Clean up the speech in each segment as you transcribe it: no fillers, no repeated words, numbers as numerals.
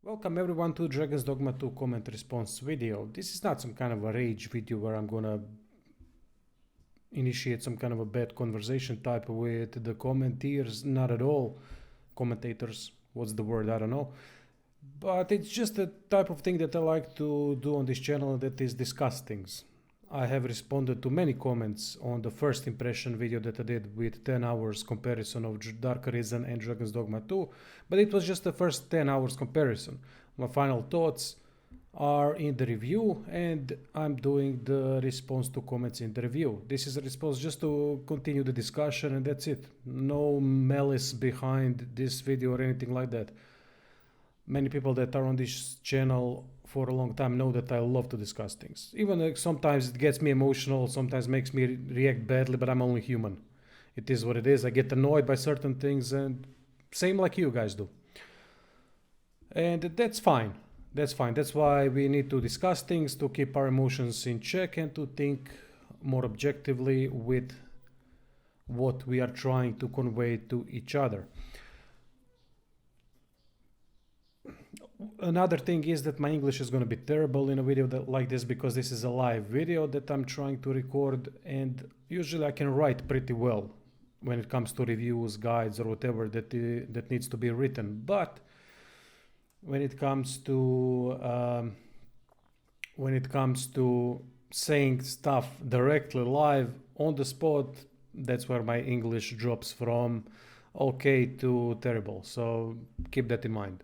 Welcome everyone to Dragon's Dogma 2 comment response video. This is not some kind of a rage video where I'm gonna initiate some kind of a bad conversation type with the commentators, not at all. Commentators, what's the word? I don't know. But it's just a type of thing that I like to do on this channel, that is discuss things. I have responded to many comments on the first impression video that I did with 10 hours comparison of Dark Arisen and Dragon's Dogma 2, but it was just the first 10 hours comparison. My final thoughts are in the review, and I'm doing the response to comments in the review. This is a response just to continue the discussion, and that's it. No malice behind this video or anything like that. Many people that are on this channel for a long time know that I love to discuss things. Even sometimes it gets me emotional, sometimes makes me react badly, but I'm only human. It is what it is. I get annoyed by certain things, and same like you guys do. And that's fine. That's fine. That's why we need to discuss things, to keep our emotions in check and to think more objectively with what we are trying to convey to each other. Another thing is that my English is going to be terrible in a video like this, because this is a live video that I'm trying to record, and usually I can write pretty well when it comes to reviews, guides, or whatever that needs to be written. But when it comes to saying stuff directly live on the spot, that's where my English drops from okay to terrible. So keep that in mind.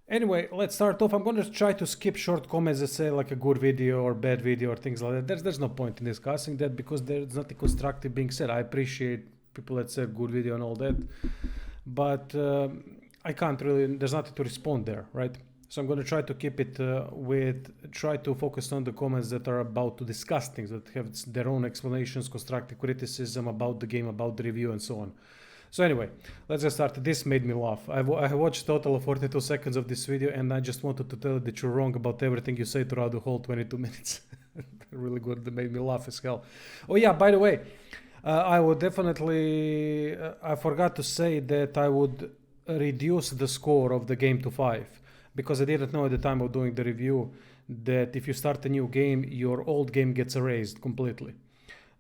Anyway, let's start off. I'm going to try to skip short comments that say like a good video or bad video or things like that. There's no point in discussing that, because there's nothing constructive being said. I appreciate people that say good video and all that, but I can't really, there's nothing to respond there, right? So I'm going to try to keep it try to focus on the comments that are about to discuss things, that have their own explanations, constructive criticism about the game, about the review, and so on. So anyway, let's get started. This made me laugh. I watched a total of 42 seconds of this video, and I just wanted to tell you that you're wrong about everything you say throughout the whole 22 minutes. Really good. That made me laugh as hell. Oh yeah, by the way, I would definitely, I forgot to say that I would reduce the score of the game to 5, because I didn't know at the time of doing the review that if you start a new game, your old game gets erased completely.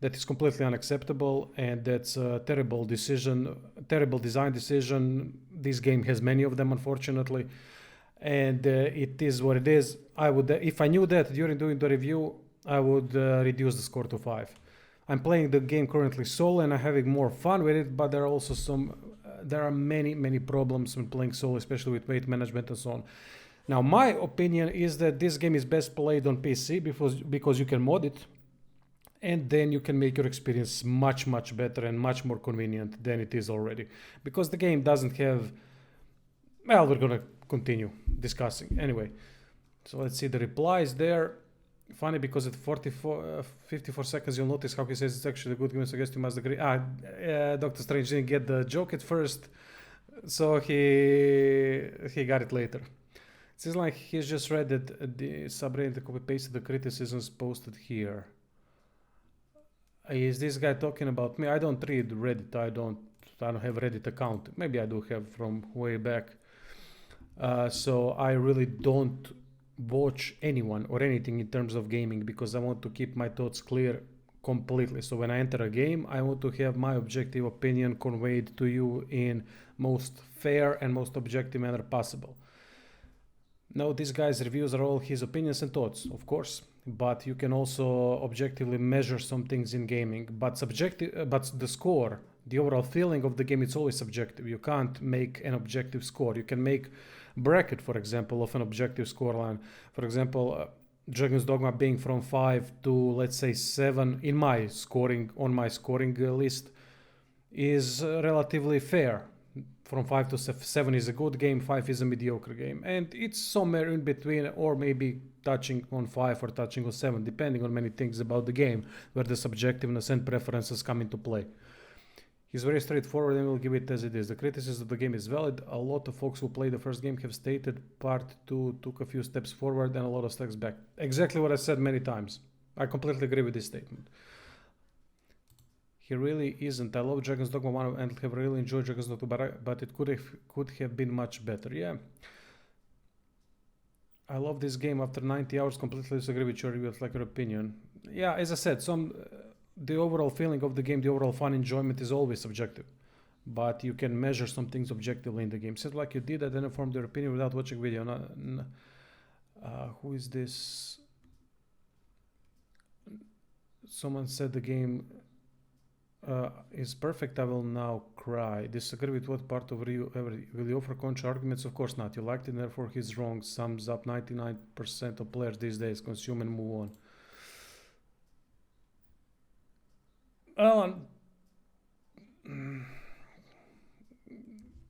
That is completely unacceptable, and that's a terrible decision, terrible design decision. This game has many of them, unfortunately, and it is what it is. I would, if I knew that during doing the review, I would reduce the score to 5. I'm playing the game currently solo, and I'm having more fun with it, but there are also there are many problems when playing solo, especially with weight management and so on. Now, my opinion is that this game is best played on PC because you can mod it, and then you can make your experience much better and much more convenient than it is already, because the game doesn't have, well, we're gonna continue discussing anyway. So let's see the replies there. Funny, because at 54 seconds you'll notice how he says it's actually a good game, so I guess you must agree. Dr. Strange didn't get the joke at first, so he got it later. It seems like he's just read that the subreddit copy pasted the criticisms posted here. Is this guy talking about me? I don't read Reddit. I don't have Reddit account. Maybe I do have from way back. So I really don't watch anyone or anything in terms of gaming, because I want to keep my thoughts clear completely. So when I enter a game, I want to have my objective opinion conveyed to you in most fair and most objective manner possible. Now, this guy's reviews are all his opinions and thoughts, of course, but you can also objectively measure some things in gaming. But the score, the overall feeling of the game, it's always subjective. You can't make an objective score. You can make bracket, for example, of an objective scoreline. For example, Dragon's Dogma being from 5 to, let's say, 7 in my scoring, on my scoring list, is relatively fair. From 5 to 7 is a good game, 5 is a mediocre game, and it's somewhere in between, or maybe touching on 5 or touching on 7, depending on many things about the game, where the subjectiveness and preferences come into play. He's very straightforward and will give it as it is. The criticism of the game is valid. A lot of folks who played the first game have stated part 2 took a few steps forward and a lot of steps back. Exactly what I said many times. I completely agree with this statement. He really isn't. I love Dragon's Dogma 1 and have really enjoyed Dragon's Dogma 2, but it could have been much better. Yeah. I love this game after 90 hours. Completely disagree with your opinion. Yeah, as I said, the overall feeling of the game, the overall fun enjoyment is always subjective. But you can measure some things objectively in the game. Said like you did that, then formed your opinion without watching video. Who is this? Someone said the game is perfect. I will now cry. Disagree with what part of Ryu ever will you offer contra arguments? Of course not. You liked it, therefore he's wrong. Sums up 99% of players these days. Consume and move on. Well,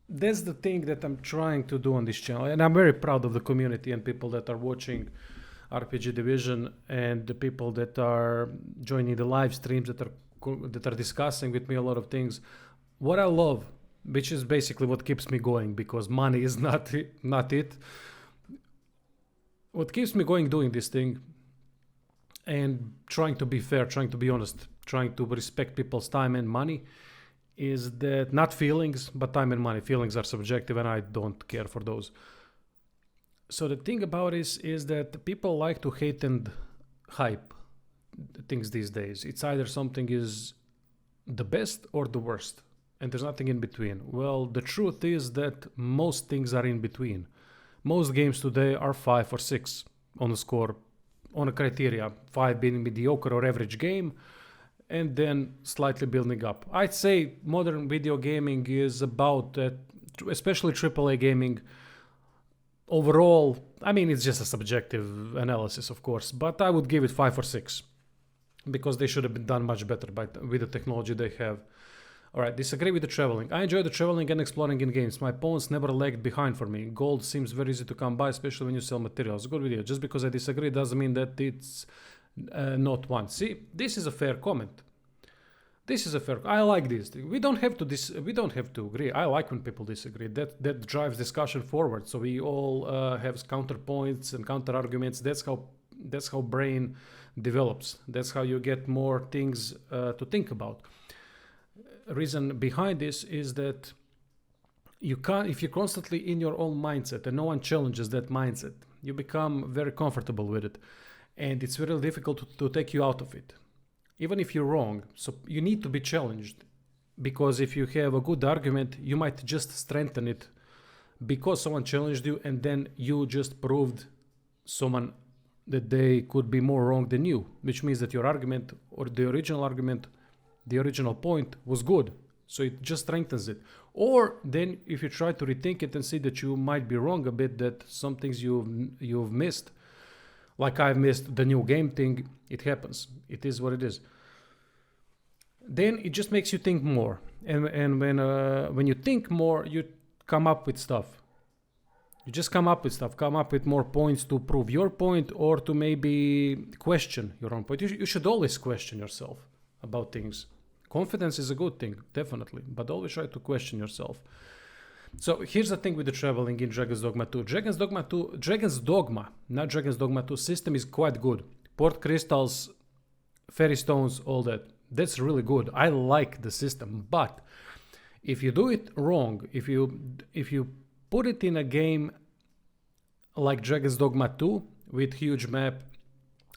that's the thing that I'm trying to do on this channel, and I'm very proud of the community and people that are watching RPG Division and the people that are joining the live streams that are discussing with me a lot of things. What I love, which is basically what keeps me going, because money is not it. What keeps me going doing this thing and trying to be fair, trying to be honest, trying to respect people's time and money is that not feelings, but time and money. Feelings are subjective and I don't care for those. So the thing about this is that people like to hate and hype things these days. It's either something is the best or the worst, and there's nothing in between. Well, the truth is that most things are in between. Most games today are 5 or 6 on the score, on a criteria, 5 being mediocre or average game, and then slightly building up. I'd say modern video gaming is about, especially AAA gaming, overall, I mean, it's just a subjective analysis, of course, but I would give it 5 or 6 because they should have been done much better with the technology they have. All right, disagree with the traveling. I enjoy the traveling and exploring in games. My opponents never lagged behind for me. Gold seems very easy to come by, especially when you sell materials. Good video. Just because I disagree doesn't mean that it's not one. See, this is a fair comment. I like this. We don't have to agree. I like when people disagree. That drives discussion forward. So we all have counterpoints and counter arguments. That's how brain develops. That's how you get more things to think about. Reason behind this is that you can't, if you're constantly in your own mindset and no one challenges that mindset, you become very comfortable with it, and it's very difficult to take you out of it. Even if you're wrong, so you need to be challenged, because if you have a good argument, you might just strengthen it because someone challenged you, and then you just proved someone that they could be more wrong than you, which means that your argument or the original point was good, so it just strengthens it. Or then if you try to rethink it and see that you might be wrong a bit, that some things you've missed, like I've missed the new game thing, it happens. It is what it is. Then it just makes you think more. And when you think more, you come up with stuff. You just come up with more points to prove your point or to maybe question your own point. You should always question yourself about things. Confidence is a good thing, definitely, but always try to question yourself. So here's the thing with the traveling in Dragon's Dogma 2. Dragon's Dogma, not Dragon's Dogma 2 system is quite good. Port crystals, fairy stones, all that. That's really good. I like the system, but if you do it wrong, if you put it in a game like Dragon's Dogma 2 with huge map,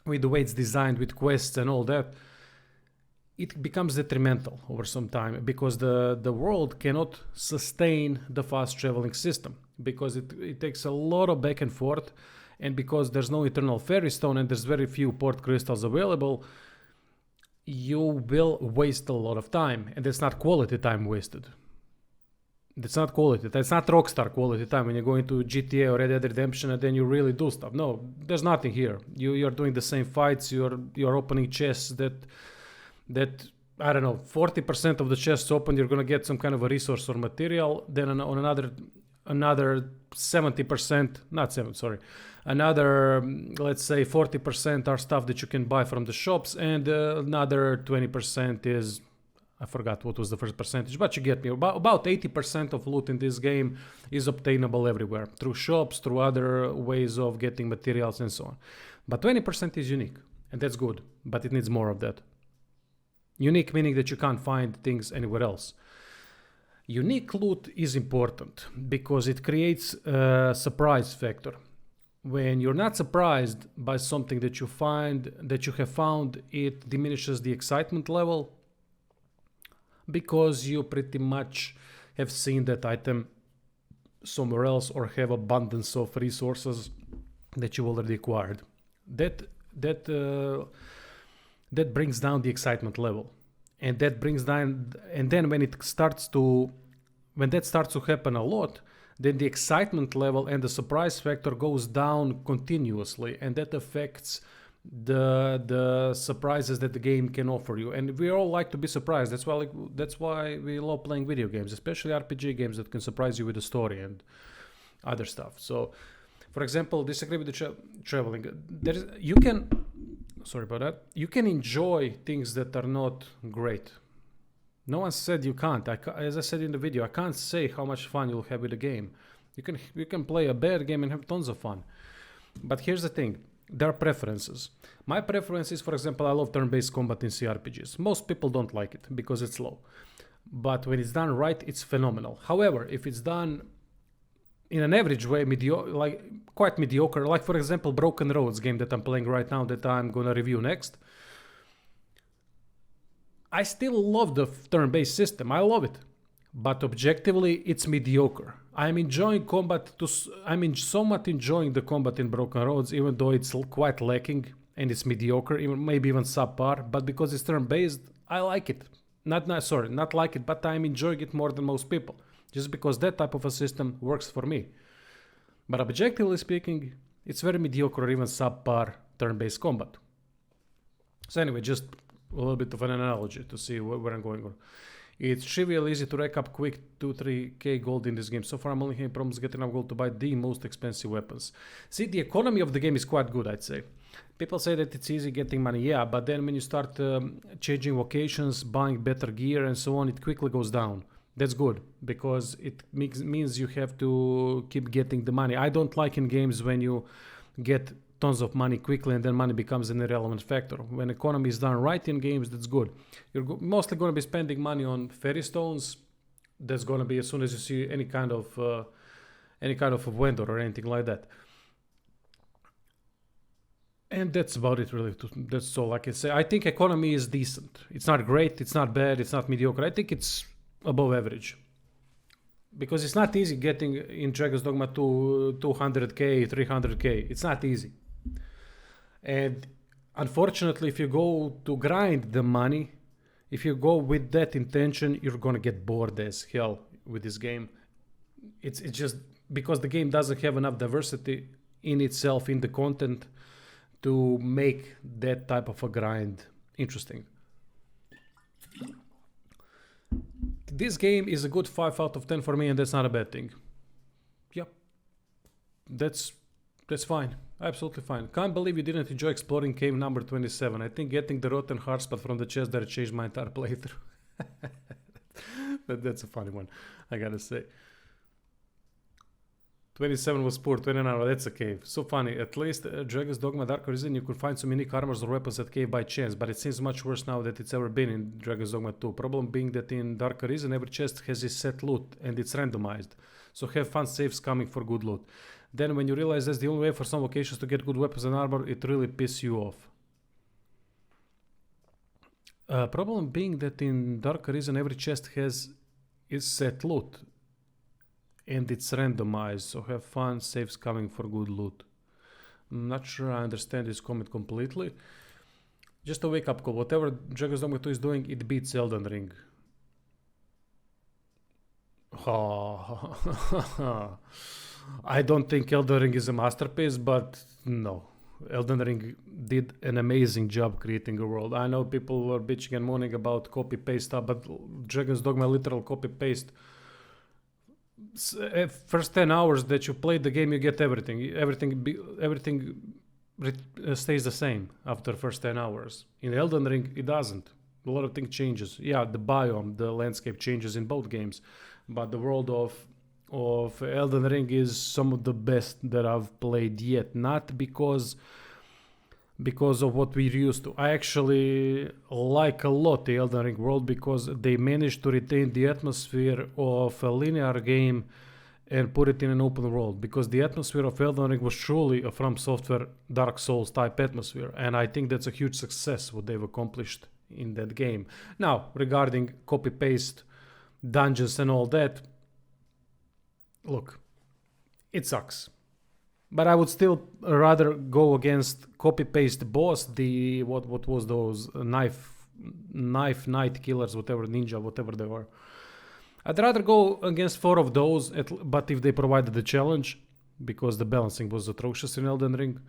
with the way it's designed, with quests and all that, it becomes detrimental over some time, because the world cannot sustain the fast traveling system, because it takes a lot of back and forth, and because there's no eternal fairy stone and there's very few port crystals available, you will waste a lot of time, and that's not quality time wasted. That's not quality. That's not Rockstar quality time when you go into GTA or Red Dead Redemption and then you really do stuff. No, there's nothing here. You're doing the same fights. You're opening chests that I don't know, 40% of the chests open, you're gonna get some kind of a resource or material. Then on another 70%, not 7, sorry, another, let's say 40% are stuff that you can buy from the shops, and another 20% is, I forgot what was the first percentage, but you get me. About 80% of loot in this game is obtainable everywhere, through shops, through other ways of getting materials and so on. But 20% is unique, and that's good, but it needs more of that. Unique meaning that you can't find things anywhere else. Unique loot is important because it creates a surprise factor. when you're not surprised by something that you have found, it diminishes the excitement level because you pretty much have seen that item somewhere else or have abundance of resources that you already acquired. That that uh, that brings down the excitement level, and that brings down. And then when that starts to happen a lot, then the excitement level and the surprise factor goes down continuously, and that affects the surprises that the game can offer you. And we all like to be surprised. That's why we love playing video games, especially RPG games that can surprise you with the story and other stuff. So, for example, disagree with the traveling. You can, sorry about that. You can enjoy things that are not great. No one said you can't. As I said in the video, I can't say how much fun you'll have with the game. You can play a bad game and have tons of fun. But here's the thing. There are preferences. My preference is, for example, I love turn-based combat in CRPGs. Most people don't like it because it's slow. But when it's done right, it's phenomenal. However, if it's done in an average way, quite mediocre, like for example, Broken Roads game that I'm playing right now that I'm gonna review next, I still love the turn-based system. I love it. But objectively, it's mediocre. I'm enjoying combat. I'm somewhat enjoying the combat in Broken Roads, even though it's quite lacking and it's mediocre, maybe even subpar. But because it's turn-based, I like it. Not like it, but I'm enjoying it more than most people, just because that type of a system works for me. But objectively speaking, it's very mediocre or even subpar turn-based combat. So anyway, just a little bit of an analogy to see where I'm going on. It's trivial easy to rack up quick 2-3k gold in this game. So far I'm only having problems getting enough gold to buy the most expensive weapons. See, the economy of the game is quite good, I'd say. People say that it's easy getting money, yeah, but then when you start changing locations, buying better gear and so on, it quickly goes down. That's good, because it means you have to keep getting the money. I don't like in games when you get tons of money quickly and then money becomes an irrelevant factor. When economy is done right in games, that's good. You're mostly going to be spending money on fairy stones. That's going to be as soon as you see any kind of a vendor or anything like that. And that's about it, really. That's all I can say. I think economy is decent. It's not great, it's not bad, it's not mediocre. I think it's above average. Because it's not easy getting in Dragon's Dogma to 200k, 300k. It's not easy. And unfortunately, if you go to grind the money, if you go with that intention, you're gonna get bored as hell with this game. It's just because the game doesn't have enough diversity in itself, in the content, to make that type of a grind interesting. This game is a good 5 out of 10 for me, and that's not a bad thing. Yep. That's fine. Absolutely fine. Can't believe you didn't enjoy exploring cave number 27. I think getting the rotten heart spot from the chest there changed my entire playthrough. That's a funny one, I gotta say. 27 was poor, 29, that's a cave. So funny. At least Dragon's Dogma Dark Arisen, you could find some unique armors or weapons at cave by chance, but it seems much worse now than it's ever been in Dragon's Dogma 2. Problem being that in Dark Arisen, every chest has its set loot, and it's randomized. So have fun saves coming for good loot. Then when you realize that's the only way for some locations to get good weapons and armor, it really pisses you off. Problem being that in Dark Arisen, every chest has its set loot. And it's randomized, so have fun, saves coming for good loot. I'm not sure I understand this comment completely. Just a wake up call. Whatever Dragon's Dogma 2 is doing, it beats Elden Ring. I don't think Elden Ring is a masterpiece, but no. Elden Ring did an amazing job creating a world. I know people were bitching and moaning about copy-paste stuff, but Dragon's Dogma literal copy-paste. First 10 hours that you play the game, you get everything. Everything stays the same after first 10 hours. In Elden Ring, it doesn't. A lot of things changes. Yeah, the biome, the landscape changes in both games, but the world of Elden Ring is some of the best that I've played yet. Not because of what we're used to. I actually like a lot the Elden Ring world because they managed to retain the atmosphere of a linear game and put it in an open world, because the atmosphere of Elden Ring was truly a From Software Dark Souls type atmosphere, and I think that's a huge success what they've accomplished in that game. Now, regarding copy paste dungeons and all that, look, it sucks. But I would still rather go against copy paste boss, the what was those knife night killers, whatever, ninja, whatever they were. I'd rather go against 4 of those, but if they provided the challenge, because the balancing was atrocious in Elden Ring,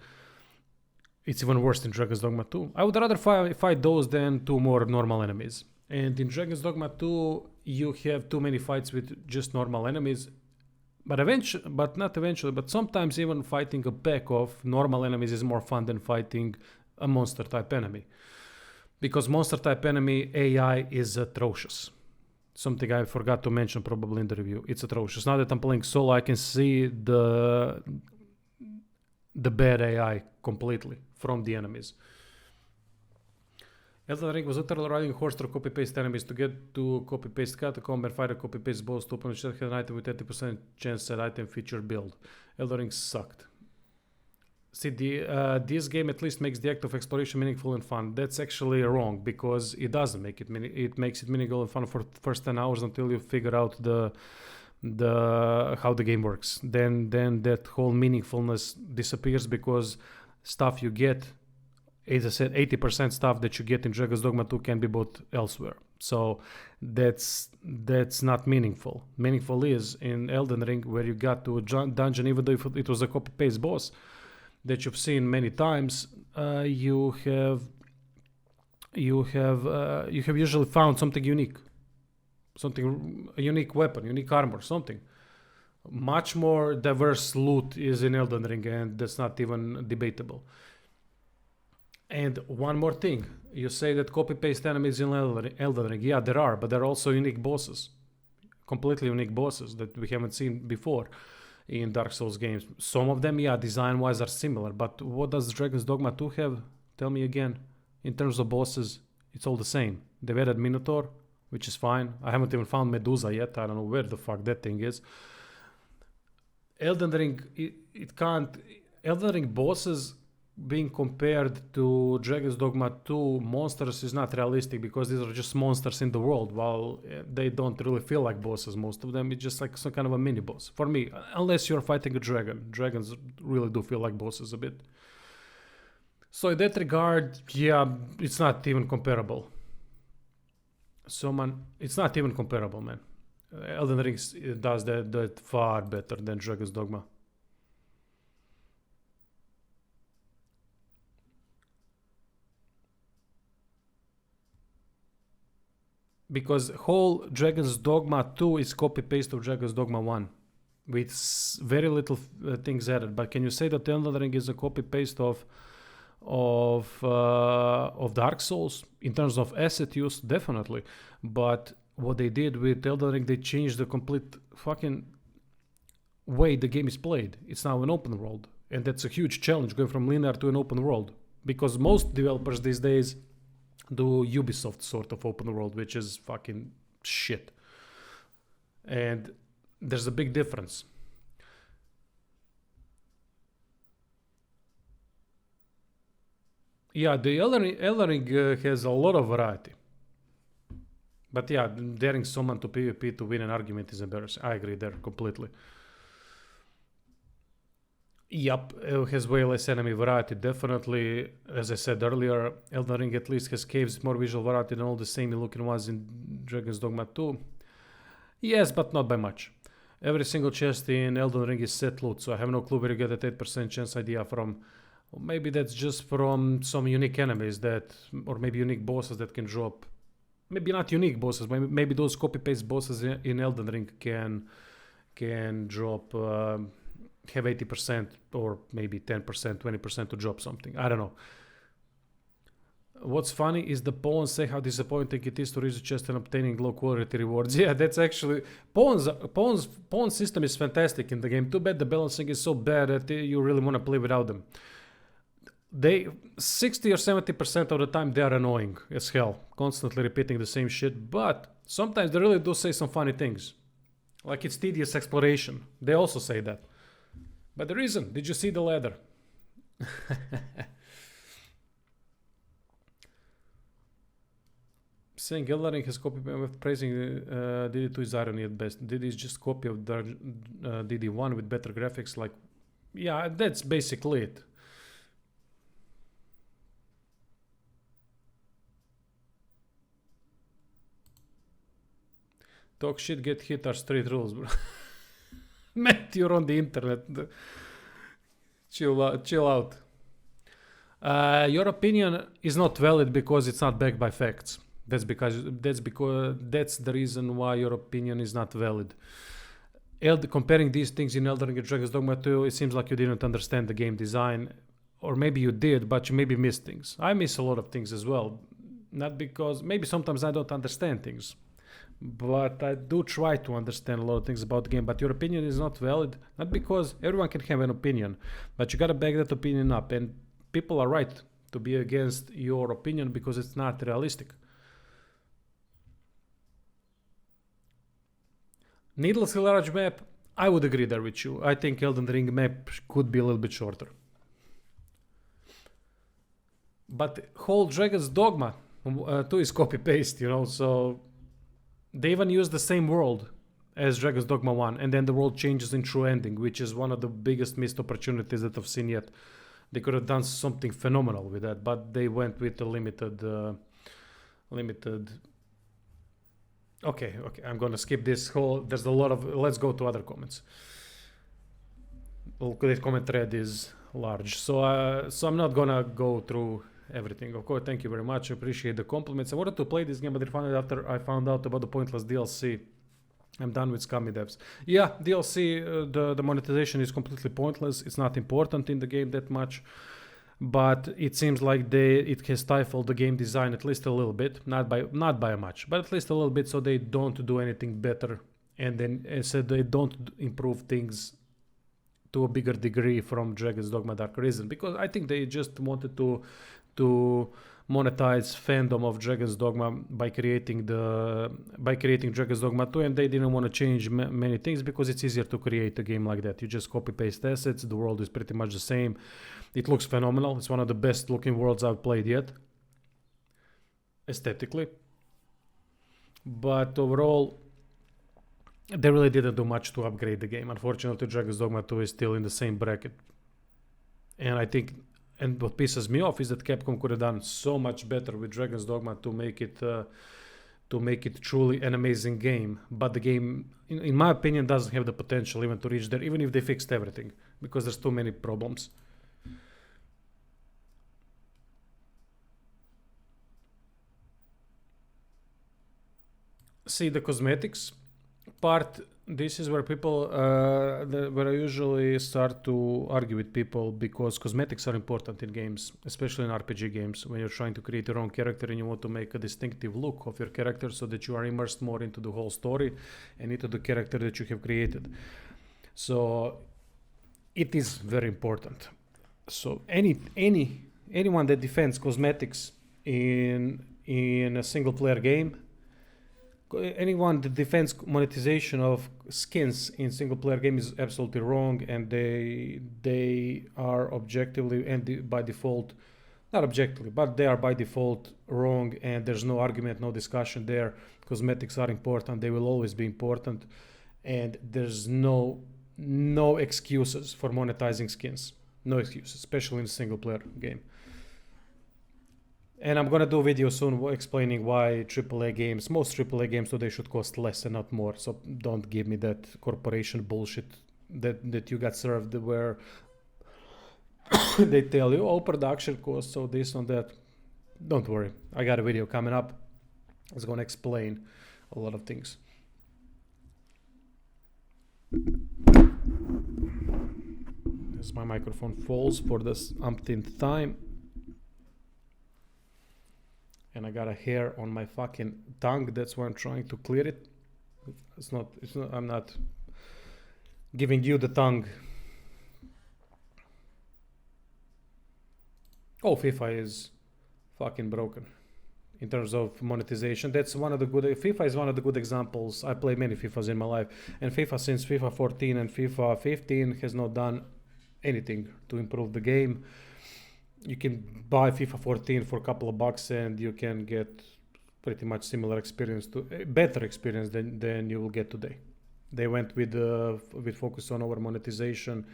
it's even worse in Dragon's Dogma 2. I would rather fight those than 2 more normal enemies. And in Dragon's Dogma 2, you have too many fights with just normal enemies. But sometimes even fighting a pack of normal enemies is more fun than fighting a monster type enemy. Because monster type enemy AI is atrocious. Something I forgot to mention probably in the review. It's atrocious. Now that I'm playing solo, I can see the bad AI completely from the enemies. Elden Ring was literally riding horse through copy-paste enemies to get to copy-paste catacomb and fight a copy-paste boss to open a shed an item with 80% chance that item feature build. Elden Ring sucked. See, this game at least makes the act of exploration meaningful and fun. That's actually wrong, because it doesn't make it it makes it meaningful and fun for the first 10 hours until you figure out how the game works. Then that whole meaningfulness disappears, because stuff you get, as I said, 80% stuff that you get in Dragon's Dogma 2 can be bought elsewhere. So that's not meaningful. Meaningful is in Elden Ring, where you got to a dungeon, even though it was a copy-paste boss that you've seen many times, you have usually found something unique, a unique weapon, unique armor, something. Much more diverse loot is in Elden Ring, and that's not even debatable. And one more thing, you say that copy-paste enemies in Elden Ring. Yeah, there are, but there are also unique bosses, completely unique bosses that we haven't seen before in Dark Souls games. Some of them, yeah, design-wise are similar, but what does Dragon's Dogma 2 have? Tell me again. In terms of bosses, it's all the same. They've added Minotaur, which is fine. I haven't even found Medusa yet. I don't know where the fuck that thing is. Elden Ring, it can't... Elden Ring bosses being compared to Dragon's Dogma 2 monsters is not realistic, because these are just monsters in the world, while they don't really feel like bosses, most of them. It's just like some kind of a mini boss for me, unless you're fighting a dragon. Dragons really do feel like bosses a bit. So in that regard, yeah, it's not even comparable. It's not even comparable, man. Elden Ring does that far better than Dragon's Dogma. Because whole Dragon's Dogma 2 is copy-paste of Dragon's Dogma 1, with very little things added. But can you say that Elden Ring is a copy-paste of Dark Souls? In terms of asset use, definitely. But what they did with Elden Ring, they changed the complete fucking way the game is played. It's now an open world, and that's a huge challenge, going from linear to an open world. Because most developers these days do Ubisoft sort of open world, which is fucking shit. And there's a big difference. Yeah, the Elden Ring has a lot of variety. But yeah, daring someone to PvP to win an argument is embarrassing. I agree there completely. Yup, it has way less enemy variety, definitely. As I said earlier, Elden Ring at least has caves with more visual variety than all the same looking ones in Dragon's Dogma 2. Yes, but not by much. Every single chest in Elden Ring is set loot, so I have no clue where you get that 8% chance idea from. Maybe that's just from some unique enemies or maybe unique bosses that can drop. Maybe not unique bosses, maybe those copy-paste bosses in Elden Ring can drop... have 80% or maybe 10%, 20% to drop something. I don't know. What's funny is the pawns say how disappointing it is to reach the chest and obtaining low quality rewards. Yeah, that's actually... Pawn system is fantastic in the game. Too bad the balancing is so bad that you really want to play without them. 60 or 70% of the time they are annoying as hell. Constantly repeating the same shit. But sometimes they really do say some funny things. Like it's tedious exploration. They also say that. But the reason, did you see the ladder? Saying Elden Ring has copy with praising DD2 is irony at best. DD is just copy of DD1 with better graphics. Like, yeah, that's basically it. Talk shit, get hit are street rules, bro. Matt, you're on the internet. Chill out. Your opinion is not valid because it's not backed by facts. That's the reason why your opinion is not valid. Comparing these things in Elden Ring and Dragon's Dogma 2, it seems like you didn't understand the game design, or maybe you did, but you maybe missed things. I miss a lot of things as well. Not because maybe sometimes I don't understand things, but I do try to understand a lot of things about the game. But your opinion is not valid, not because everyone can have an opinion, but you gotta back that opinion up. And people are right to be against your opinion because it's not realistic. Needlessly large map, I would agree there with you. I think Elden Ring map could be a little bit shorter. But whole Dragon's Dogma 2 is copy-paste, so they even use the same world as Dragon's Dogma 1, and then the world changes in true ending, which is one of the biggest missed opportunities that I've seen yet. They could have done something phenomenal with that, but they went with a limited. Okay, I'm gonna skip this whole. There's a lot of. Let's go to other comments. The comment thread is large, so I'm not gonna go through everything. Of course, thank you very much. I appreciate the compliments. I wanted to play this game, but I found it after I found out about the pointless DLC. I'm done with scummy devs. Yeah, DLC, the monetization is completely pointless. It's not important in the game that much. But it seems like it has stifled the game design at least a little bit, not by much, but at least a little bit, so they don't do anything better, and then said they don't improve things to a bigger degree from Dragon's Dogma Dark Arisen, because I think they just wanted to monetize fandom of Dragon's Dogma by creating Dragon's Dogma 2, and they didn't want to change many things because it's easier to create a game like that. You just copy paste assets, the world is pretty much the same. It looks phenomenal. It's one of the best looking worlds I've played yet, aesthetically. But overall, they really didn't do much to upgrade the game. Unfortunately, Dragon's Dogma 2 is still in the same bracket. And I think, and what pisses me off is that Capcom could have done so much better with Dragon's Dogma to make it truly an amazing game. But the game, in my opinion, doesn't have the potential even to reach there, even if they fixed everything, because there's too many problems. See, the cosmetics part, this is where people where I usually start to argue with people, because cosmetics are important in games, especially in RPG games, when you're trying to create your own character and you want to make a distinctive look of your character so that you are immersed more into the whole story and into the character that you have created. So it is very important. So anyone that defends cosmetics in a single player game, anyone that defends monetization of skins in single player game is absolutely wrong, and they are objectively and by default, not objectively, but they are by default wrong, and there's no argument, no discussion there. Cosmetics are important, they will always be important, and there's no excuses for monetizing skins. No excuses, especially in a single player game. And I'm gonna do a video soon explaining why most AAA games today should cost less and not more. So don't give me that corporation bullshit that you got served, where they tell you, oh, production costs, so this and that. Don't worry, I got a video coming up. It's gonna explain a lot of things. As my microphone falls for this umpteenth time. And I got a hair on my fucking tongue. That's why I'm trying to clear it. It's not. I'm not giving you the tongue. Oh, FIFA is fucking broken. in terms of monetization. That's one of the good. FIFA is one of the good examples. I played many FIFAs in my life, and FIFA since FIFA 14 and FIFA 15 has not done anything to improve the game. You can buy FIFA 14 for a couple of bucks, and you can get pretty much similar experience to better experience than you will get today. They went with focus on over monetization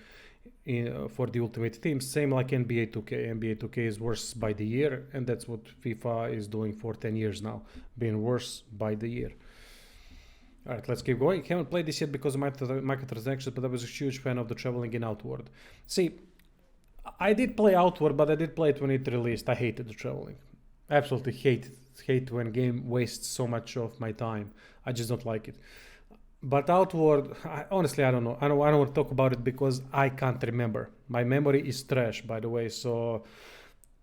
for the Ultimate Team, same like NBA 2K. NBA 2K is worse by the year, and that's what FIFA is doing for 10 years now, being worse by the year. All right, let's keep going. Haven't played this yet because of microtransactions, but I was a huge fan of the traveling in Outward. See, I did play Outward, but I did play it when it released. I hated the traveling. Absolutely hate when game wastes so much of my time. I just don't like it. But Outward, honestly, I don't know. I don't want to talk about it because I can't remember. My memory is trash, by the way. So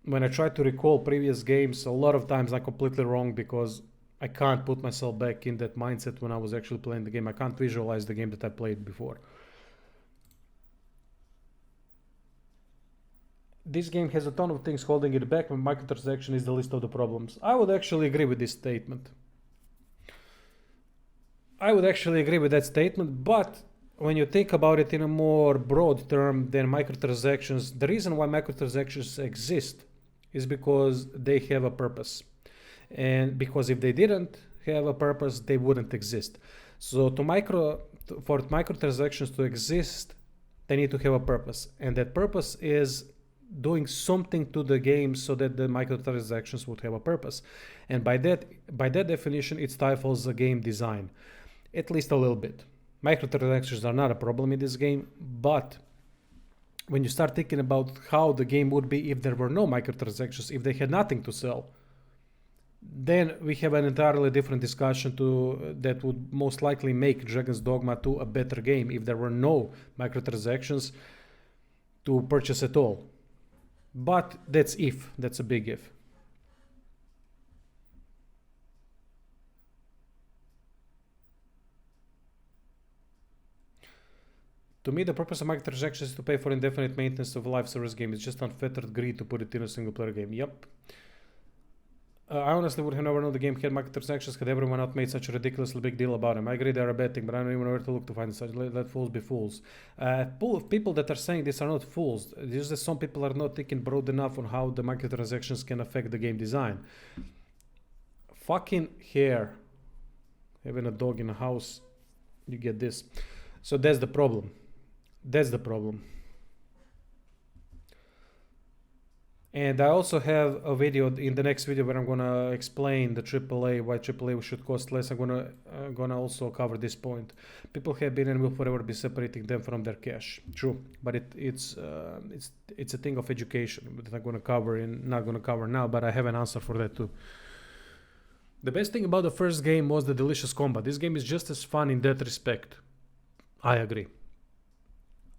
when I try to recall previous games, a lot of times I'm completely wrong because I can't put myself back in that mindset when I was actually playing the game. I can't visualize the game that I played before. This game has a ton of things holding it back, and microtransaction is the least of the problems. I would actually agree with this statement. But when you think about it in a more broad term than microtransactions, the reason why microtransactions exist is because they have a purpose. And because if they didn't have a purpose, they wouldn't exist. So for microtransactions to exist, they need to have a purpose. And that purpose is doing something to the game so that the microtransactions would have a purpose. And by that definition, it stifles the game design. At least a little bit. Microtransactions are not a problem in this game, but when you start thinking about how the game would be if there were no microtransactions, if they had nothing to sell, then we have an entirely different discussion that would most likely make Dragon's Dogma 2 a better game if there were no microtransactions to purchase at all. But that's a big if. To me, the purpose of microtransactions is to pay for indefinite maintenance of a live service game. It's just unfettered greed to put it in a single player game. Yep. I honestly would have never known the game had microtransactions had everyone not made such a ridiculously big deal about them. I agree they are a bad thing, but I don't even know where to look to find such. Let fools be fools. People that are saying this are not fools. It's just that some people are not thinking broad enough on how the microtransactions can affect the game design. Fucking hair. Having a dog in a house, you get this. So that's the problem. And I also have a video in the next video where I'm gonna explain the AAA, why AAA should cost less. I'm gonna also cover this point. People have been and will forever be separating them from their cash. True, but it's a thing of education that I'm not gonna cover now. But I have an answer for that too. The best thing about the first game was the delicious combat. This game is just as fun in that respect. I agree.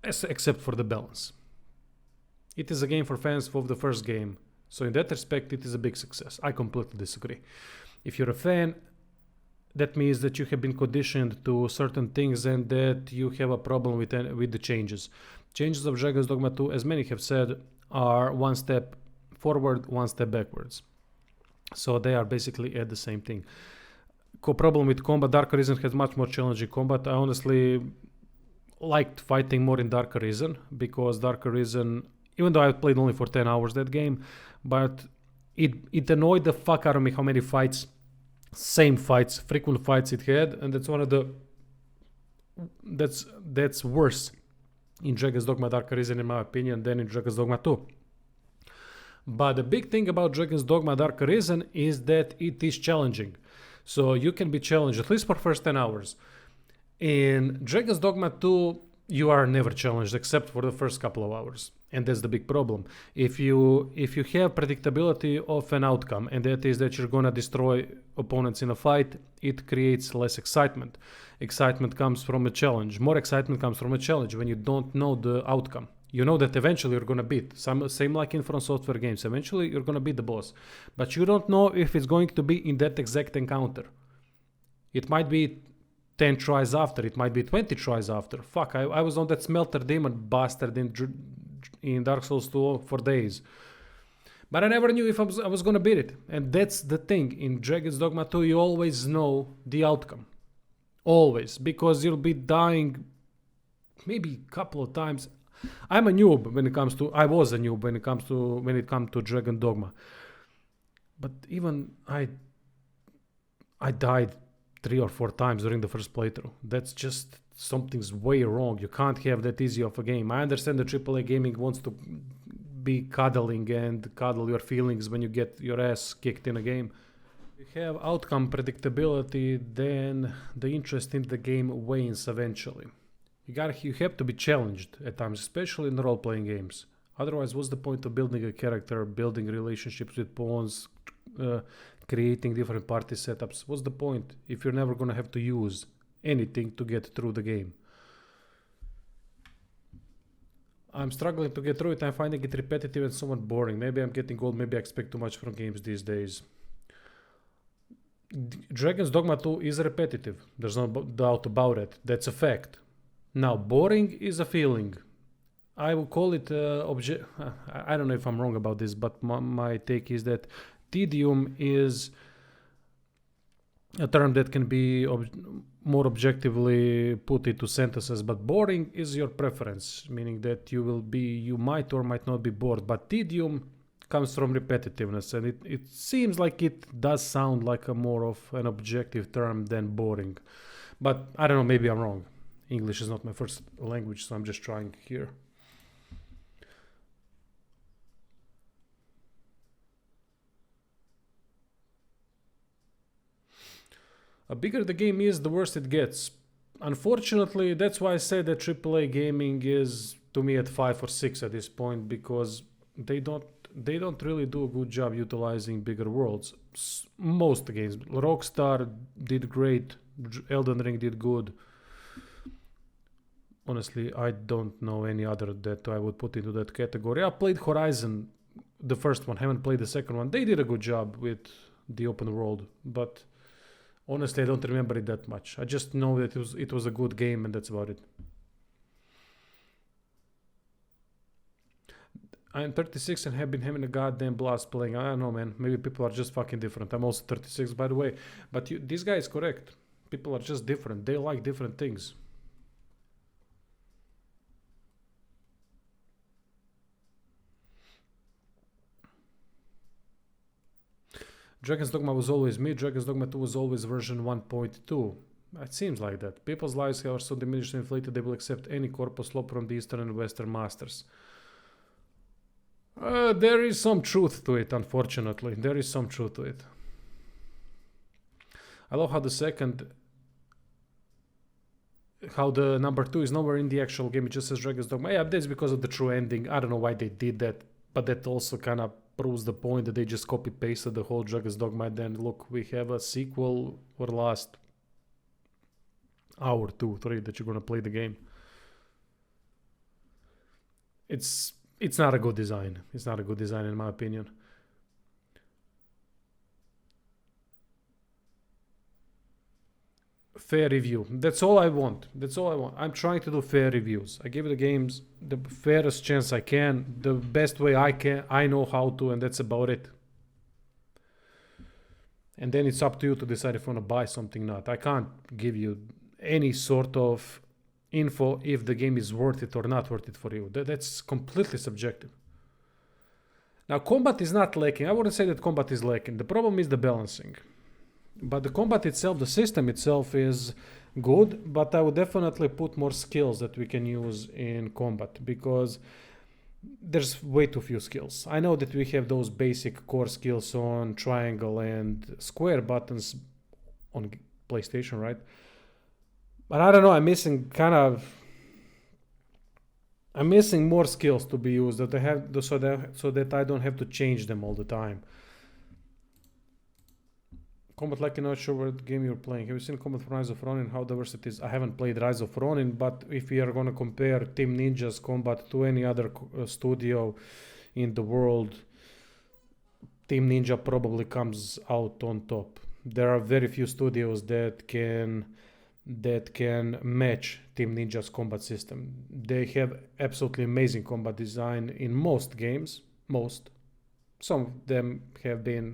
Except for the balance. It is a game for fans of the first game, so in that respect it is a big success. I completely disagree. If you're a fan, that means that you have been conditioned to certain things and that you have a problem with the changes. Changes of Dragon's Dogma 2, as many have said, are one step forward, one step backwards. So they are basically at the same thing. Problem with combat, Dark Arisen has much more challenging combat. I honestly liked fighting more in Dark Arisen because Dark Arisen, even though I played only for 10 hours that game, but it annoyed the fuck out of me how many frequent fights it had, and that's one of the that's worse in Dragon's Dogma Dark Arisen in my opinion than in Dragon's Dogma 2. But the big thing about Dragon's Dogma Dark Arisen is that it is challenging. So you can be challenged at least for first 10 hours. In Dragon's Dogma 2, you are never challenged except for the first couple of hours. And that's the big problem. If you have predictability of an outcome, and that is that you're gonna destroy opponents in a fight, it creates less excitement. Excitement comes from a challenge. More excitement comes from a challenge when you don't know the outcome. You know that eventually you're gonna beat. Same like in From Software games. Eventually you're gonna beat the boss. But you don't know if it's going to be in that exact encounter. It might be 10 tries after, it might be 20 tries after. Fuck, I was on that smelter demon bastard in Dark Souls 2 for days. But I never knew if I was gonna beat it. And that's the thing. In Dragon's Dogma 2, you always know the outcome. Always. Because you'll be dying maybe a couple of times. I'm a noob when it comes to... I was a noob when it comes to Dragon Dogma. But even I died 3 or 4 times during the first playthrough. That's just... something's way wrong. You can't have that easy of a game. I understand the AAA gaming wants to be cuddling and cuddle your feelings when you get your ass kicked in a game. You have outcome predictability, then the interest in the game wanes eventually. You have to be challenged at times, especially in role-playing games. Otherwise, what's the point of building a character, building relationships with pawns, creating different party setups? What's the point if you're never gonna have to use anything to get through the game? I'm struggling to get through it. I'm finding it repetitive and somewhat boring. Maybe I'm getting old. Maybe I expect too much from games these days. Dragon's Dogma 2 is repetitive. There's no doubt about it. That's a fact. Now, boring is a feeling. I will call it I don't know if I'm wrong about this, but my take is that tedium is a term that can be more objectively put into sentences, but boring is your preference, meaning that you might or might not be bored, but tedium comes from repetitiveness, and it seems like it does sound like a more of an objective term than boring. But I don't know, maybe I'm wrong. English is not my first language, so I'm just trying here. The bigger the game is, the worse it gets. Unfortunately, that's why I say that AAA gaming is, to me, at 5 or 6 at this point, because they don't really do a good job utilizing bigger worlds. Most games. Rockstar did great. Elden Ring did good. Honestly, I don't know any other that I would put into that category. I played Horizon, the first one. Haven't played the second one. They did a good job with the open world, but honestly, I don't remember it that much. I just know that it was a good game, and that's about it. I'm 36 and have been having a goddamn blast playing. I don't know, man. Maybe people are just fucking different. I'm also 36, by the way. But this guy is correct. People are just different. They like different things. Dragon's Dogma was always me. Dragon's Dogma 2 was always version 1.2. It seems like that. People's lives are so diminished and inflated they will accept any corpus slop from the Eastern and Western masters. There is some truth to it, unfortunately. There is some truth to it. I love how the number 2 is nowhere in the actual game. It just says Dragon's Dogma. Yeah, that's because of the true ending. I don't know why they did that, but that also kind of proves the point that they just copy pasted the whole Dragon's Dogma, and then look, we have a sequel for the last hour, 2, 3 that you're gonna play the game. It's not a good design. It's not a good design in my opinion. Fair review. That's all I want. That's all I want. I'm trying to do fair reviews. I give the games the fairest chance I can, the best way I know how to, and that's about it. And then it's up to you to decide if you want to buy something or not. I can't give you any sort of info if the game is worth it or not worth it for you. That's completely subjective. Now, combat is not lacking. I wouldn't say that combat is lacking. The problem is the balancing. But the combat itself, the system itself is good, but I would definitely put more skills that we can use in combat, because there's way too few skills. I know that we have those basic core skills on triangle and square buttons on PlayStation, right? But I don't know, I'm missing more skills to be used that I have so that I don't have to change them all the time. Combat like you're not sure what game you're playing. Have you seen Combat from Rise of Ronin? How diverse it is? I haven't played Rise of Ronin, but if we are going to compare Team Ninja's combat to any other studio in the world, Team Ninja probably comes out on top. There are very few studios that can match Team Ninja's combat system. They have absolutely amazing combat design in most games. Some of them have been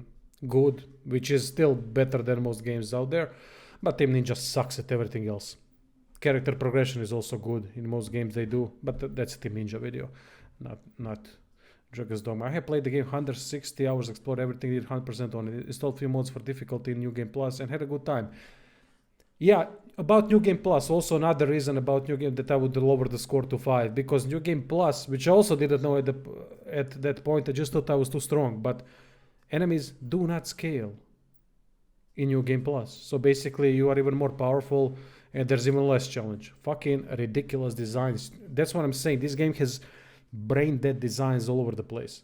good, which is still better than most games out there, but Team Ninja sucks at everything else. Character progression is also good in most games they do, but that's a Team Ninja video, not Dragon's Dogma. I have played the game 160 hours, explored everything, did 100% on it, installed few mods for difficulty in New Game Plus, and had a good time. Yeah, about New Game Plus, also another reason about New Game that I would lower the score to 5, because New Game Plus, which I also didn't know at that point, I just thought I was too strong, but enemies do not scale in New Game Plus. So basically you are even more powerful and there's even less challenge. Fucking ridiculous designs. That's what I'm saying. This game has brain dead designs all over the place.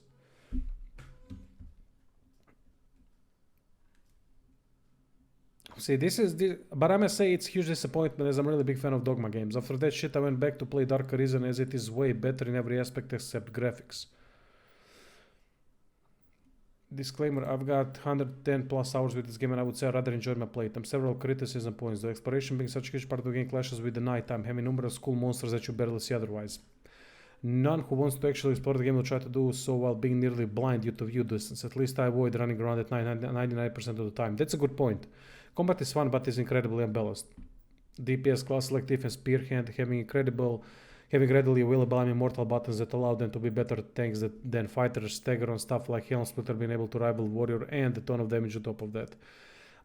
See, but I must say it's huge disappointment as I'm a really big fan of Dogma games. After that shit, I went back to play Dark Arisen as it is way better in every aspect except graphics. Disclaimer, I've got 110 plus hours with this game and I would say I rather enjoyed my playtime. Several criticism points. The exploration being such a huge part of the game clashes with the nighttime, having numerous cool monsters that you barely see otherwise. None who wants to actually explore the game will try to do so while being nearly blind due to view distance. At least I avoid running around at 99% of the time. That's a good point. Combat is fun but is incredibly unbalanced. DPS, class selective and spearhead having readily available immortal buttons that allow them to be better tanks than fighters, stagger on stuff like Helm Splitter being able to rival Warrior and a ton of damage on top of that.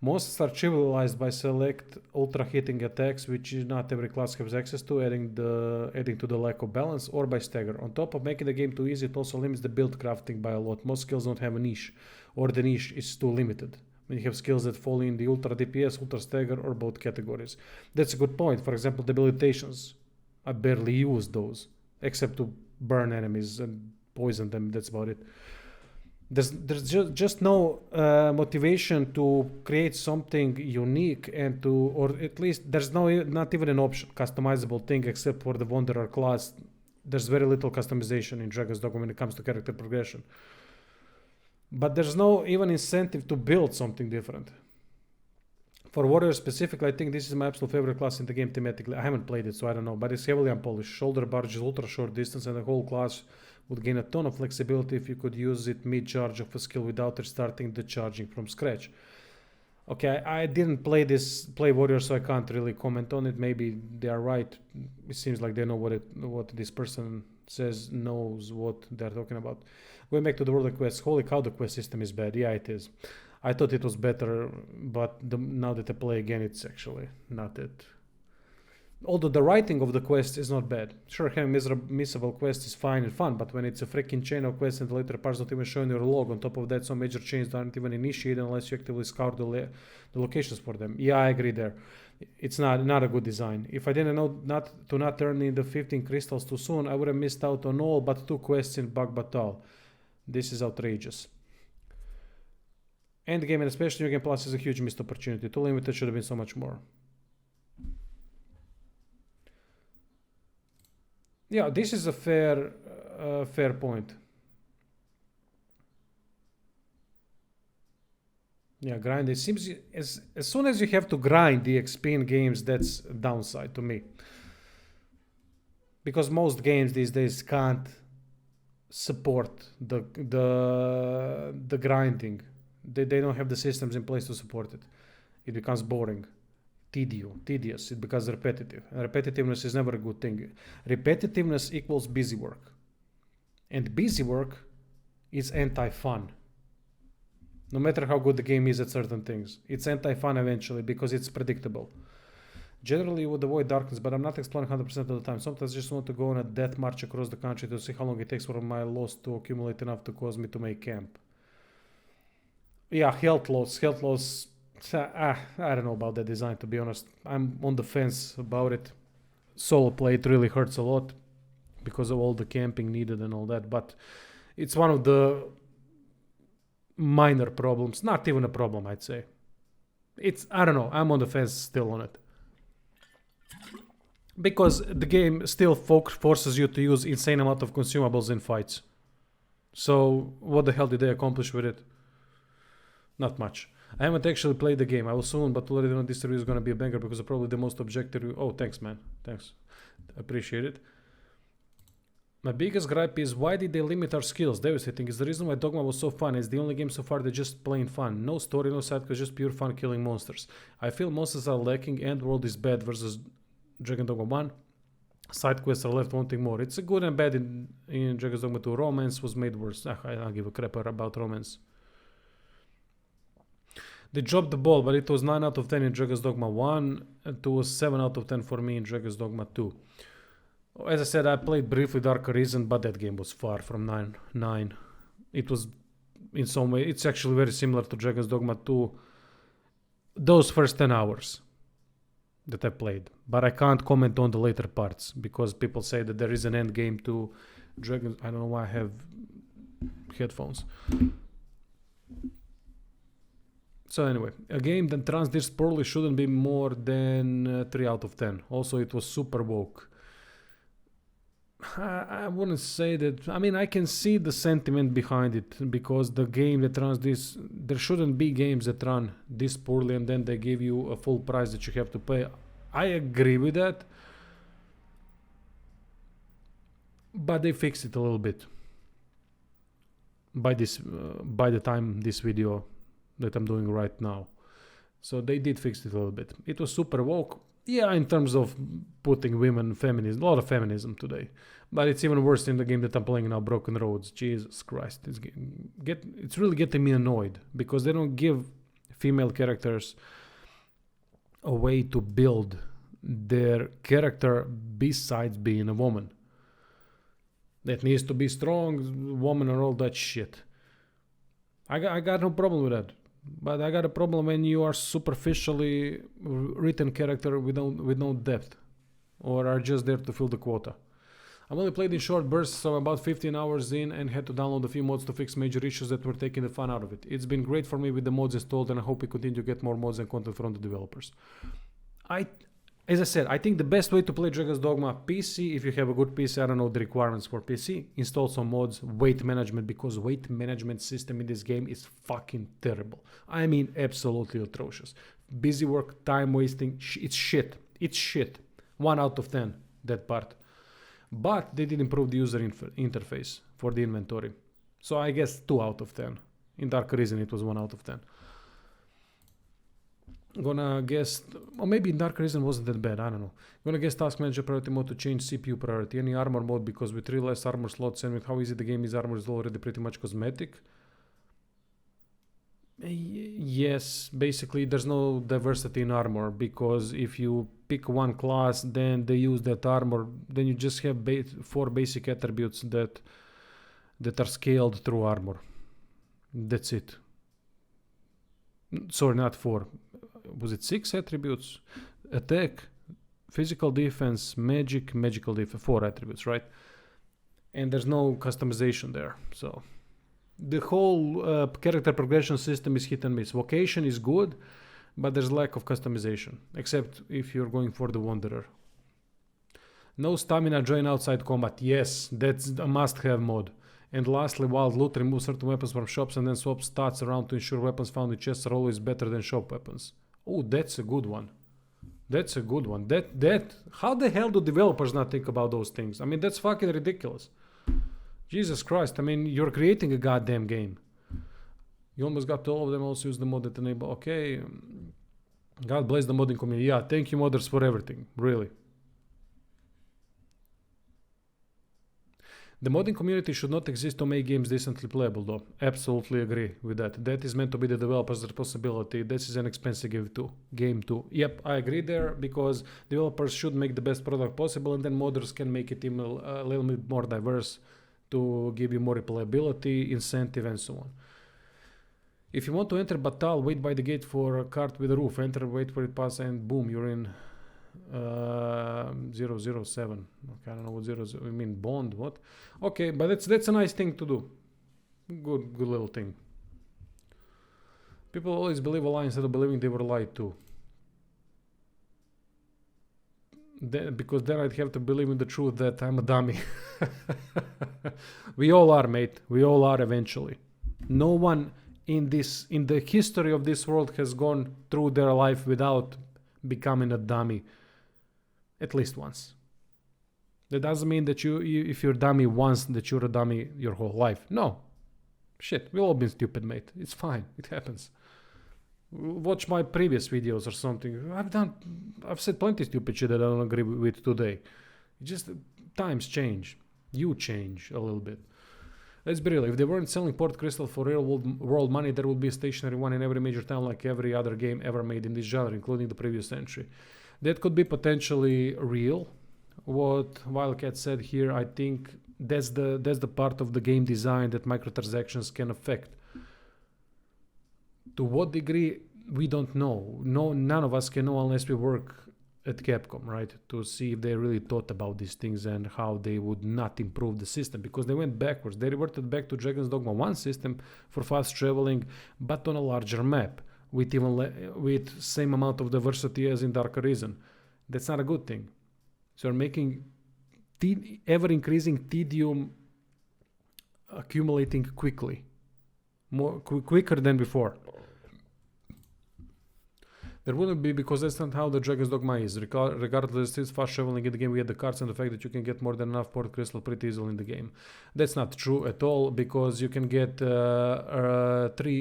Monsters are trivialized by select ultra hitting attacks, which not every class has access to, adding to the lack of balance, or by stagger. On top of making the game too easy, it also limits the build crafting by a lot. Most skills don't have a niche, or the niche is too limited. When you have skills that fall in the ultra DPS, ultra stagger, or both categories. That's a good point. For example, debilitations. I barely use those, except to burn enemies and poison them. That's about it. There's just no motivation to create something unique and or at least there's not even an option, customizable thing, except for the Wanderer class. There's very little customization in Dragon's Dogma when it comes to character progression. But there's no even incentive to build something different. For Warrior specifically, I think this is my absolute favorite class in the game thematically. I haven't played it, so I don't know, but it's heavily unpolished. Shoulder barge is ultra short distance, and the whole class would gain a ton of flexibility if you could use it mid-charge of a skill without restarting the charging from scratch. Okay, I didn't play Warrior, so I can't really comment on it. Maybe they are right. It seems like they know what this person says knows what they're talking about. Going back to the World Quest, holy cow, the quest system is bad. Yeah, it is. I thought it was better, but now that I play again, it's actually not it. Although the writing of the quest is not bad. Sure, having missable quests is fine and fun, but when it's a freaking chain of quests and the later parts not even showing your log, on top of that, some major chains aren't even initiated unless you actively scout the locations for them. Yeah, I agree there. It's not a good design. If I didn't know not turn in the 15 crystals too soon, I would have missed out on all but 2 quests in Bug Batal. This is outrageous. Endgame and especially New Game Plus is a huge missed opportunity. Too limited, should have been so much more. Yeah, this is a fair point. Yeah, grind. It seems as soon as you have to grind the XP in games, that's a downside to me. Because most games these days can't support the grinding. They don't have the systems in place to support it. It becomes boring, tedious. It becomes repetitive. And repetitiveness is never a good thing. Repetitiveness equals busy work. And busy work is anti-fun. No matter how good the game is at certain things. It's anti-fun eventually because it's predictable. Generally, you would avoid darkness, but I'm not exploring 100% of the time. Sometimes I just want to go on a death march across the country to see how long it takes for my loss to accumulate enough to cause me to make camp. Yeah, health loss. I don't know about that design, to be honest. I'm on the fence about it. Solo play, it really hurts a lot because of all the camping needed and all that, but it's one of the minor problems. Not even a problem, I'd say. I don't know, I'm on the fence still on it. Because the game still forces you to use insane amount of consumables in fights. So what the hell did they accomplish with it? Not much. I haven't actually played the game. I will soon, but already know this review is going to be a banger because it's probably the most objective. Oh, thanks, man. Thanks. Appreciate it. My biggest gripe is why did they limit our skills? Devastating is the reason why Dogma was so fun. It's the only game so far that's just plain fun. No story, no side quest, just pure fun killing monsters. I feel monsters are lacking, end world is bad versus Dragon Dogma 1. Side quests are left wanting more. It's a good and bad in Dragon's Dogma 2. Romance was made worse. I don't give a crap about romance. They dropped the ball, but it was 9 out of 10 in Dragon's Dogma 1. It was 7 out of 10 for me in Dragon's Dogma 2. As I said, I played briefly Dark Arisen, but that game was far from 9. It was, in some way, it's actually very similar to Dragon's Dogma 2. Those first 10 hours that I played. But I can't comment on the later parts, because people say that there is an end game to Dragon's... I don't know why I have headphones. So anyway, a game that runs this poorly shouldn't be more than 3 out of 10. Also, it was super woke. I wouldn't say that. I mean, I can see the sentiment behind it, because the game that runs this, there shouldn't be games that run this poorly and then they give you a full price that you have to pay. I agree with that, but they fixed it a little bit by the time this video that I'm doing right now. So they did fix it a little bit. It was super woke. Yeah, in terms of putting women, feminism, a lot of feminism today. But it's even worse in the game that I'm playing now, Broken Roads. Jesus Christ. It's really getting me annoyed, because they don't give female characters a way to build their character besides being a woman. That needs to be strong, woman and all that shit. I got no problem with that. But I got a problem when you are superficially written character with no depth, or are just there to fill the quota. I've only played in short bursts, so about 15 hours in, and had to download a few mods to fix major issues that were taking the fun out of it. It's been great for me with the mods installed, and I hope we continue to get more mods and content from the developers. As I said, I think the best way to play Dragon's Dogma PC, if you have a good PC, I don't know the requirements for PC, install some mods, weight management, because weight management system in this game is fucking terrible. I mean, absolutely atrocious. Busy work, time wasting, it's shit. It's shit. 1 out of 10, that part. But they did improve the user interface for the inventory. So I guess 2 out of 10. In Dark Arisen it was 1 out of 10. Gonna guess, or maybe in Dark Arisen wasn't that bad, I don't know. Gonna guess Task Manager priority mode to change CPU priority. Any armor mode, because with 3 less armor slots and with how easy the game is, armor is already pretty much cosmetic. Yes, basically there's no diversity in armor, because if you pick one class, then they use that armor, then you just have 4 basic attributes that are scaled through armor. That's it. Sorry, not 4. Was it 6 attributes? Attack, physical defense, magical defense, 4 attributes, right? And there's no customization there. So the whole character progression system is hit and miss. Vocation is good, but there's lack of customization, except if you're going for the Wanderer. No stamina drain outside combat. Yes, that's a must-have mod. And lastly, Wild Loot removes certain weapons from shops and then swaps stats around to ensure weapons found in chests are always better than shop weapons. Oh, that's a good one. That's a good one. How the hell do developers not think about those things? I mean, that's fucking ridiculous. Jesus Christ, I mean, you're creating a goddamn game. You almost got all of them, also use the mod that enable. Okay, God bless the modding community. Yeah, thank you modders for everything, really. The modding community should not exist to make games decently playable, though. Absolutely agree with that. That is meant to be the developer's responsibility. This is an expensive game too. Yep, I agree there, because developers should make the best product possible, and then modders can make it even a little bit more diverse to give you more replayability, incentive, and so on. If you want to enter Batal, wait by the gate for a cart with a roof. Enter, wait for it pass, and boom, you're in. 007. Okay, I don't know what 0, I mean Bond, what? Okay, but that's a nice thing to do. Good little thing. People always believe a lie instead of believing they were lied to. Because then I'd have to believe in the truth that I'm a dummy. We all are, mate. We all are eventually. No one in the history of this world has gone through their life without becoming a dummy. At least once. That doesn't mean that if you're a dummy once, that you're a dummy your whole life. No. Shit, we've all been stupid, mate. It's fine. It happens. Watch my previous videos or something. I've said plenty stupid shit that I don't agree with today. Just times change. You change a little bit. Let's be real. If they weren't selling port crystal for real world money, there would be a stationary one in every major town like every other game ever made in this genre, including the previous century. That could be potentially real. What Wildcat said here, I think that's the part of the game design that microtransactions can affect. To what degree, we don't know. None of us can know unless we work at Capcom, right? To see if they really thought about these things and how they would not improve the system, because they went backwards. They reverted back to Dragon's Dogma 1 system for fast traveling, but on a larger map, with same amount of diversity as in Dark Arisen. That's not a good thing. So you're making ever-increasing tedium accumulating quickly. Quicker than before. There wouldn't be, because that's not how the Dragon's Dogma is. Regardless, it's fast traveling in the game. We had the cards and the fact that you can get more than enough port crystal pretty easily in the game. That's not true at all, because you can get 3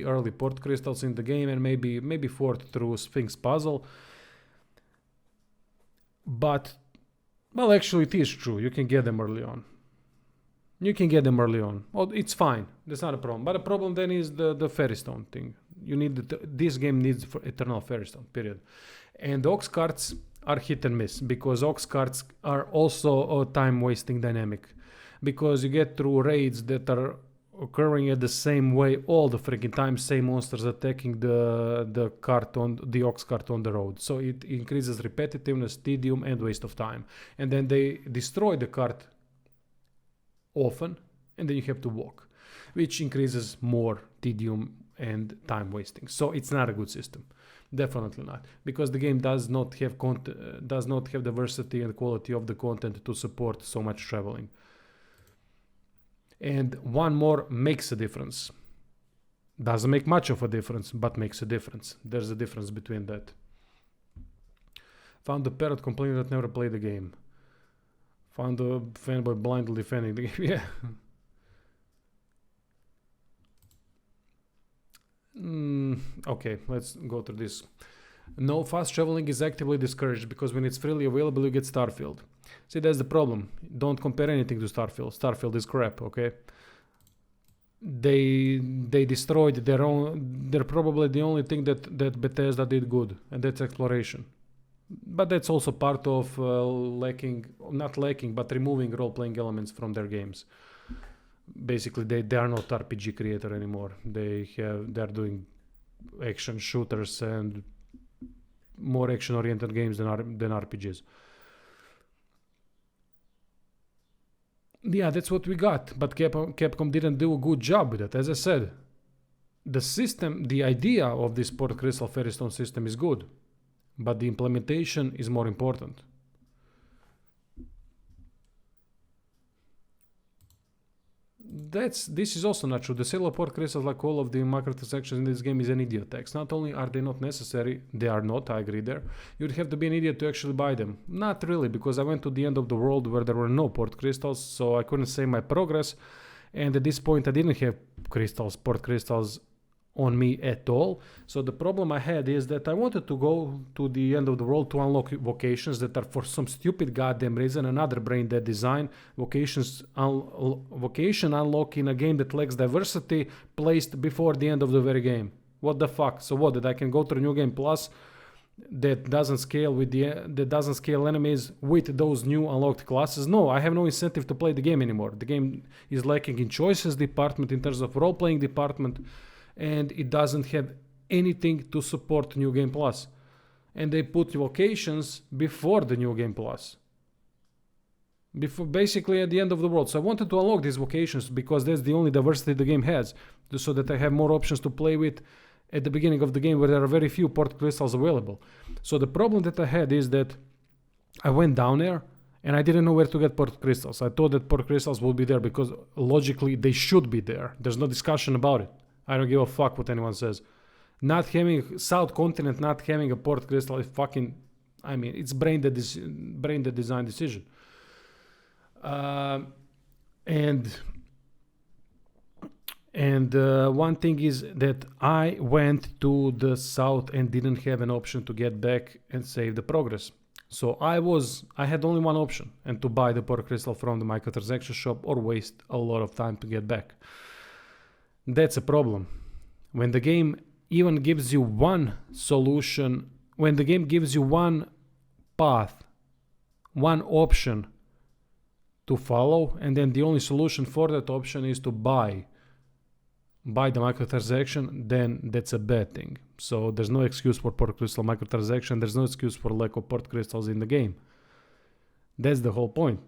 early port crystals in the game and maybe 4th through Sphinx puzzle. But, well, actually it is true. You can get them early on. Oh, it's fine. That's not a problem. But the problem then is the fairy stone thing. This game needs eternal fairy stone, period. And Ox cards are hit and miss, because Ox cards are also a time wasting dynamic, because you get through raids that are occurring at the same way all the freaking time, same monsters attacking the Ox cart on the road. So it increases repetitiveness, tedium, and waste of time. And then they destroy the cart often, and then you have to walk, which increases more tedium and time wasting. So it's not a good system, definitely not, because the game does not have diversity and quality of the content to support so much traveling. And one more makes a difference. Doesn't make much of a difference, but makes a difference. There's a difference between that. Found the parrot complaining that never played the game. Found a fanboy blindly defending the game. Yeah. Okay, let's go through this. No, fast traveling is actively discouraged, because when it's freely available, you get Starfield. See, that's the problem. Don't compare anything to Starfield. Starfield is crap, okay? They destroyed their own. They're probably the only thing that Bethesda did good, and that's exploration. But that's also part of not lacking, but removing role-playing elements from their games. Basically, they are not RPG creator anymore. They're doing action shooters and more action-oriented games than RPGs. Yeah, that's what we got. But Capcom didn't do a good job with it. As I said, the idea of this Port Crystal Fairy Stone system is good, but the implementation is more important. This is also not true. The sale of port crystals, like all of the microtransactions in this game, is an idiot tax. Not only are they not necessary, they are not, I agree there. You'd have to be an idiot to actually buy them. Not really, because I went to the end of the world where there were no port crystals, so I couldn't save my progress. And at this point, I didn't have port crystals on me at all. So the problem I had is that I wanted to go to the end of the world to unlock vocations that are, for some stupid goddamn reason, another brain dead design, vocation unlock in a game that lacks diversity, placed before the end of the very game. What the fuck? So what, that I can go to New Game Plus that doesn't scale enemies with those new unlocked classes? No, I have no incentive to play the game anymore. The game is lacking in choices department, in terms of role-playing department, and it doesn't have anything to support New Game Plus. And they put vocations before the New Game Plus. Basically at the end of the world. So I wanted to unlock these vocations because that's the only diversity the game has, so that I have more options to play with at the beginning of the game, where there are very few port crystals available. So the problem that I had is that I went down there and I didn't know where to get port crystals. I thought that port crystals would be there because logically they should be there. There's no discussion about it. I don't give a fuck what anyone says. Not having South Continent, not having a port crystal is fucking, it's brain dead design decision. Uh, and one thing is that I went to the south and didn't have an option to get back and save the progress. So I had only one option, and to buy the port crystal from the microtransaction shop or waste a lot of time to get back. That's a problem. When the game even gives you one solution, when the game gives you one path, one option to follow, and then the only solution for that option is to buy the microtransaction, then that's a bad thing. So there's no excuse for port crystal microtransaction, there's no excuse for lack of port crystals in the game. That's the whole point.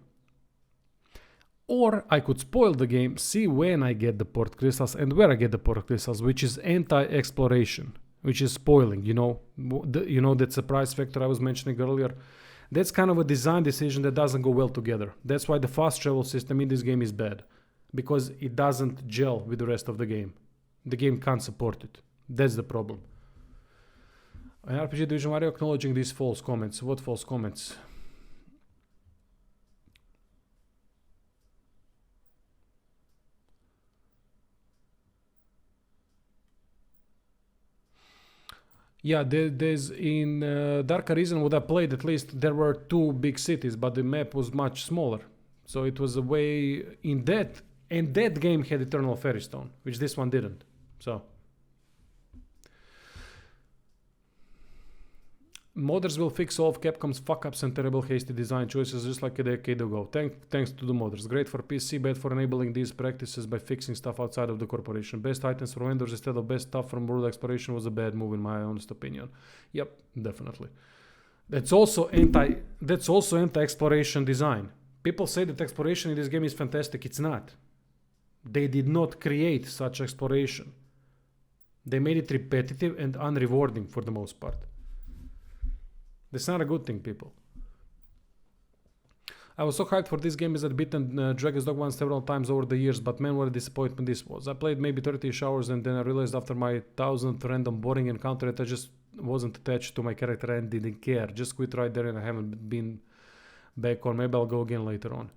Or I could spoil the game, see when I get the port crystals and where I get the port crystals, which is anti-exploration, which is spoiling, that surprise factor I was mentioning earlier. That's kind of a design decision that doesn't go well together. That's why the fast travel system in this game is bad, because it doesn't gel with the rest of the game. The game can't support it. That's the problem. An RPG Division, why are you acknowledging these false comments? What false comments? Yeah, there's in Dark Arisen, what I played, at least there were 2 big cities, but the map was much smaller. So it was a way in that, and that game had Eternal Fairy Stone, which this one didn't. So modders will fix all of Capcom's fuck-ups and terrible hasty design choices just like a decade ago. Thanks to the modders. Great for PC, bad for enabling these practices by fixing stuff outside of the corporation. Best items from vendors instead of best stuff from world exploration was a bad move in my honest opinion. Yep, definitely. That's also anti-exploration design. People say that exploration in this game is fantastic. It's not. They did not create such exploration. They made it repetitive and unrewarding for the most part. That's not a good thing, people. I was so hyped for this game as I'd beaten Dragon's Dogma several times over the years, but man, what a disappointment this was. I played maybe 30 hours and then I realized after my 1000th random boring encounter that I just wasn't attached to my character and didn't care. Just quit right there and I haven't been back, or maybe I'll go again later on.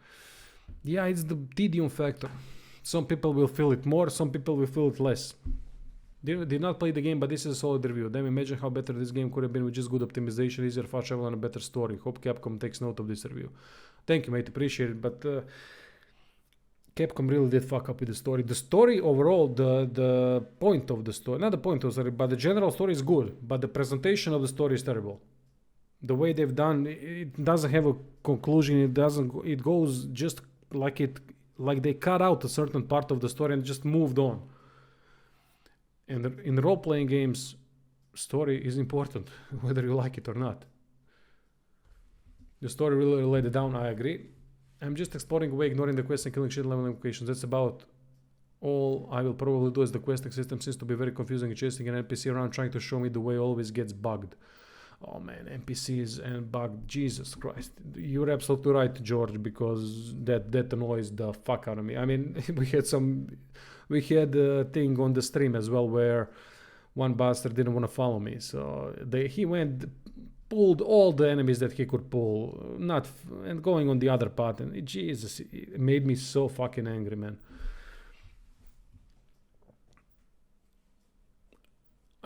Yeah, it's the tedium factor. Some people will feel it more, some people will feel it less. Did not play the game, but this is a solid review. Damn, imagine how better this game could have been with just good optimization, easier fast travel, and a better story. Hope Capcom takes note of this review. Thank you, mate. Appreciate it. But Capcom really did fuck up with the story. The story overall, the point of the story, not the point of the story, but the general story is good. But the presentation of the story is terrible. The way they've done, it doesn't have a conclusion. It goes just like they cut out a certain part of the story and just moved on. And in role-playing games, story is important, whether you like it or not. The story really laid it down, I agree. I'm just exploring away, ignoring the quest and killing shit level locations. That's about all I will probably do, as the questing system seems to be very confusing and chasing an NPC around trying to show me the way always gets bugged. Oh man, NPCs and bugged, Jesus Christ. You're absolutely right, George, because that annoys the fuck out of me. I mean, we had a thing on the stream as well where one bastard didn't want to follow me, so he pulled all the enemies that he could pull, and going on the other path, and Jesus, it made me so fucking angry, man.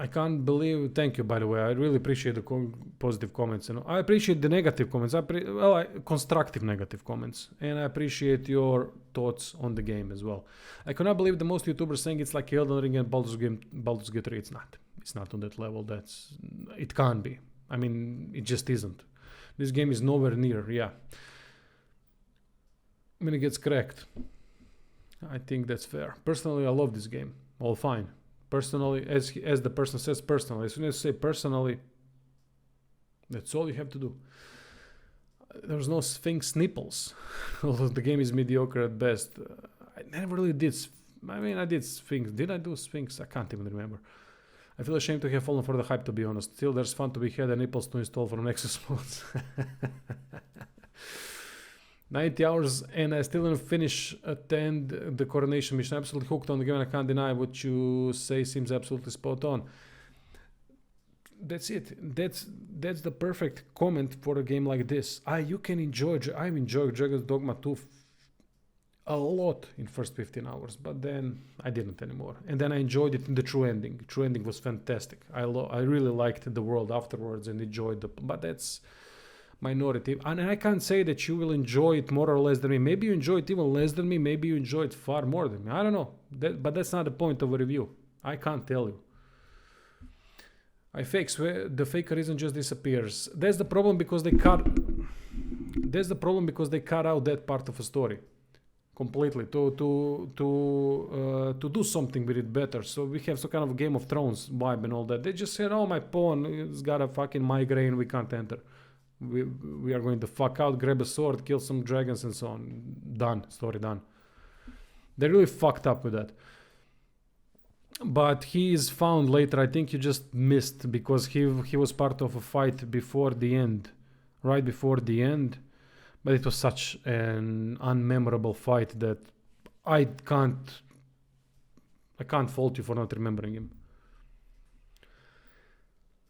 I can't believe. Thank you, by the way. I really appreciate the positive comments, and I appreciate the negative comments. Constructive negative comments, and I appreciate your thoughts on the game as well. I cannot believe the most YouTubers saying it's like Elden Ring and Baldur's Gate 3. It's not. It's not on that level. It can't be. I mean, it just isn't. This game is nowhere near. Yeah. When it gets cracked, I think that's fair. Personally, I love this game. All fine. Personally, as the person says personally, as soon as you say personally, that's all you have to do. There's no Sphinx nipples, although the game is mediocre at best. I never really did. I did Sphinx. Did I do Sphinx? I can't even remember. I feel ashamed to have fallen for the hype, to be honest. Still, there's fun to be had and nipples to install from Nexus mods. 90 hours and I still didn't attend the coronation mission. Absolutely hooked on the game and I can't deny what you say seems absolutely spot on. That's it. That's the perfect comment for a game like this. I've enjoyed Dragon's Dogma 2 a lot in first 15 hours, but then I didn't anymore. And then I enjoyed it in the true ending. True ending was fantastic. I really liked the world afterwards and enjoyed but that's minority. And I can't say that you will enjoy it more or less than me. Maybe you enjoy it even less than me. Maybe you enjoy it far more than me. I don't know. But that's not the point of a review. I can't tell you. The fakerism just disappears. That's the problem because they cut out that part of a story completely to do something with it better. So we have some kind of Game of Thrones vibe and all that. They just said, "Oh, my pawn has got a fucking migraine. We can't enter. We are going to fuck out, grab a sword, kill some dragons and so on. Done. Story done." They really fucked up with that. But he is found later. I think you just missed because he was part of a fight before the end, right before the end. But it was such an unmemorable fight that I can't fault you for not remembering him.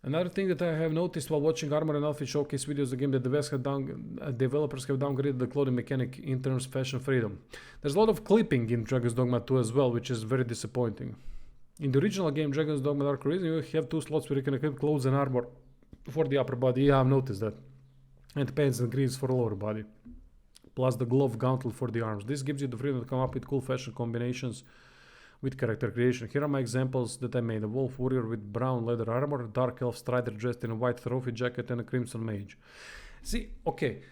Another thing that I have noticed while watching Armor and Alfie showcase videos of the game that the developers have downgraded the clothing mechanic in terms of fashion freedom. There's a lot of clipping in Dragon's Dogma 2 as well, which is very disappointing. In the original game, Dragon's Dogma Dark Arisen, you have 2 slots where you can equip clothes and armor for the upper body. Yeah, I've noticed that. And pants and greaves for the lower body. Plus the glove gauntlet for the arms. This gives you the freedom to come up with cool fashion combinations with character creation. Here are my examples that I made. A wolf warrior with brown leather armor, dark elf strider dressed in a white trophy jacket, and a crimson mage. See, okay,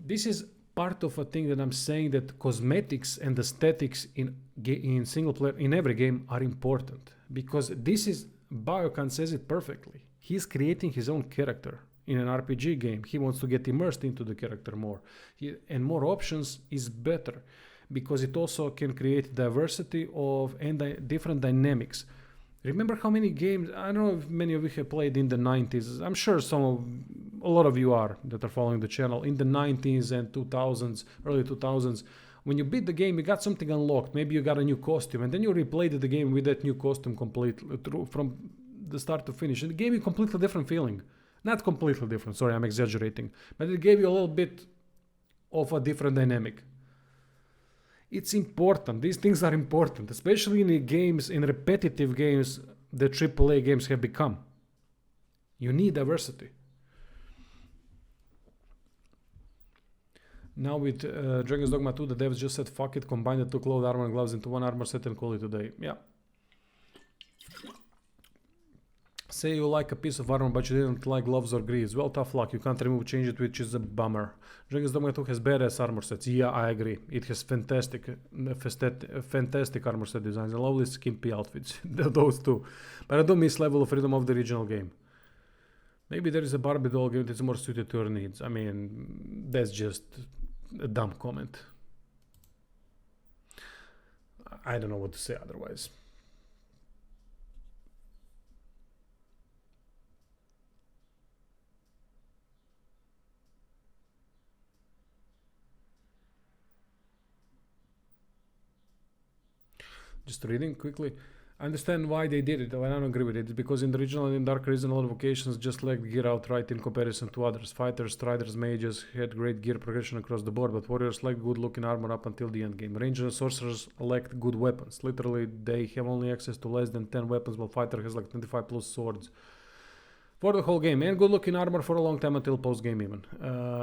this is part of a thing that I'm saying, that cosmetics and aesthetics in single player, in every game, are important. Because this is, Biocan says it perfectly. He's creating his own character. In an RPG game, he wants to get immersed into the character more. And more options is better, because it also can create diversity and different dynamics. Remember how many games, I don't know if many of you have played in the 90s. I'm sure a lot of you are that are following the channel. In the 90s and 2000s, early 2000s, when you beat the game, you got something unlocked. Maybe you got a new costume, and then you replayed the game with that new costume completely from the start to finish. And it gave you a completely different feeling. Not completely different, sorry, I'm exaggerating. But it gave you a little bit of a different dynamic. It's important. These things are important, especially in games, in repetitive games that AAA games have become. You need diversity. Now with Dragon's Dogma 2, the devs just said, fuck it, combine the 2 cloth armor and gloves into 1 armor set and call it a day. Yeah. Say you like a piece of armor but you didn't like gloves or greaves. Well, tough luck. You can't change it, which is a bummer. Dragon's Dogma 2 has badass armor sets. Yeah, I agree. It has fantastic armor set designs and lovely skimpy outfits. Those two. But I don't miss level of freedom of the original game. Maybe there is a Barbie doll game that's more suited to your needs. I mean, that's just a dumb comment. I don't know what to say otherwise. Just reading quickly. I understand why they did it, but I don't agree with it. It's because in the original and in Dark Arisen, a lot of vocations just lacked gear outright in comparison to others. Fighters, striders, mages had great gear progression across the board, but warriors lacked good looking armor up until the end game. Rangers and sorcerers lacked good weapons. Literally, they have only access to less than 10 weapons, while fighter has like 25 plus swords for the whole game. And good looking armor for a long time until post game even.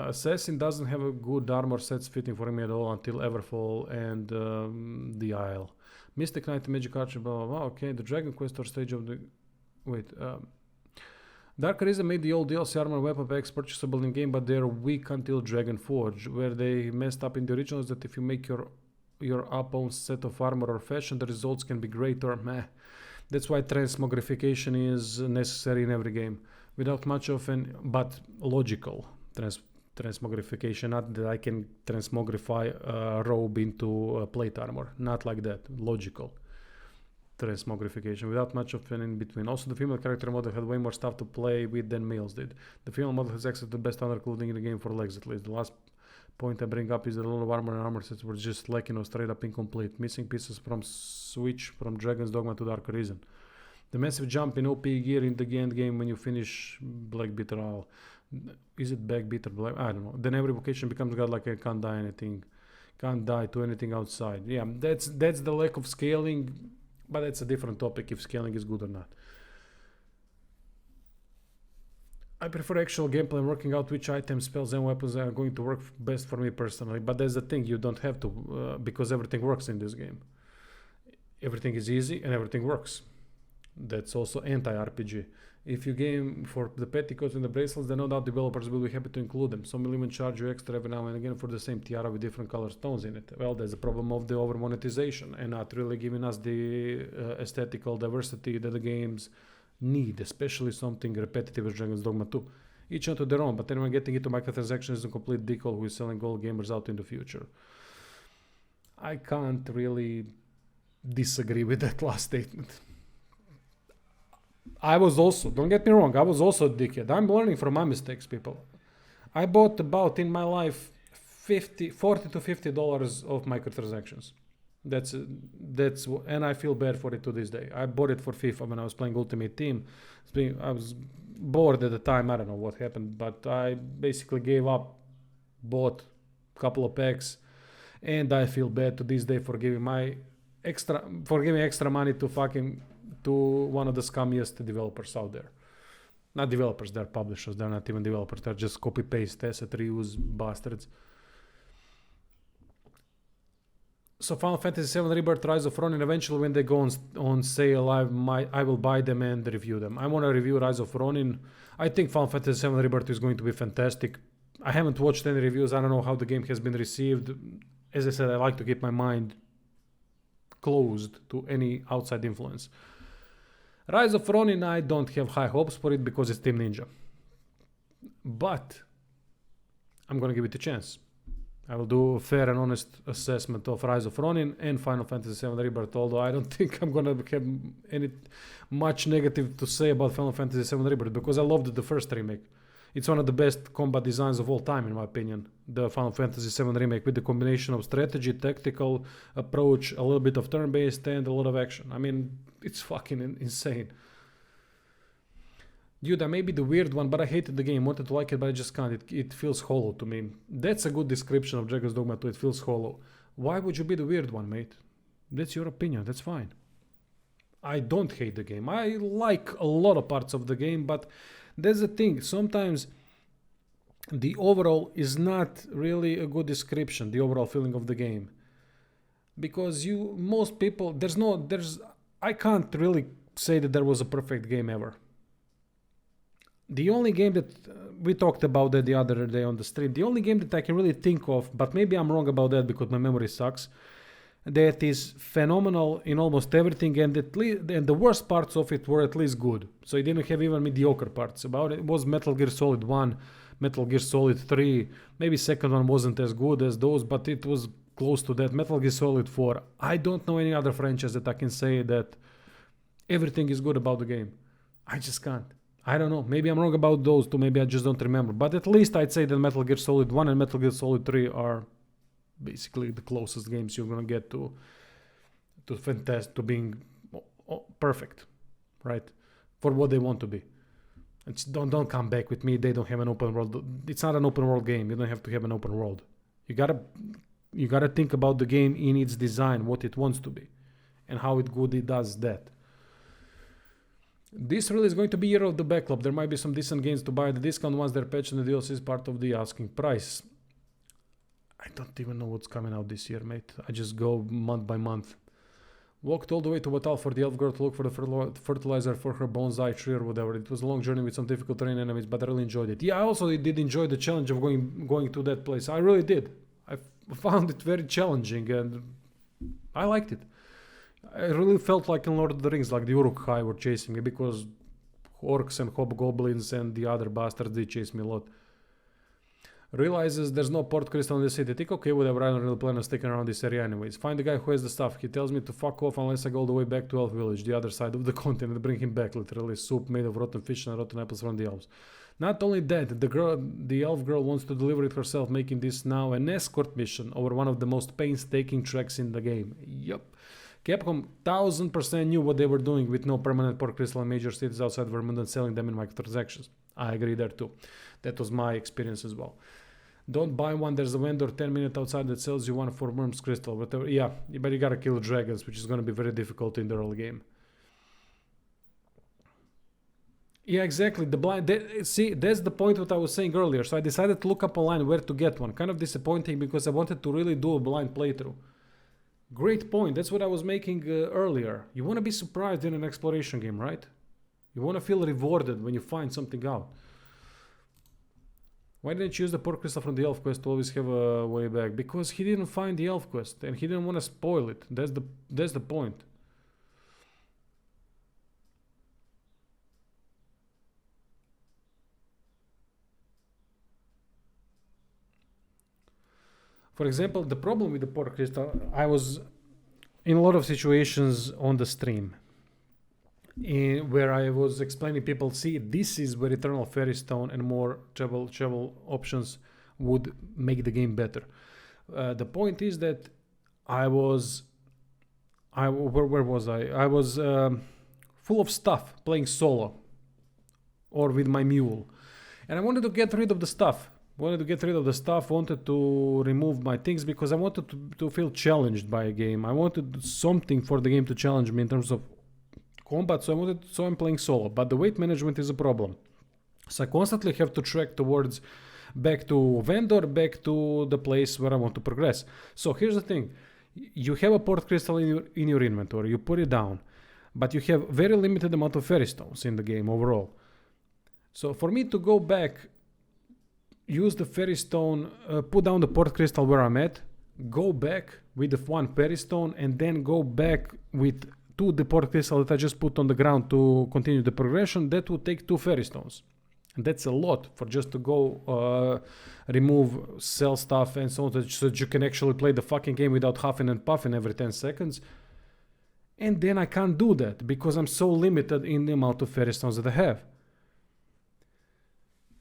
Assassin doesn't have a good armor sets fitting for him at all until Everfall and the Isle. Mystic Knight, Magic Archer, blah, blah, blah. Okay, the Dragon Quest or stage of the... Wait. Dark Arisen made the old DLC armor weapon packs purchasable in game, but they're weak until Dragon Forge. Where they messed up in the original is that if you make your opponent's set of armor or fashion, the results can be great or meh. That's why transmogrification is necessary in every game. Without much of an... but logical transmogrification, not that I can transmogrify a robe into plate armor, not like that, logical transmogrification, without much of an in between. Also, the female character model had way more stuff to play with than males did. The female model has access to the best other clothing in the game for legs at least. The last point I bring up is that a lot of armor and armor sets were just lacking or straight up incomplete, missing pieces from switch from Dragon's Dogma to Dark Arisen. The massive jump in OP gear in the end game when you finish Black Bitter Isle. Is it Backbeat or Black? I don't know. Then every vocation becomes godlike and can't die anything. Can't die to anything outside. Yeah, that's the lack of scaling, but that's a different topic if scaling is good or not. I prefer actual gameplay and working out which items, spells, and weapons are going to work best for me personally. But that's the thing, you don't have to, because everything works in this game. Everything is easy and everything works. That's also anti-RPG. If you game for the petticoats and the bracelets, then no doubt developers will be happy to include them. Some will even charge you extra every now and again for the same tiara with different color stones in it. Well, that's the problem of the over monetization and not really giving us the aesthetical diversity that the games need, especially something repetitive as Dragon's Dogma 2. Each unto their own, but anyone getting into microtransactions is a complete decal who is selling all gamers out in the future. I can't really disagree with that last statement. I was also, don't get me wrong, I was also a dickhead. I'm learning from my mistakes, people. I bought about in my life $40 to $50 of microtransactions. And I feel bad for it to this day. I bought it for FIFA when I was playing Ultimate Team. I was bored at the time. I don't know what happened, but I basically gave up, bought a couple of packs, and I feel bad to this day for giving extra money to one of the scummiest developers out there. Not developers, they're publishers. They're not even developers. They're just copy-paste, asset reuse bastards. So Final Fantasy VII Rebirth, Rise of Ronin, eventually when they go on sale, I will buy them and review them. I want to review Rise of Ronin. I think Final Fantasy VII Rebirth is going to be fantastic. I haven't watched any reviews. I don't know how the game has been received. As I said, I like to keep my mind closed to any outside influence. Rise of Ronin, I don't have high hopes for it because it's Team Ninja. But I'm going to give it a chance. I will do a fair and honest assessment of Rise of Ronin and Final Fantasy VII Rebirth, although I don't think I'm going to have any much negative to say about Final Fantasy VII Rebirth because I loved the first remake. It's one of the best combat designs of all time, in my opinion. The Final Fantasy VII Remake with the combination of strategy, tactical approach, a little bit of turn-based, and a lot of action. I mean, it's fucking insane. Dude, I may be the weird one, but I hated the game. Wanted to like it, but I just can't. It feels hollow to me. That's a good description of Dragon's Dogma 2. It feels hollow. Why would you be the weird one, mate? That's your opinion. That's fine. I don't hate the game. I like a lot of parts of the game, but that's the thing. Sometimes the overall is not really a good description, the overall feeling of the game. Because most people, I can't really say that there was a perfect game ever. The only game that we talked about that the other day on the stream, the only game that I can really think of, but maybe I'm wrong about that because my memory sucks, that is phenomenal in almost everything, and the worst parts of it were at least good. So it didn't have even mediocre parts about it. It was Metal Gear Solid 1, Metal Gear Solid 3, maybe second one wasn't as good as those, but it was close to that. Metal Gear Solid 4. I don't know any other franchise that I can say that everything is good about the game. I just can't. I don't know. Maybe I'm wrong about those two. Maybe I just don't remember. But at least I'd say that Metal Gear Solid 1 and Metal Gear Solid 3 are basically the closest games you're going to get to fantastic, to being perfect, right? For what they want to be. Don't come back with me. They don't have an open world. It's not an open world game. You don't have to have an open world. You gotta think about the game in its design, what it wants to be, and how it does that. This really is going to be year of the backlog. There might be some decent games to buy. The discount once they're patched and the DLC is part of the asking price. I don't even know what's coming out this year, mate. I just go month by month. Walked all the way to Batal for the elf girl to look for the fertilizer for her bonsai tree or whatever. It was a long journey with some difficult terrain enemies, but I really enjoyed it. Yeah, I also did enjoy the challenge of going to that place. I really did. I found it very challenging and I liked it. I really felt like in Lord of the Rings, like the Uruk-hai were chasing me because orcs and hobgoblins and the other bastards, they chase me a lot. Realizes there's no port crystal in the city. Think, okay, whatever, I don't really plan on sticking around this area anyways. Find the guy who has the stuff. He tells me to fuck off unless I go all the way back to Elf Village, the other side of the continent, and bring him back, literally. Soup made of rotten fish and rotten apples from the elves. Not only that, the elf girl wants to deliver it herself, making this now an escort mission over one of the most painstaking tracks in the game. Yup. Capcom 1000% knew what they were doing with no permanent port crystal in major cities outside Vermont and selling them in microtransactions. I agree there too. That was my experience as well. Don't buy one. There's a vendor 10 minutes outside that sells you one for Worm's Crystal. Whatever. Yeah, but you gotta kill dragons, which is gonna be very difficult in the early game. Yeah, exactly. The blind. See, that's the point what I was saying earlier. So I decided to look up online where to get one. Kind of disappointing because I wanted to really do a blind playthrough. Great point. That's what I was making earlier. You want to be surprised in an exploration game, right? You want to feel rewarded when you find something out. Why didn't you use the port crystal from the elf quest to always have a way back? Because he didn't find the elf quest and he didn't want to spoil it. That's the point. For example, the problem with the port crystal, I was in a lot of situations on the stream where I was explaining people, see, this is where Eternal Fairy Stone and more travel options would make the game better. The point is that where was I? I was full of stuff playing solo or with my mule, and I wanted to get rid of the stuff. Wanted to remove my things because I wanted to feel challenged by a game. I wanted something for the game to challenge me in terms of combat, so I'm playing solo. But the weight management is a problem. So I constantly have to track towards back to vendor, back to the place where I want to progress. So here's the thing. You have a port crystal in your inventory, you put it down, but you have very limited amount of fairy stones in the game overall. So for me to go back, use the fairy stone, put down the port crystal where I'm at, go back with the one fairy stone, and then go back with the port crystal that I just put on the ground to continue the progression, that would take 2 fairy stones. And that's a lot for just to go remove, sell stuff and so on, so that you can actually play the fucking game without huffing and puffing every 10 seconds. And then I can't do that because I'm so limited in the amount of fairy stones that I have.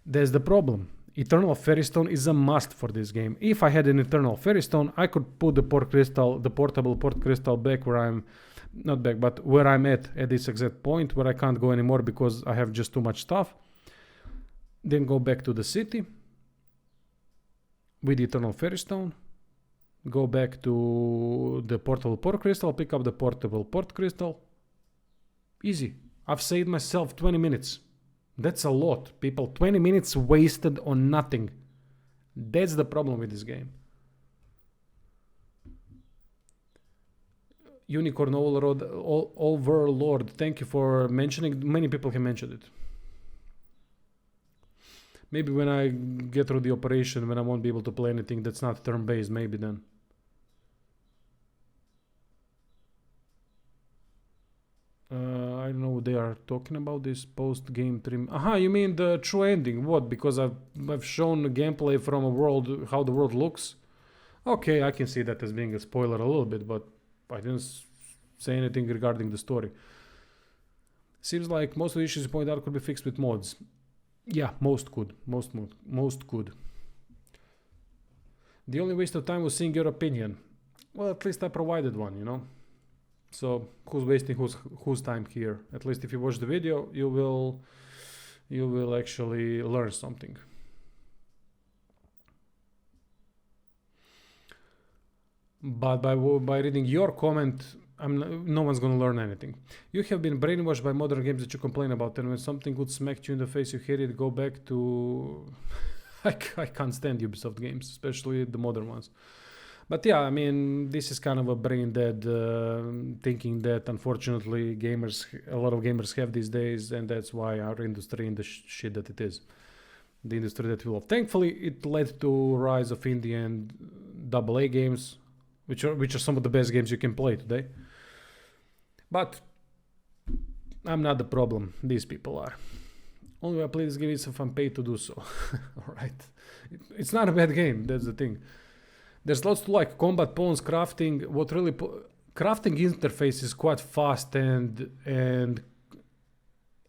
That's the problem. Eternal Fairy Stone is a must for this game. If I had an Eternal Fairy Stone, I could put the portable port crystal back where I'm, not back, but where I'm at this exact point where I can't go anymore because I have just too much stuff. Then go back to the city with the Eternal Fairy Stone. Go back to the portable port crystal, pick up the portable port crystal. Easy. I've saved myself 20 minutes. That's a lot, people. 20 minutes wasted on nothing. That's the problem with this game. Unicorn Overlord, thank you for mentioning. Many people have mentioned it. Maybe when I get through the operation, when I won't be able to play anything that's not turn-based, maybe then. I don't know what they are talking about, this post-game trim. Aha, you mean the true ending? What? Because I've shown gameplay from a world, how the world looks. Okay, I can see that as being a spoiler a little bit, but I didn't say anything regarding the story. Seems like most of the issues you point out could be fixed with mods. Yeah, most could. Most could. The only waste of time was seeing your opinion. Well, at least I provided one, you know. So who's wasting whose time here? At least if you watch the video, you will actually learn something. But by reading your comment, no one's gonna learn anything. You have been brainwashed by modern games that you complain about, and when something good smacked you in the face, you hate it. Go back to. I can't stand Ubisoft games, especially the modern ones. But yeah, I mean, this is kind of a brain dead thinking that unfortunately a lot of gamers have these days, and that's why our industry in the shit that it is. The industry that we love. Thankfully, it led to rise of indie and AA games, which are some of the best games you can play today. But I'm not the problem. These people are. Only way I play this game is if I'm paid to do so. Alright. It's not a bad game, that's the thing. There's lots to like. Combat, pawns, crafting. Crafting interface is quite fast and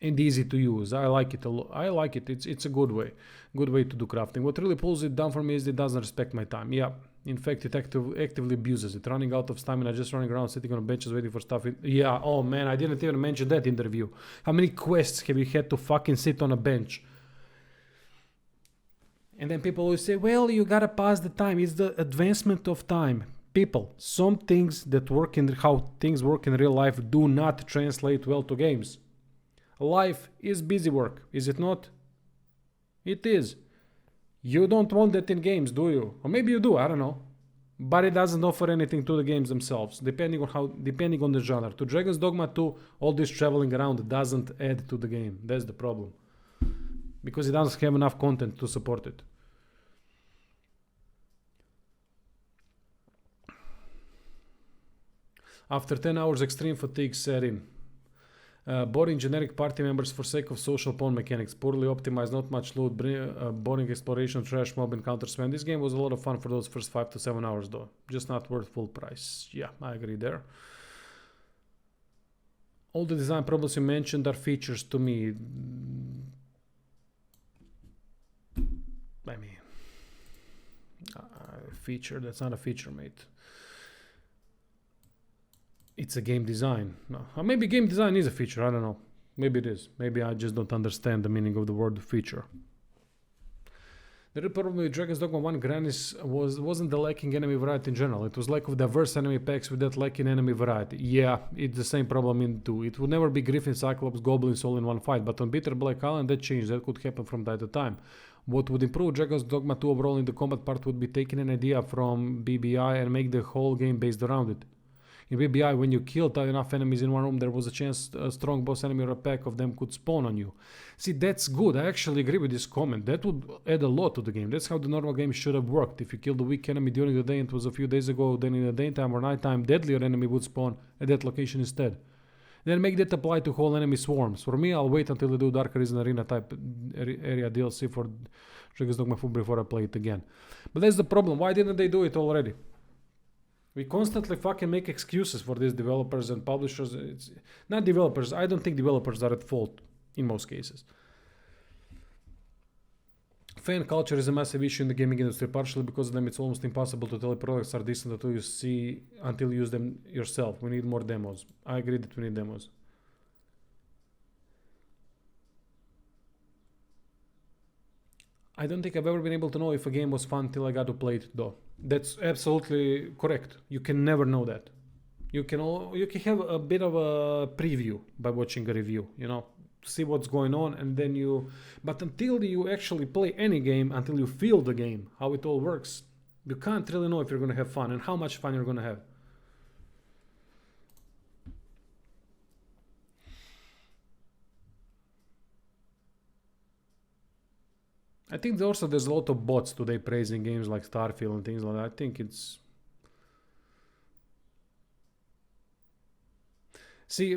easy to use. I like it a lot. I like it. It's a good way to do crafting. What really pulls it down for me is it doesn't respect my time. Yeah, in fact, it actively abuses it. Running out of stamina, just running around, sitting on benches, waiting for stuff. Yeah. Oh man, I didn't even mention that in the review. How many quests have you had to fucking sit on a bench And then people always say, well, you gotta pass the time. It's the advancement of time. People, some things that work in how things work in real life do not translate well to games. Life is busy work, is it not? It is. You don't want that in games, do you? Or maybe you do, I don't know. But it doesn't offer anything to the games themselves, depending on the genre. To Dragon's Dogma 2, all this traveling around doesn't add to the game. That's the problem. Because it doesn't have enough content to support it. After 10 hours, extreme fatigue set in. Boring generic party members for sake of social pawn mechanics. Poorly optimized, not much loot, boring exploration, trash mob encounters. Man, this game was a lot of fun for those first 5 to 7 hours though. Just not worth full price. Yeah, I agree there. All the design problems you mentioned are features to me. I mean, feature, that's not a feature, mate. It's a game design. No. Or maybe game design is a feature, I don't know. Maybe it is. Maybe I just don't understand the meaning of the word feature. The real problem with Dragon's Dogma 1 Grannies wasn't the lacking enemy variety in general. It was lack of diverse enemy packs with that lacking enemy variety. Yeah, it's the same problem in 2. It would never be Griffin, Cyclops, Goblins all in one fight, but on Bitter Black Island that changed. That could happen from time to time. What would improve Dragon's Dogma 2 overall in the combat part would be taking an idea from BBI and make the whole game based around it. In BBI, when you killed enough enemies in one room, there was a chance a strong boss enemy or a pack of them could spawn on you. See, that's good. I actually agree with this comment. That would add a lot to the game. That's how the normal game should have worked. If you killed a weak enemy during the day and it was a few days ago, then in the daytime or nighttime, deadlier enemy would spawn at that location instead. Then make that apply to whole enemy swarms. For me, I'll wait until they do Dark Arisen Arena type area DLC for Dragon's Dogma 4 before I play it again. But that's the problem. Why didn't they do it already? We constantly fucking make excuses for these developers and publishers. It's not developers. I don't think developers are at fault in most cases. Fan culture is a massive issue in the gaming industry. Partially because of them, it's almost impossible to tell if products are decent until you use them yourself. We need more demos. I agree that we need demos. I don't think I've ever been able to know if a game was fun till I got to play it though. That's absolutely correct. You can never know that. You can have a bit of a preview by watching a review, you know, see what's going on, and then but until you actually play any game, until you feel the game, how it all works, you can't really know if you're going to have fun and how much fun you're going to have. I think also there's a lot of bots today praising games like Starfield and things like that. I think it's... See,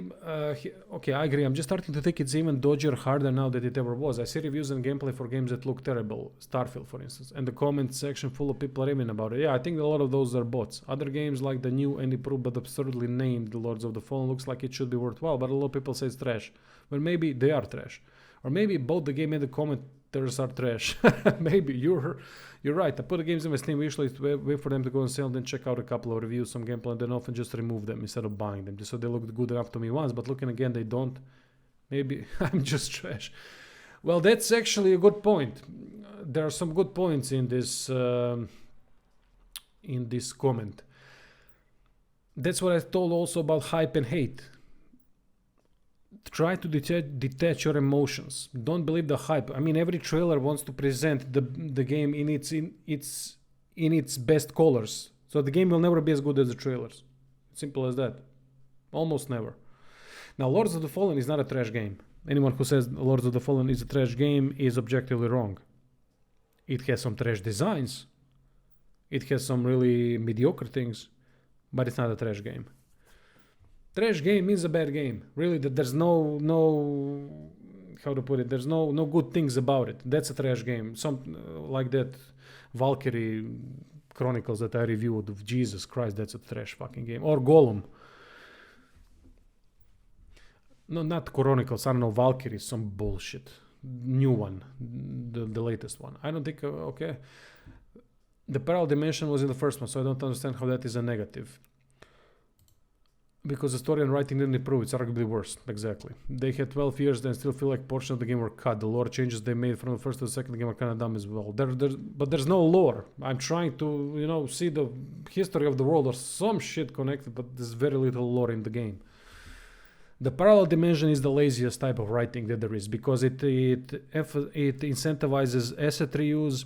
okay, I agree. I'm just starting to think it's even dodgier harder now than it ever was. I see reviews and gameplay for games that look terrible. Starfield, for instance. And the comment section full of people raving about it. Yeah, I think a lot of those are bots. Other games like the new and improved but absurdly named The Lords of the Fallen looks like it should be worthwhile, but a lot of people say it's trash. Well, maybe they are trash. Or maybe both the game and the commenters are trash. Maybe you're right. I put the games in my Steam wishlist, wait for them to go on sale, then check out a couple of reviews, some gameplay, and then often just remove them instead of buying them, just so they looked good enough to me once, but looking again they don't. Maybe I'm just trash. Well, that's actually a good point. There are some good points in this comment. That's what I told also about hype and hate. Try to detach your emotions. Don't believe the hype. I mean, every trailer wants to present the game in its best colors. So the game will never be as good as the trailers. Simple as that. Almost never. Now, Lords of the Fallen is not a trash game. Anyone who says Lords of the Fallen is a trash game is objectively wrong. It has some trash designs. It has some really mediocre things, but it's not a trash game. Trash game is a bad game. Really, there's no how to put it. There's no good things about it. That's a trash game. Some like that Valkyrie Chronicles that I reviewed. Jesus Christ, that's a trash fucking game. Or Golem. No, not Chronicles. I don't know. Valkyrie, some bullshit. New one, the latest one. I don't think. Okay. The Parallel Dimension was in the first one, so I don't understand how that is a negative. because the story and writing didn't improve. It's arguably worse. Exactly. They had 12 years and still feel like portions of the game were cut. The lore changes they made from the first to the second game are kind of dumb as well. But there's no lore. I'm trying to, see the history of the world or some shit connected, but there's very little lore in the game. The parallel dimension is the laziest type of writing that there is, because it incentivizes asset reuse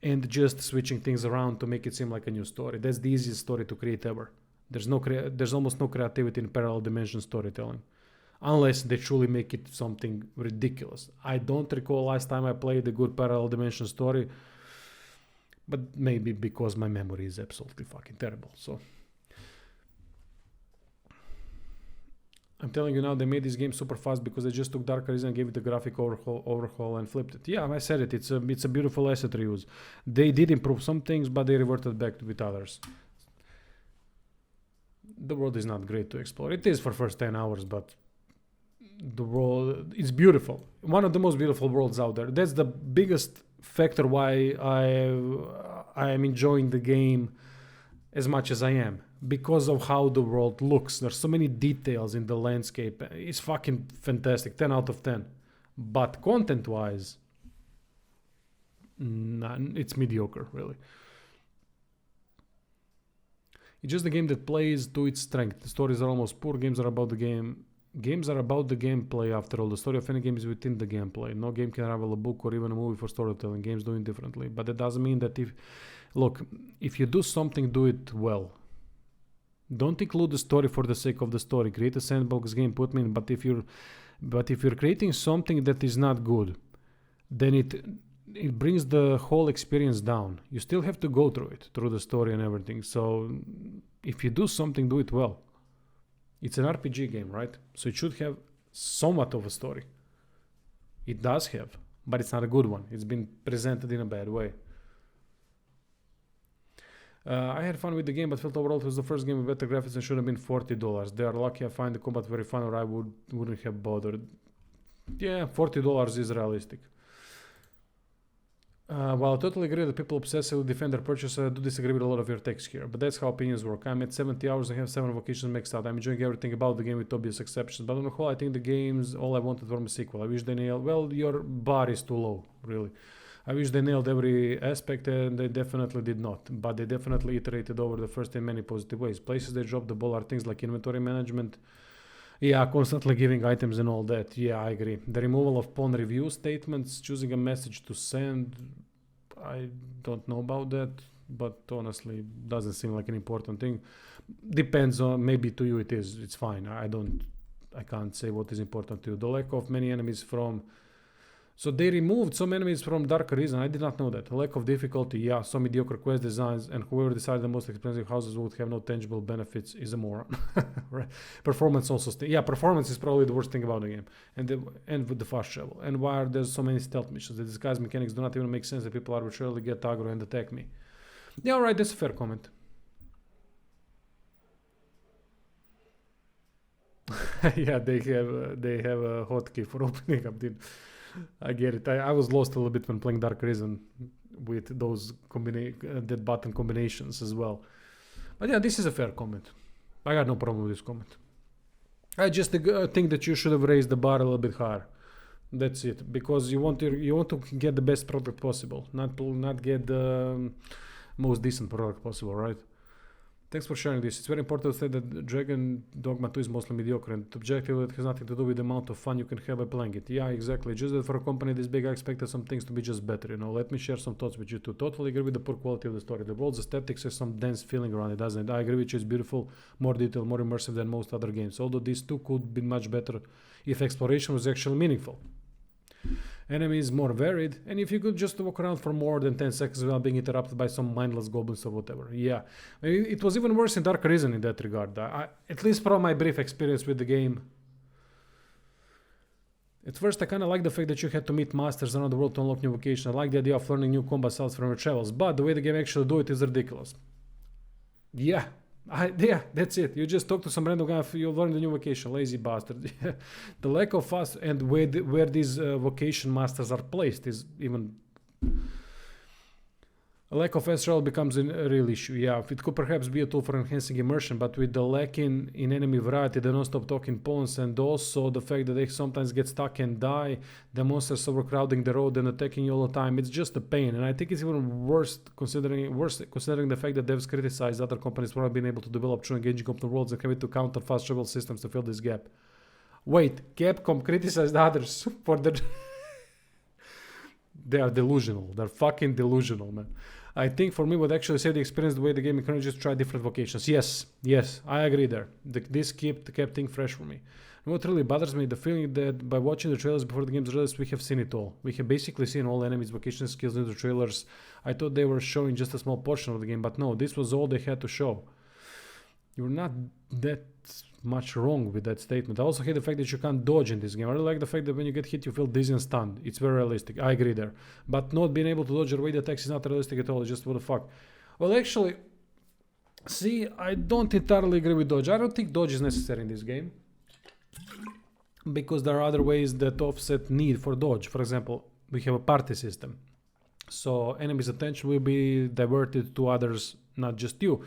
and just switching things around to make it seem like a new story. That's the easiest story to create ever. There's almost no creativity in parallel dimension storytelling, unless they truly make it something ridiculous. I don't recall last time I played a good parallel dimension story, but maybe because my memory is absolutely fucking terrible. So I'm telling you now, they made this game super fast because they just took Dark Arisen and gave it a graphic overhaul and flipped it. Yeah, I said it. It's a beautiful asset reuse. They did improve some things, but they reverted back with others. The world is not great to explore. It is for first 10 hours, but the world is beautiful. One of the most beautiful worlds out there. That's the biggest factor why I am enjoying the game as much as I am, because of how the world looks. There's so many details in the landscape. It's fucking fantastic. 10 out of 10. But content-wise, it's mediocre, really. It's just a game that plays to its strength. The stories are almost poor. Games are about the game. Games are about the gameplay, after all. The story of any game is within the gameplay. No game can rival a book or even a movie for storytelling. Games do it differently. But that doesn't mean that if you do something, do it well. Don't include the story for the sake of the story. Create a sandbox game, put me in. But if you're creating something that is not good, then it brings the whole experience down. You still have to go through it, through the story and everything. So if you do something, do it well. It's an RPG game, right? So it should have somewhat of a story. It does have, but it's not a good one. It's been presented in a bad way. I had fun with the game, but felt overall it was the first game with better graphics and should have been $40. They are lucky I find the combat very fun, or I wouldn't have bothered. Yeah, $40 is realistic. While I totally agree that people obsessively defend their purchase, I do disagree with a lot of your text here. But that's how opinions work. I'm at 70 hours and have 7 vocations maxed out. I'm enjoying everything about the game with obvious exceptions. But on the whole, I think the game's all I wanted from a sequel. I wish they nailed... Well, your bar is too low, really. I wish they nailed every aspect, and they definitely did not. But they definitely iterated over the first in many positive ways. Places they dropped the ball are things like inventory management. Yeah, constantly giving items and all that. Yeah, I agree. The removal of pawn review statements, choosing a message to send, I don't know about that, but honestly, doesn't seem like an important thing. Depends on, maybe to you it is. It's fine. I can't say what is important to you. The lack of many enemies from... So they removed some enemies from Dark Arisen. I did not know that. A lack of difficulty, yeah, some mediocre quest designs, and whoever decided the most expensive houses would have no tangible benefits is a moron. Right? Performance also, performance is probably the worst thing about the game, and with the fast travel. And why there's so many stealth missions? The disguise mechanics do not even make sense. That people arbitrarily get aggro and attack me. Yeah, alright, that's a fair comment. Yeah, they have a hotkey for opening up. I get it. I was lost a little bit when playing Dark Arisen with those dead button combinations as well. But yeah, this is a fair comment. I got no problem with this comment. I just think that you should have raised the bar a little bit higher. That's it. Because you want to get the best product possible, not get the most decent product possible, right? Thanks for sharing this. It's very important to say that Dragon Dogma 2 is mostly mediocre, and objectively it has nothing to do with the amount of fun you can have by playing it. Yeah, exactly. Just that for a company this big, I expected some things to be just better, Let me share some thoughts with you too. Totally agree with the poor quality of the story. The world's aesthetics has some dense feeling around it, doesn't it? I agree with you, it's beautiful, more detailed, more immersive than most other games. Although these two could be much better if exploration was actually meaningful. Enemies more varied, and if you could just walk around for more than 10 seconds without being interrupted by some mindless goblins or whatever. Yeah, it was even worse in Dark Arisen in that regard. At least from my brief experience with the game. At first, I kind of liked the fact that you had to meet masters around the world to unlock new vocations. I like the idea of learning new combat styles from your travels, but the way the game actually do it is ridiculous. Yeah, that's it. You just talk to some random guy, you learn the new vocation, lazy bastard. The lack of fast and where these vocation masters are placed is even... A lack of SRL becomes a real issue. Yeah, it could perhaps be a tool for enhancing immersion, but with the lack in enemy variety, the non-stop talking pawns, and also the fact that they sometimes get stuck and die, the monsters overcrowding the road and attacking you all the time, it's just a pain. And I think it's even worse considering the fact that devs criticize other companies for not being able to develop true engaging open worlds and having to counter fast travel systems to fill this gap. Wait, Capcom criticized others for the... They are delusional. They're fucking delusional, man. I think for me, what actually saved the experience the way the game encourages to try different vocations. Yes, I agree there. This kept things fresh for me. And what really bothers me, the feeling that by watching the trailers before the game's release, we have seen it all. We have basically seen all enemies' vocation skills in the trailers. I thought they were showing just a small portion of the game, but no, this was all they had to show. You're not that much wrong with that statement. I also hate the fact that you can't dodge in this game. I really like the fact that when you get hit you feel dizzy and stunned. It's very realistic. I agree there. But not being able to dodge or evade attacks is not realistic at all. It's just what the fuck. Well, actually, see, I don't entirely agree with dodge. I don't think dodge is necessary in this game, because there are other ways that offset need for dodge. For example, we have a party system, so enemies' attention will be diverted to others, not just you.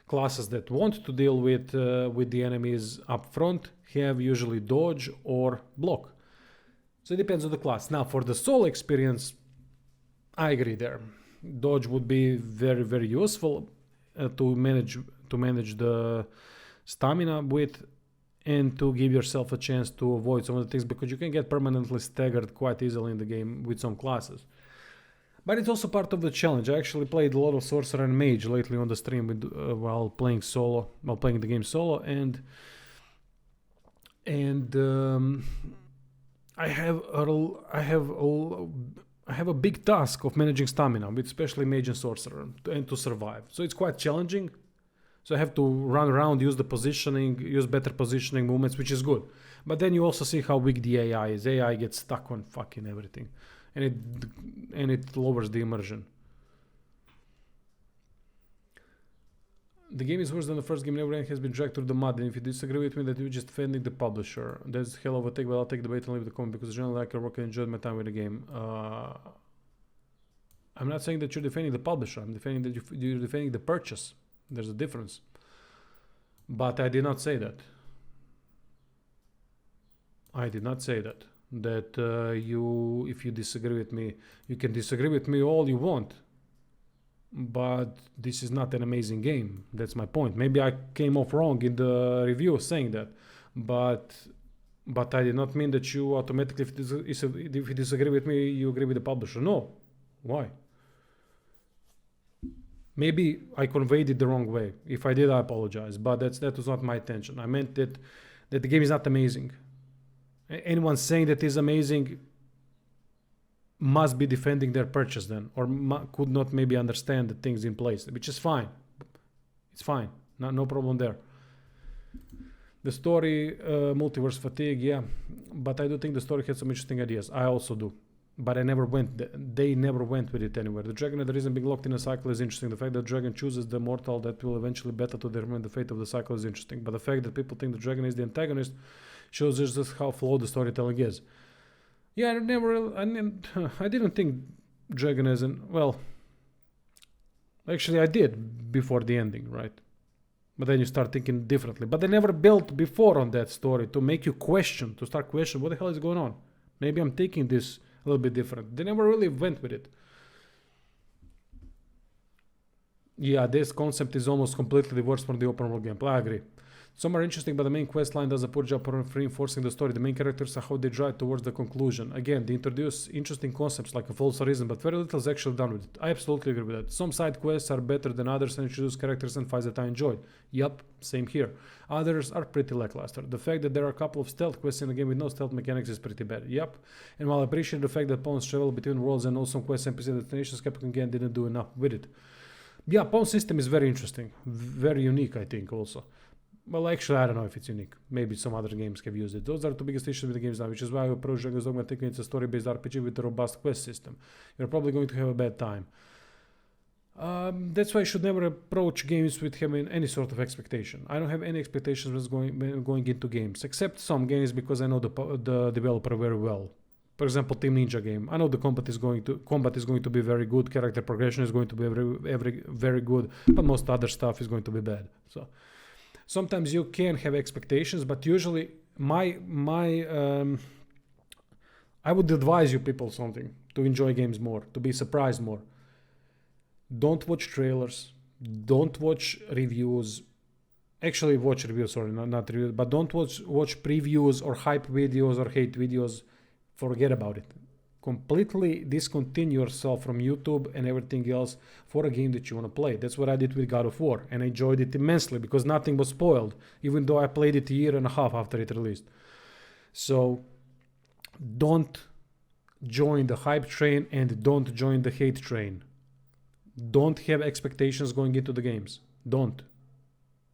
Classes that want to deal with the enemies up front have usually dodge or block. So it depends on the class. Now, for the solo experience, I agree there. Dodge would be very, very useful to manage the stamina with, and to give yourself a chance to avoid some of the things, because you can get permanently staggered quite easily in the game with some classes. But it's also part of the challenge. I actually played a lot of Sorcerer and Mage lately on the stream while playing the game solo, and I have a big task of managing stamina with especially Mage and Sorcerer and to survive. So it's quite challenging. So I have to run around, use better positioning movements, which is good. But then you also see how weak the AI is. AI gets stuck on fucking everything. And it lowers the immersion. The game is worse than the first game. Everyone has been dragged through the mud. And if you disagree with me that you're just defending the publisher, that's hell of a take. But I'll take the debate and leave the comment, because generally I can work and enjoy my time with the game. I'm not saying that you're defending the publisher. I'm defending that you're defending the purchase. There's a difference. But I did not say that. I did not say that. That if you disagree with me, you can disagree with me all you want, but this is not an amazing game. That's my point. Maybe I came off wrong in the review saying that, but I did not mean that you automatically, if you disagree with me, you agree with the publisher. No. Why? Maybe I conveyed it the wrong way. If I did, I apologize, but that was not my intention. I meant that the game is not amazing. Anyone saying that is amazing must be defending their purchase then, or could not maybe understand the things in place, which is fine. It's fine. No problem there. The story, multiverse fatigue, yeah, but I do think the story had some interesting ideas. I also do, but they never went with it anywhere. The dragon that isn't being locked in a cycle is interesting. The fact that the dragon chooses the mortal that will eventually battle to determine the fate of the cycle is interesting. But the fact that people think the dragon is the antagonist shows just how flawed the storytelling is. Yeah, I didn't think dragon as well, actually I did before the ending, right? But then you start thinking differently. But they never built before on that story to make you start questioning what the hell is going on. Maybe I'm taking this a little bit different. They never really went with it. Yeah, this concept is almost completely divorced from the open world gameplay. I agree. Some are interesting, but the main quest line does a poor job of reinforcing the story. The main characters are how they drive towards the conclusion. Again, they introduce interesting concepts like a false horizon, but very little is actually done with it. I absolutely agree with that. Some side quests are better than others and introduce characters and fights that I enjoyed. Yup, same here. Others are pretty lackluster. The fact that there are a couple of stealth quests in the game with no stealth mechanics is pretty bad. Yup. And while I appreciate the fact that pawns travel between worlds and also some quest NPC destinations, Capcom again didn't do enough with it. Yeah, pawn system is very interesting. Very unique, I think, also. Well, actually, I don't know if it's unique. Maybe some other games have used it. Those are the two biggest issues with the games now, which is why I approach Dogma thinking it's a story-based RPG with a robust quest system. You're probably going to have a bad time. That's why I should never approach games with having any sort of expectation. I don't have any expectations when going into games, except some games because I know the developer very well. For example, Team Ninja game. I know the combat is going to be very good, character progression is going to be very good, but most other stuff is going to be bad. So sometimes you can have expectations, but usually I would advise you people something to enjoy games more, to be surprised more. Don't watch trailers, don't watch reviews. Actually, watch reviews, sorry, not reviews, but don't watch previews or hype videos or hate videos. Forget about it. Completely discontinue yourself from YouTube and everything else for a game that you want to play. That's what I did with God of War, and I enjoyed it immensely because nothing was spoiled, even though I played it a year and a half after it released. So don't join the hype train and don't join the hate train. Don't have expectations going into the games. Don't.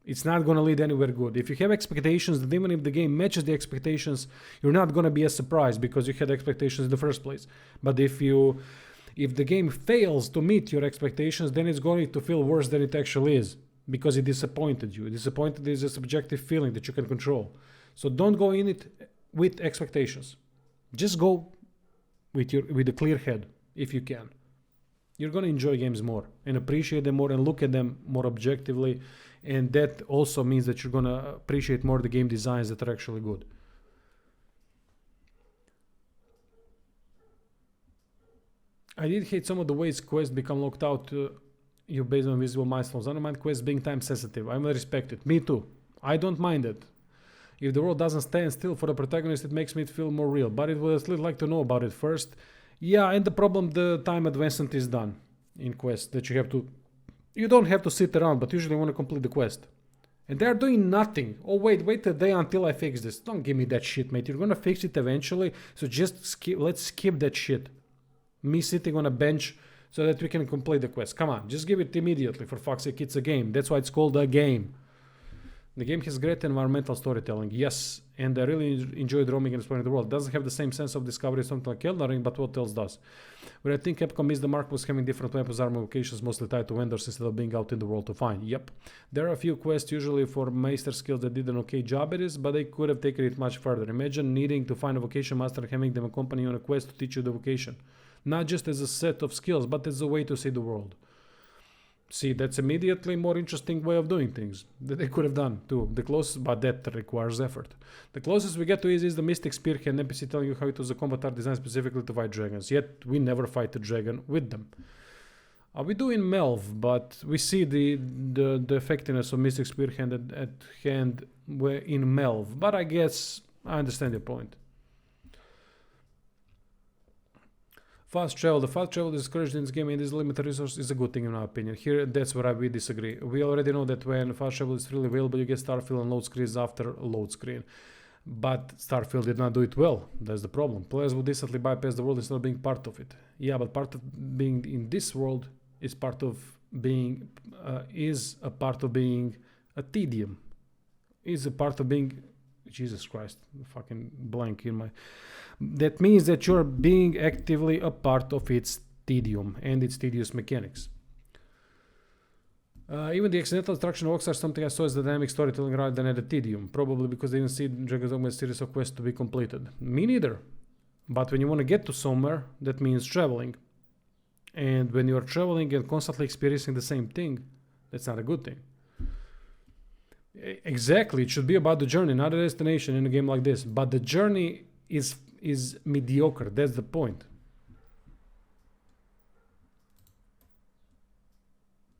It's not going to lead anywhere good. If you have expectations, that even if the game matches the expectations, you're not going to be as surprised because you had expectations in the first place. But if the game fails to meet your expectations, then it's going to feel worse than it actually is because it disappointed you. Disappointed is a subjective feeling that you can control. So don't go in it with expectations. Just go with a clear head if you can. You're going to enjoy games more and appreciate them more and look at them more objectively. And that also means that you're going to appreciate more the game designs that are actually good. I did hate some of the ways quests become locked out you based on visible milestones. I don't mind quests being time sensitive. I will respect it. Me too. I don't mind it. If the world doesn't stand still for the protagonist, it makes me feel more real. But it would still like to know about it first. Yeah, and the problem, the time advancement is done in quests that you don't have to sit around, but usually want to complete the quest. And they're doing nothing. Oh, wait a day until I fix this. Don't give me that shit, mate. You're going to fix it eventually. So just let's skip that shit. Me sitting on a bench so that we can complete the quest. Come on, just give it immediately. For fuck's sake, it's a game. That's why it's called a game. The game has great environmental storytelling, yes, and I really enjoyed roaming and exploring the world. It doesn't have the same sense of discovery as something like Elden Ring, but what else does? Where I think Capcom missed the mark was having different weapons, armor locations, mostly tied to vendors instead of being out in the world to find. Yep. There are a few quests usually for master skills that did an okay job at this, but they could have taken it much further. Imagine needing to find a vocation master and having them accompany you on a quest to teach you the vocation. Not just as a set of skills, but as a way to see the world. See, that's immediately more interesting way of doing things that they could have done too. The closest, but that requires effort. The closest we get to is the Mystic Spearhead NPC telling you how it was a combat art designed specifically to fight dragons. Yet we never fight a dragon with them. We do in Melve, but we see the effectiveness of Mystic Spearhead at hand in Melve. But I guess I understand your point. Fast travel. The fast travel is discouraged in this game and this limited resource is a good thing in my opinion. Here, that's where we disagree. We already know that when fast travel is freely available, you get Starfield and load screens after load screen. But Starfield did not do it well. That's the problem. Players will decently bypass the world instead of being part of it. Yeah, but part of being in this world is part of being a tedium. Is a part of being Jesus Christ, fucking blank in my... That means that you're being actively a part of its tedium and its tedious mechanics. Even the accidental destruction of Oxar, something I saw as dynamic storytelling rather than at a tedium. Probably because they didn't see Dragon's Dogma series of quests to be completed. Me neither. But when you want to get to somewhere, that means traveling. And when you're traveling and constantly experiencing the same thing, that's not a good thing. Exactly, it should be about the journey, not a destination in a game like this. But the journey is mediocre. That's the point.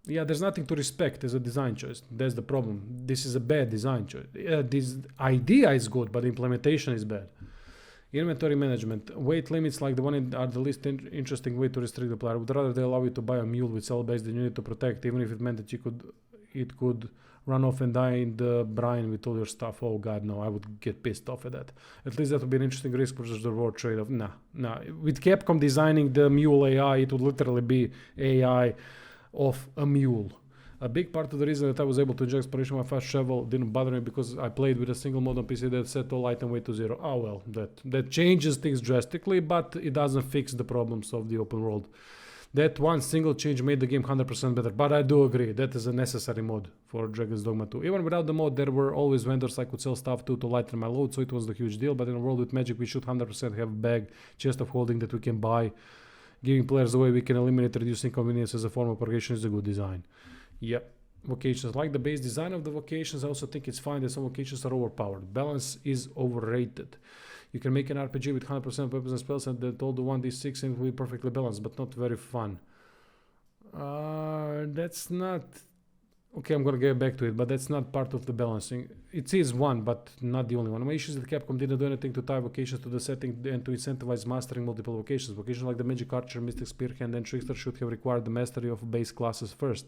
Yeah, there's nothing to respect as a design choice. That's the problem. This is a bad design choice. This idea is good, but the implementation is bad. Inventory management. Weight limits like the one are the least interesting way to restrict the player. I would rather they allow you to buy a mule with cell base than you need to protect, even if it meant that it could run off and die in the brine with all your stuff. Oh god, no, I would get pissed off at that. At least that would be an interesting risk versus the reward trade-off. Nah. With Capcom designing the mule AI, it would literally be AI of a mule. A big part of the reason that I was able to enjoy exploration while fast travel didn't bother me because I played with a single mode on PC that set all item weight to 0. Oh well, that changes things drastically, but it doesn't fix the problems of the open world. That one single change made the game 100% better. But I do agree, that is a necessary mod for Dragon's Dogma 2. Even without the mod, there were always vendors I could sell stuff to lighten my load, so it was a huge deal. But in a world with Magic, we should 100% have a bag, chest of holding that we can buy. Giving players away we can eliminate reducing inconvenience as a form of progression is a good design. Yep. Vocations. Like the base design of the vocations, I also think it's fine that some vocations are overpowered. Balance is overrated. You can make an RPG with 100% weapons and spells and that all the 1d6 and will be perfectly balanced, but not very fun. That's not... Okay, I'm gonna get back to it, but that's not part of the balancing. It is one, but not the only one. My issue is that Capcom didn't do anything to tie vocations to the setting and to incentivize mastering multiple vocations. Vocations like the Magic Archer, Mystic Spearhand, and Trickster should have required the mastery of base classes first.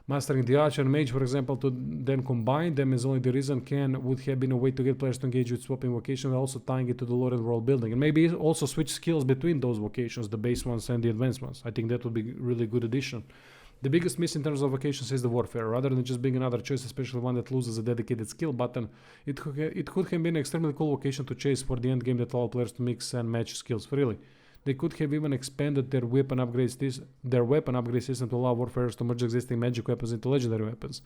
Mastering the Archer and Mage, for example, to then combine them is only the reason would have been a way to get players to engage with swapping vocations while also tying it to the lore and world building. And maybe also switch skills between those vocations, the base ones and the advanced ones. I think that would be really good addition. The biggest miss in terms of vocations is the warfare. Rather than just being another choice, especially one that loses a dedicated skill button, it could have been an extremely cool vocation to chase for the end game that allowed players to mix and match skills freely. They could have even expanded their weapon upgrade system to allow warfarers to merge existing magic weapons into legendary weapons.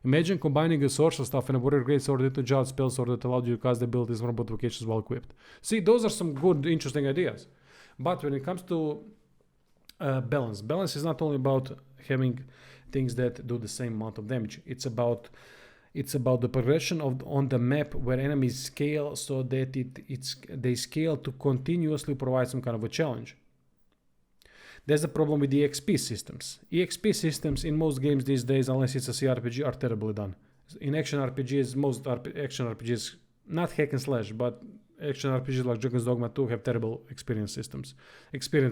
Imagine combining a sorcerer staff and a warrior greatsword into Jade spell sword that allowed you to cast the abilities from both vocations while equipped. See, those are some good, interesting ideas. But when it comes to balance is not only about having things that do the same amount of damage. It's about the progression on the map where enemies scale so that they scale to continuously provide some kind of a challenge. There's a problem with the EXP systems. EXP systems in most games these days, unless it's a CRPG, are terribly done. In action RPGs, most action RPGs, not hack and slash, but action RPGs like Dragon's Dogma 2 have terrible experience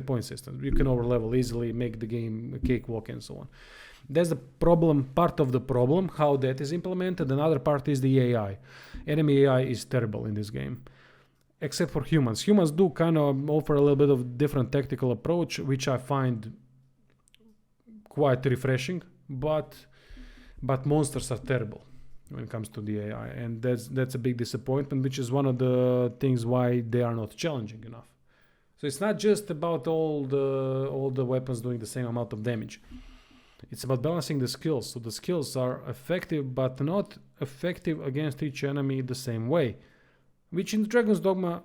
point systems. You can overlevel easily, make the game a cakewalk and so on. That's the problem, part of the problem, how that is implemented. Another part is the AI. Enemy AI is terrible in this game, except for humans. Humans do kind of offer a little bit of different tactical approach, which I find quite refreshing, but monsters are terrible when it comes to the AI, and that's a big disappointment, which is one of the things why they are not challenging enough. So it's not just about all the weapons doing the same amount of damage. It's about balancing the skills. So the skills are effective, but not effective against each enemy the same way, which in Dragon's Dogma,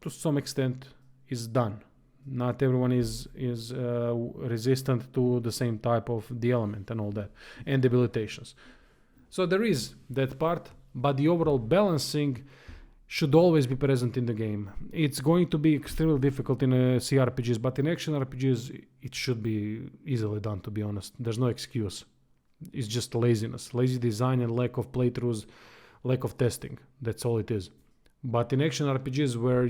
to some extent, is done. Not everyone is resistant to the same type of the element and all that, and debilitations. So there is that part, but the overall balancing should always be present in the game. It's going to be extremely difficult in CRPGs, but in action RPGs, it should be easily done, to be honest. There's no excuse. It's just laziness. Lazy design and lack of playthroughs, lack of testing. That's all it is. But in action RPGs, where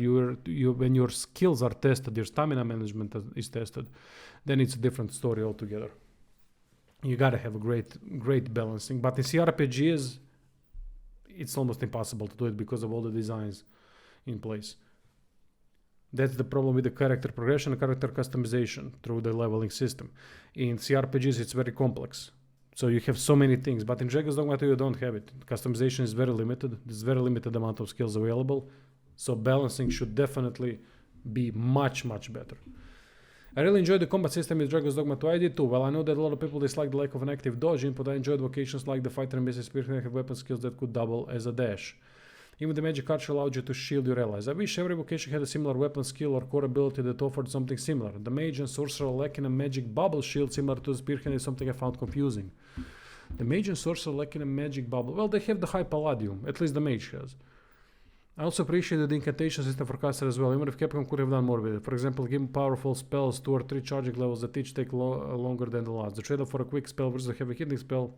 when your skills are tested, your stamina management is tested, then it's a different story altogether. You gotta have a great balancing. But in CRPGs, it's almost impossible to do it because of all the designs in place. That's the problem with the character progression and character customization through the leveling system. In CRPGs, it's very complex. So you have so many things, but in Dragon's Dogma 2 you don't have it. Customization is very limited. There's very limited amount of skills available. So balancing should definitely be much, much better. I really enjoyed the combat system in Dragon's Dogma 2. I did too. Well, I know that a lot of people dislike the lack of an active dodge input. I enjoyed vocations like the fighter and Mystic Spearhead have weapon skills that could double as a dash. Even the Magic Archer allowed you to shield your allies. I wish every vocation had a similar weapon skill or core ability that offered something similar. The Mage and Sorcerer lacking a magic bubble shield similar to the Spearhead is something I found confusing. The Mage and Sorcerer lacking a magic bubble. Well, they have the High Palladium. At least the Mage has. I also appreciated the incantation system for caster as well, even if Capcom could have done more with it. For example, give powerful spells 2 or 3 charging levels that each take longer than the last. The trade-off for a quick spell versus a heavy hitting spell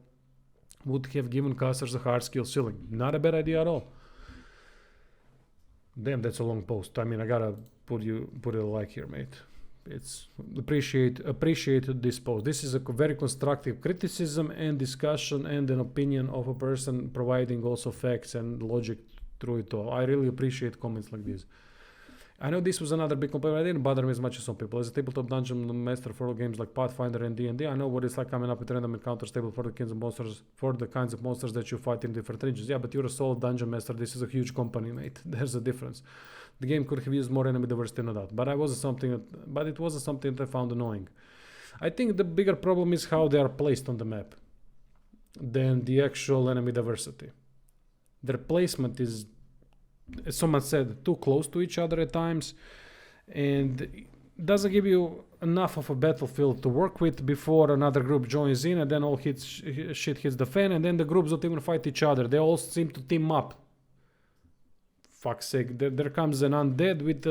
would have given casters a hard skill ceiling. Not a bad idea at all. Damn, that's a long post. I mean, I gotta put a like here, mate. It's appreciate this post. This is a very constructive criticism and discussion and an opinion of a person providing also facts and logic through it all. I really appreciate comments like this. I know this was another big complaint, but it didn't bother me as much as some people. As a tabletop dungeon master for games like Pathfinder and D&D, I know what it's like coming up with random encounters table for the kinds of monsters that you fight in different regions. Yeah, but you're a solo dungeon master. This is a huge company, mate. There's a difference. The game could have used more enemy diversity, no doubt. But it wasn't something that I found annoying. I think the bigger problem is how they are placed on the map than the actual enemy diversity. Their placement is, as someone said, too close to each other at times, and doesn't give you enough of a battlefield to work with before another group joins in, and then all shit hits the fan, and then the groups don't even fight each other. They all seem to team up. Fuck's sake! There comes an undead with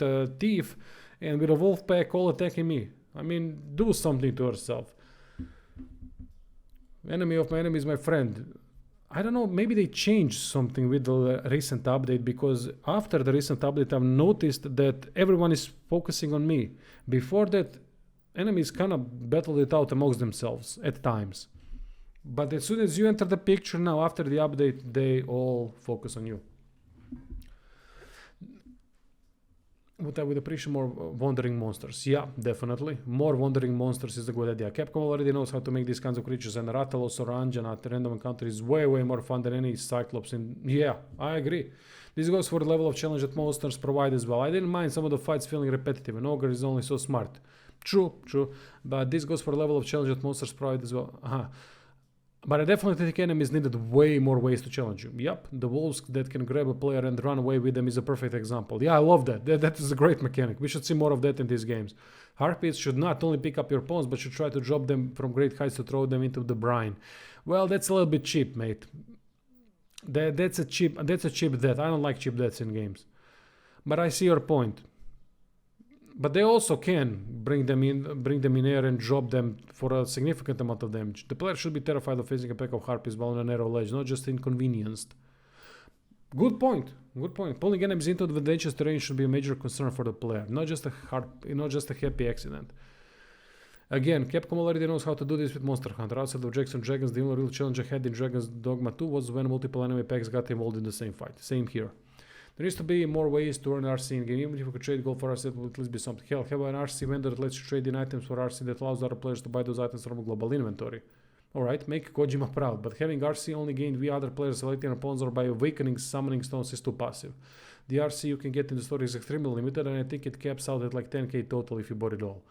a thief, and with a wolf pack all attacking me. I mean, do something to yourself. Enemy of my enemy is my friend. I don't know, maybe they changed something with the recent update, because after the recent update I've noticed that everyone is focusing on me. Before that, enemies kind of battled it out amongst themselves at times. But as soon as you enter the picture now, after the update, they all focus on you. What I would appreciate more wandering monsters. Yeah, definitely. More wandering monsters is a good idea. Capcom already knows how to make these kinds of creatures, and Rathalos or Anjana at random encounter is way more fun than any Cyclops in... Yeah, I agree. This goes for the level of challenge that monsters provide as well. I didn't mind some of the fights feeling repetitive, and Ogre is only so smart. True. But this goes for the level of challenge that monsters provide as well. But I definitely think enemies needed way more ways to challenge you. Yep, the wolves that can grab a player and run away with them is a perfect example. Yeah, I love that. That is a great mechanic. We should see more of that in these games. Harpies should not only pick up your pawns, but should try to drop them from great heights to throw them into the brine. Well, that's a little bit cheap, mate. That's a cheap death. I don't like cheap deaths in games. But I see your point. But they also can bring them in air and drop them for a significant amount of damage. The player should be terrified of facing a pack of harpies while on a narrow ledge, not just inconvenienced. Good point. Pulling enemies into the dangerous terrain should be a major concern for the player, not just a happy accident. Again, Capcom already knows how to do this with Monster Hunter. Outside of Jackson Dragons, the only real challenge I had in Dragon's Dogma 2 was when multiple enemy packs got involved in the same fight. Same here. There needs to be more ways to earn RC in game. Even if you could trade gold for RC, it would at least be something. Hell, have an RC vendor that lets you trade in items for RC that allows other players to buy those items from a global inventory. Alright, make Kojima proud, but having RC only gained via other players selecting opponents or by awakening summoning stones is too passive. The RC you can get in the store is extremely limited, and I think it caps out at like 10k total if you bought it all.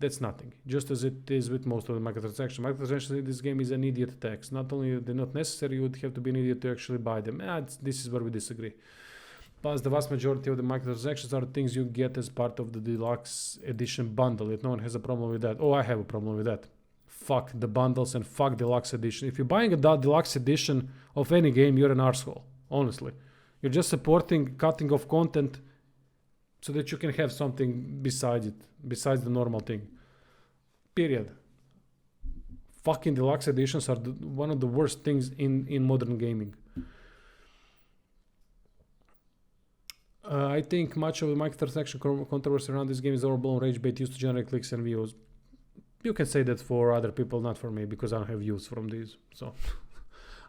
That's nothing, just as it is with most of the microtransactions. Microtransactions in this game is an idiot tax. Not only are they not necessary, you would have to be an idiot to actually buy them. This is where we disagree. Plus, the vast majority of the microtransactions are things you get as part of the deluxe edition bundle. If no one has a problem with that. Oh, I have a problem with that. Fuck the bundles and fuck deluxe edition. If you're buying a deluxe edition of any game, you're an arsehole. Honestly. You're just supporting cutting off content so that you can have something besides it. Besides the normal thing. Period. Fucking deluxe editions are one of the worst things in modern gaming. I think much of the microtransaction controversy around this game is overblown rage bait used to generate clicks and views. You can say that for other people, not for me, because I don't have views from these. So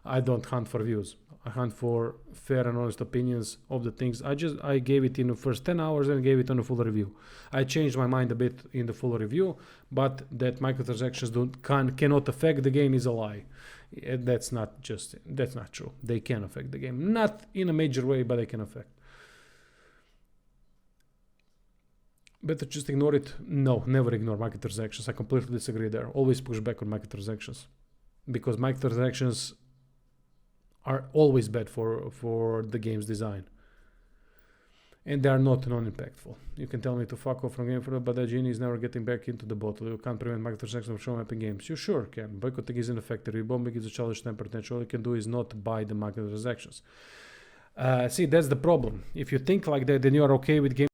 I don't hunt for views. I hunt for fair and honest opinions of the things. I gave it in the first 10 hours and gave it on a full review. I changed my mind a bit in the full review, but that microtransactions cannot affect the game is a lie. That's not true. They can affect the game. Not in a major way, but they can affect. Better just ignore it? No, never ignore microtransactions. I completely disagree there. Always push back on microtransactions. Because microtransactions are always bad for the game's design. And they are not non-impactful. You can tell me to fuck off from game for, but the genie is never getting back into the bottle. You can't prevent microtransactions from showing up in games. You sure can. Boycotting isn't effective. Rebombing is a childish temper tantrum. All you can do is not buy the microtransactions. See, that's the problem. If you think like that, then you are okay with game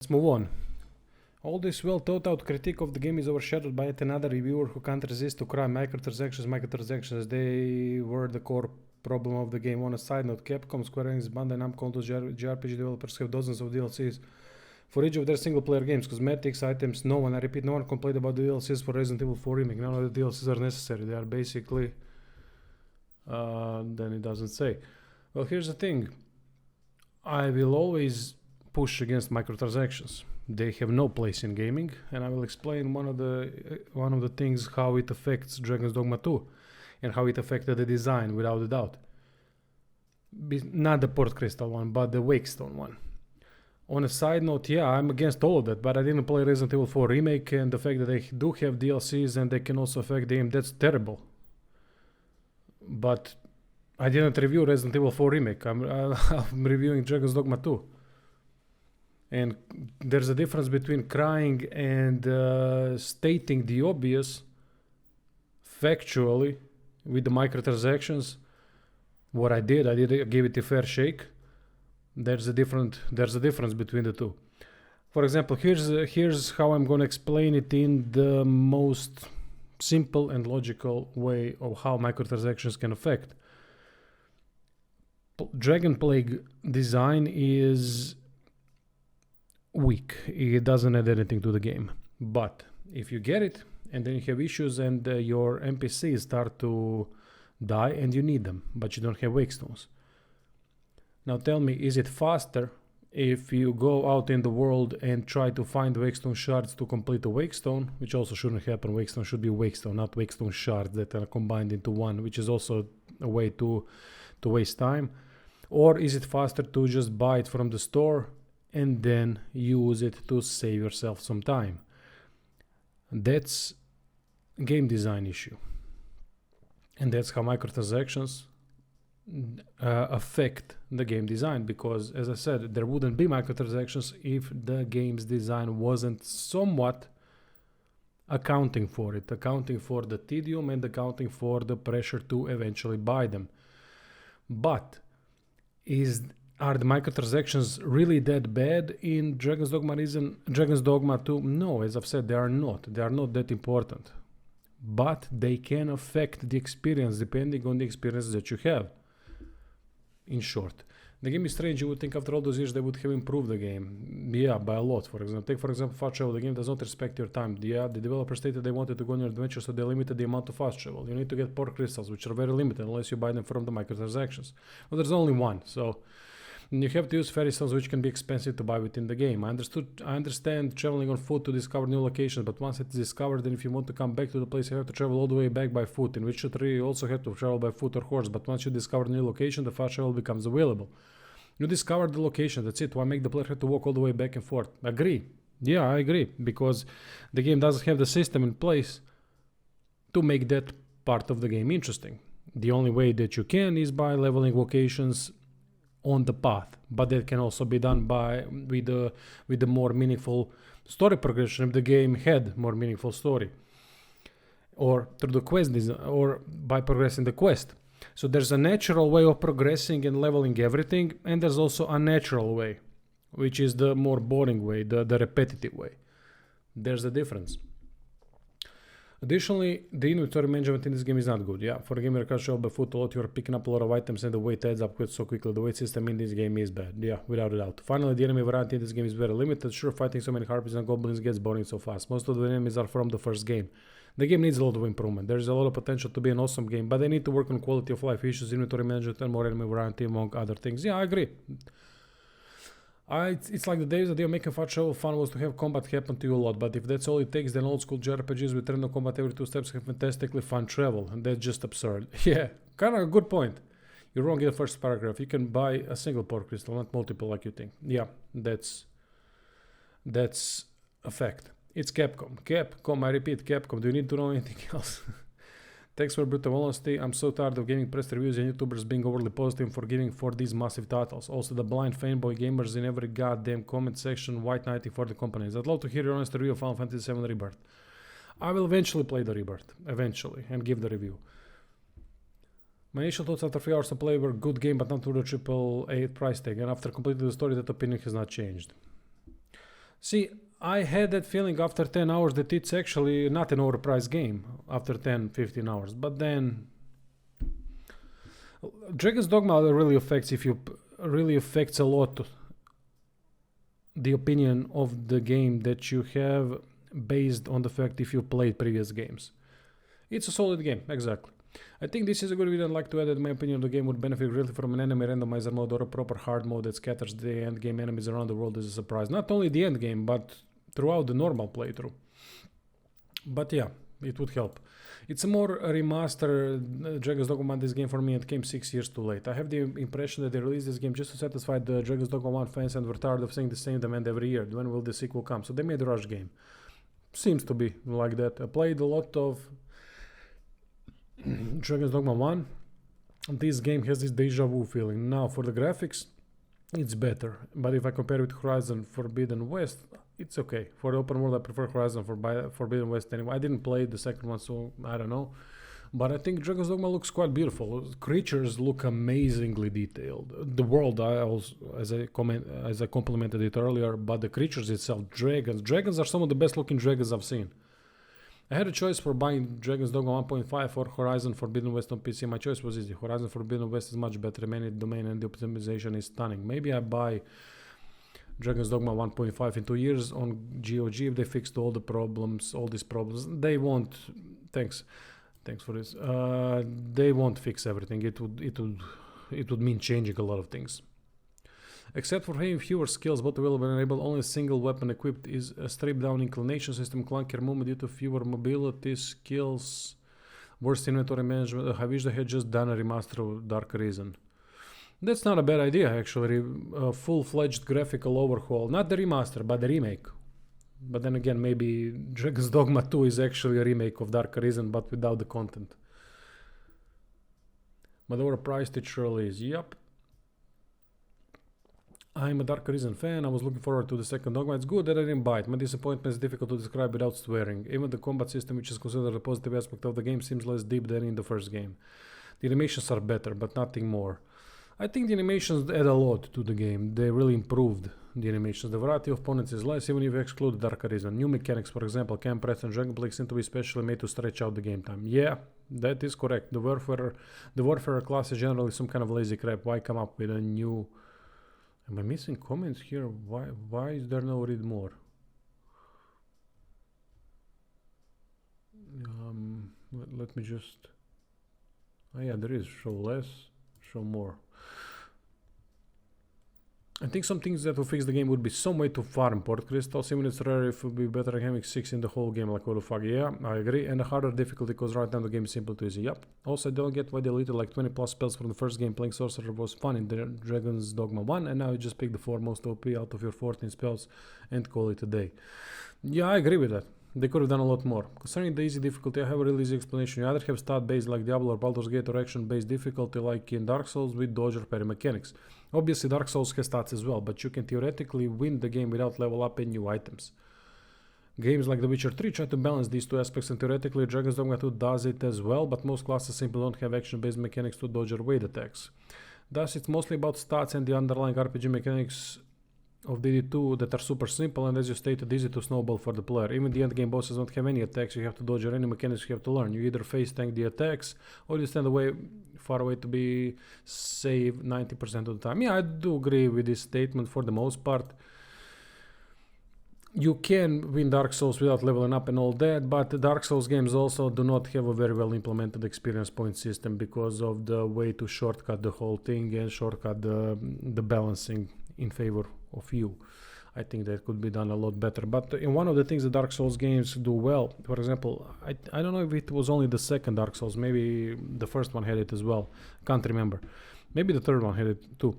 Let's move on. All this well thought out critique of the game is overshadowed by yet another reviewer who can't resist to cry microtransactions, they were the core problem of the game. On a side note, Capcom, Square Enix, Bandai Namco, those JRPG developers have dozens of DLCs for each of their single player games, cosmetics, items. No one complained about the DLCs for Resident Evil 4 Remake. None of the DLCs are necessary. They are basically then it doesn't say. Well, here's the thing. I will always push against microtransactions. They have no place in gaming, and I will explain one of the things how it affects Dragon's Dogma 2 and how it affected the design without a doubt. Not the Port Crystal one, but the Wakestone one. On a side note, yeah, I'm against all of that, but I didn't play Resident Evil 4 Remake, and the fact that they do have DLCs and they can also affect the game, that's terrible. But I didn't review Resident Evil 4 Remake. I'm reviewing Dragon's Dogma 2. And there's a difference between crying and stating the obvious factually with the microtransactions. What I did give it a fair shake. There's a difference between the two. For example, here's how I'm going to explain it in the most simple and logical way of how microtransactions can affect. Dragon Plague design is weak. It doesn't add anything to the game. But if you get it and then you have issues and your NPCs start to die and you need them, but you don't have Wakestones. Now tell me, is it faster if you go out in the world and try to find Wakestone shards to complete a Wakestone, which also shouldn't happen. Wakestone should be Wakestone, not Wakestone shards that are combined into one, which is also a way to waste time. Or is it faster to just buy it from the store and then use it to save yourself some time? That's a game design issue. And that's how microtransactions affect the game design, because as I said, there wouldn't be microtransactions if the game's design wasn't somewhat accounting for it, accounting for the tedium and accounting for the pressure to eventually buy them. But are the microtransactions really that bad in Dragon's Dogma 2? No, as I've said, they are not. They are not that important. But they can affect the experience depending on the experience that you have. In short, the game is strange. You would think after all those years they would have improved the game. Yeah, by a lot. For example, fast travel. The game does not respect your time. Yeah, the developer stated they wanted to go on your adventure, so they limited the amount of fast travel. You need to get port crystals, which are very limited unless you buy them from the microtransactions. Well, there's only one, so you have to use fairy stones, which can be expensive to buy within the game. I understand traveling on foot to discover new locations, but once it's discovered, then if you want to come back to the place, you have to travel all the way back by foot. In Witcher 3, you also have to travel by foot or horse, but once you discover a new location, the fast travel becomes available. You discover the location, that's it. Why make the player have to walk all the way back and forth? Agree. Yeah, I agree, because the game doesn't have the system in place to make that part of the game interesting. The only way that you can is by leveling locations on the path, but that can also be done with the more meaningful story progression if the game had more meaningful story, or through the quest design, or by progressing the quest. So there's a natural way of progressing and leveling everything, and there's also a unnatural way, which is the more boring way, the repetitive way. There's a difference. Additionally, the inventory management in this game is not good. Yeah, for a game where you can't travel by foot a lot, you're picking up a lot of items and the weight adds up so quickly. The weight system in this game is bad. Yeah, without a doubt. Finally, the enemy variety in this game is very limited. Sure, fighting so many harpies and goblins gets boring so fast. Most of the enemies are from the first game. The game needs a lot of improvement. There's a lot of potential to be an awesome game, but they need to work on quality of life issues, inventory management, and more enemy variety, among other things. Yeah, I agree. It's like the days that they were making fast travel fun was to have combat happen to you a lot, but if that's all it takes, then old school JRPGs with random combat every 2 steps have fantastically fun travel, and that's just absurd. Yeah, kind of a good point. You're wrong in the first paragraph. You can buy a single port crystal, not multiple like you think. Yeah, that's a fact. It's Capcom. Capcom, I repeat, Capcom. Do you need to know anything else? Thanks for brutal honesty. I'm so tired of gaming press reviews and YouTubers being overly positive and forgiving for these massive titles. Also, the blind fanboy gamers in every goddamn comment section white knighting for the companies. I'd love to hear your honest review of Final Fantasy VII Rebirth. I will eventually play the Rebirth, and give the review. My initial thoughts after 3 hours of play were good game, but not to the AAA price tag, and after completing the story, that opinion has not changed. See, I had that feeling after 10 hours that it's actually not an overpriced game after 10, 15 hours. But then Dragon's Dogma really affects a lot the opinion of the game that you have based on the fact if you played previous games. It's a solid game, exactly. I think this is a good video. I'd like to add that in my opinion the game would benefit greatly from an enemy randomizer mode or a proper hard mode that scatters the end game enemies around the world as a surprise. Not only the end game, but throughout the normal playthrough. But yeah, it would help. It's a more remastered Dragon's Dogma this game for me. It came 6 years too late. I have the impression that they released this game just to satisfy the Dragon's Dogma 1 fans and were tired of seeing the same demand every year. When will the sequel come? So they made a rush game. Seems to be like that. I played a lot of Dragon's Dogma 1. This game has this deja vu feeling. Now for the graphics, it's better. But if I compare it with Horizon Forbidden West, it's okay. For the open world, I prefer Horizon Forbidden West anyway. I didn't play the second one, so I don't know. But I think Dragon's Dogma looks quite beautiful. Creatures look amazingly detailed. The world, as I complimented it earlier, but the creatures itself, dragons are some of the best looking dragons I've seen. I had a choice for buying Dragon's Dogma 1.5 or Horizon Forbidden West on PC. My choice was easy. Horizon Forbidden West is much better. Many domain and the optimization is stunning. Maybe I buy Dragon's Dogma 1.5 in 2 years on GOG if they fixed all these problems. They won't. Thanks for this. They won't fix everything. It would mean changing a lot of things. Except for having fewer skills, both available and enabled, only a single weapon equipped is a stripped down inclination system, clunkier movement due to fewer mobility skills, worse inventory management. I wish they had just done a remaster of Dark Arisen. That's not a bad idea, actually. A full-fledged graphical overhaul. Not the remaster, but the remake. But then again, maybe Dragon's Dogma 2 is actually a remake of Dark Arisen, but without the content. But overpriced it surely is. Yup. I'm a Dark Arisen fan. I was looking forward to the second Dogma. It's good that I didn't buy it. My disappointment is difficult to describe without swearing. Even the combat system, which is considered a positive aspect of the game, seems less deep than in the first game. The animations are better, but nothing more. I think the animations add a lot to the game. They really improved the animations. The variety of opponents is less, even if you exclude Dark Arisen. New mechanics, for example, camp press and dragon plague seem to be specially made to stretch out the game time. Yeah, that is correct. The warfare class is generally some kind of lazy crap. Why come up with a new... Am I missing comments here? Why is there no read more? Let me just... Oh yeah, there is. Show less, show more. I think some things that will fix the game would be some way to farm port crystals. Even it's rare, if it would be better having 6 in the whole game. Like, what the fuck? Yeah, I agree. And a harder difficulty because right now the game is simple to easy. Yup. Also, I don't get why they deleted like 20 plus spells from the first game. Playing Sorcerer was fun in the Dragon's Dogma 1, and now you just pick the 4 most OP out of your 14 spells and call it a day. Yeah, I agree with that. They could have done a lot more. Concerning the easy difficulty, I have a really easy explanation. You either have stat-based like Diablo or Baldur's Gate or action-based difficulty like in Dark Souls with dodge or parry mechanics. Obviously, Dark Souls has stats as well, but you can theoretically win the game without level up and new items. Games like The Witcher 3 try to balance these two aspects, and theoretically Dragon's Dogma 2 does it as well, but most classes simply don't have action-based mechanics to dodge or wait attacks. Thus, it's mostly about stats and the underlying RPG mechanics of DD2 that are super simple and, as you stated, easy to snowball for the player. Even the endgame bosses don't have any attacks you have to dodge or any mechanics you have to learn. You either face tank the attacks or you stand far away to be saved 90% of the time. Yeah, I do agree with this statement for the most part. You can win Dark Souls without leveling up and all that, but the Dark Souls games also do not have a very well implemented experience point system because of the way to shortcut the whole thing and shortcut the balancing in favor of you. I think that could be done a lot better. But in one of the things the Dark Souls games do well, for example, I don't know if it was only the second Dark Souls, maybe the first one had it as well, can't remember. Maybe the third one had it too.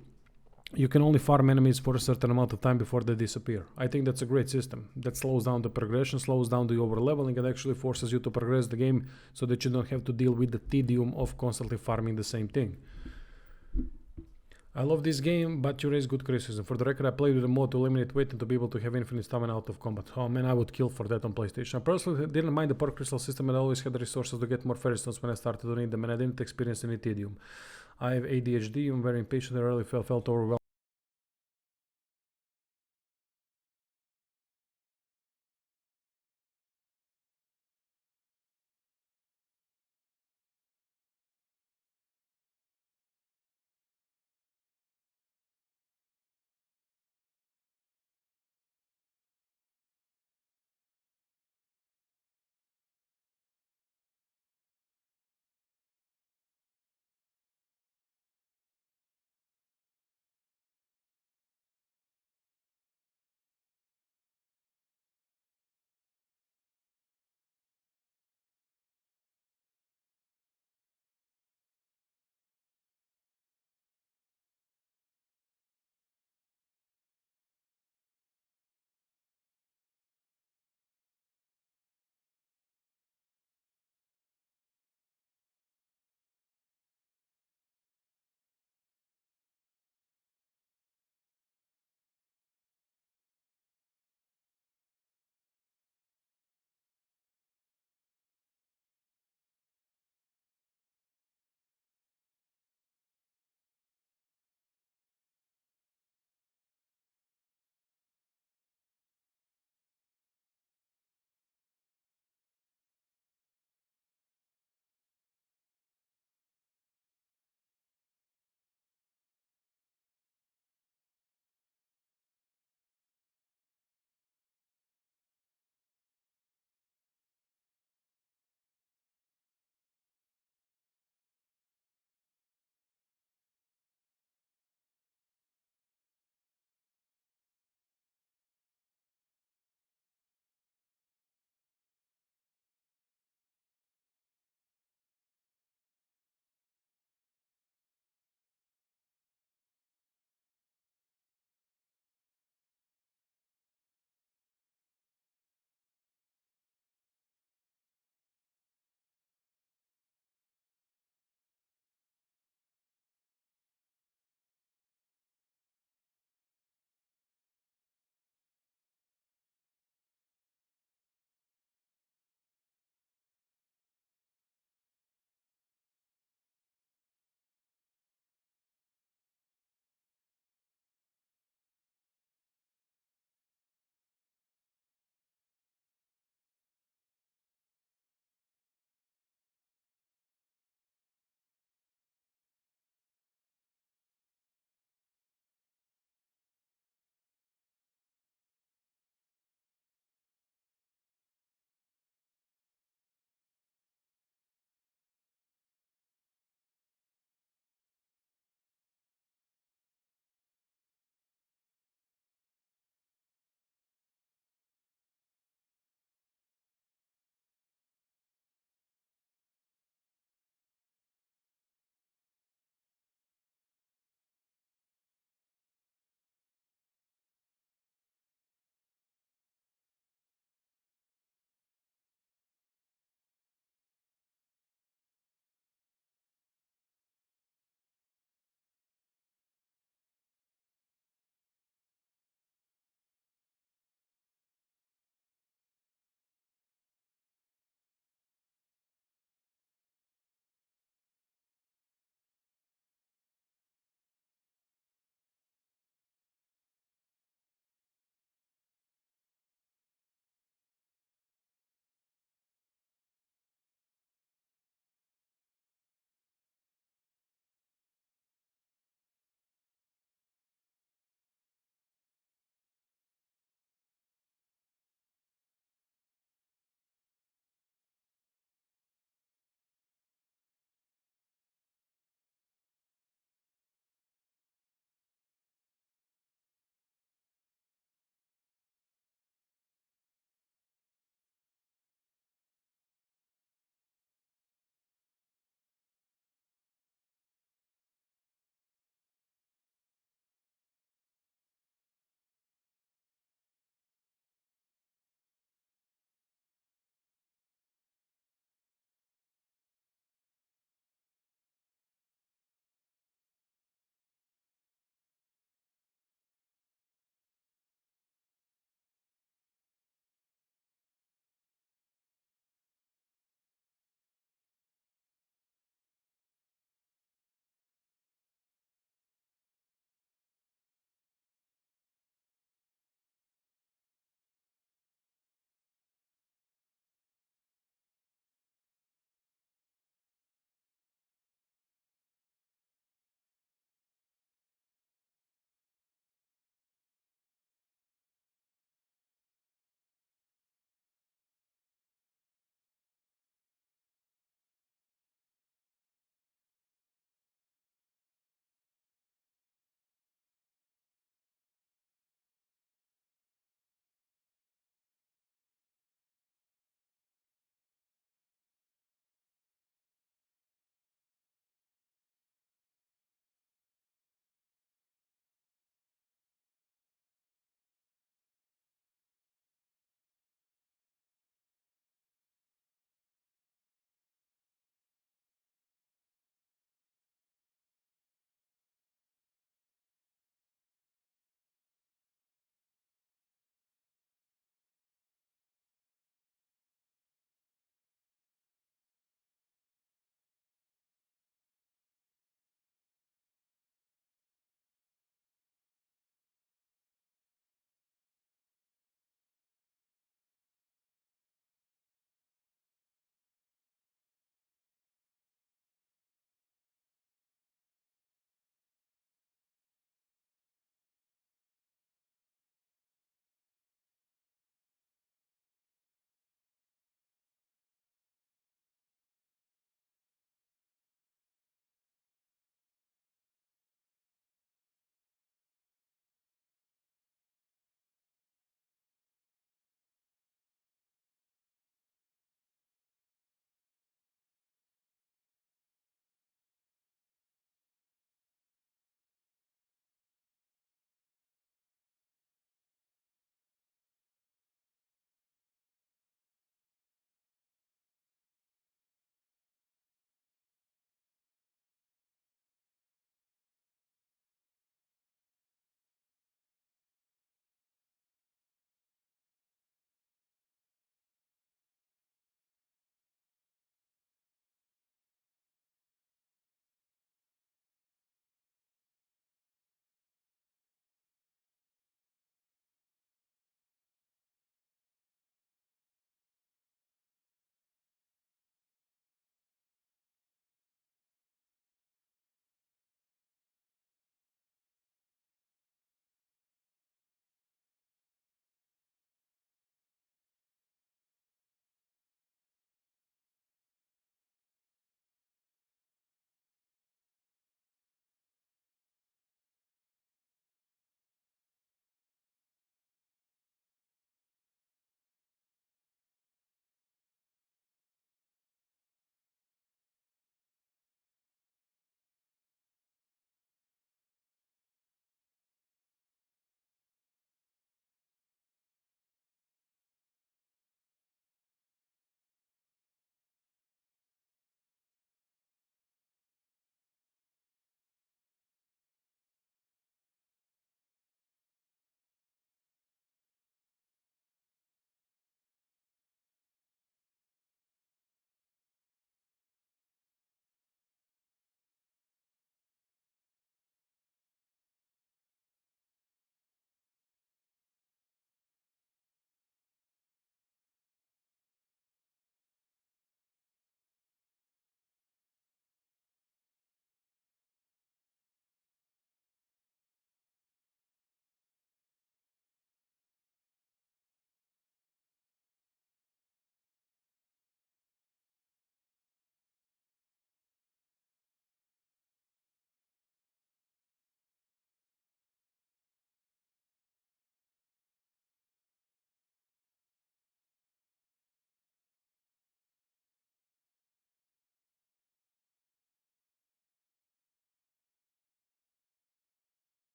You can only farm enemies for a certain amount of time before they disappear. I think that's a great system. That slows down the progression, slows down the over-leveling, and actually forces you to progress the game so that you don't have to deal with the tedium of constantly farming the same thing. I love this game, but you raise good criticism. For the record, I played with a mod to eliminate weight and to be able to have infinite stamina out of combat. Oh man, I would kill for that on PlayStation. I personally didn't mind the perk crystal system and I always had the resources to get more fairy stones when I started to need them, and I didn't experience any tedium. I have ADHD, I'm very impatient, I really felt overwhelmed.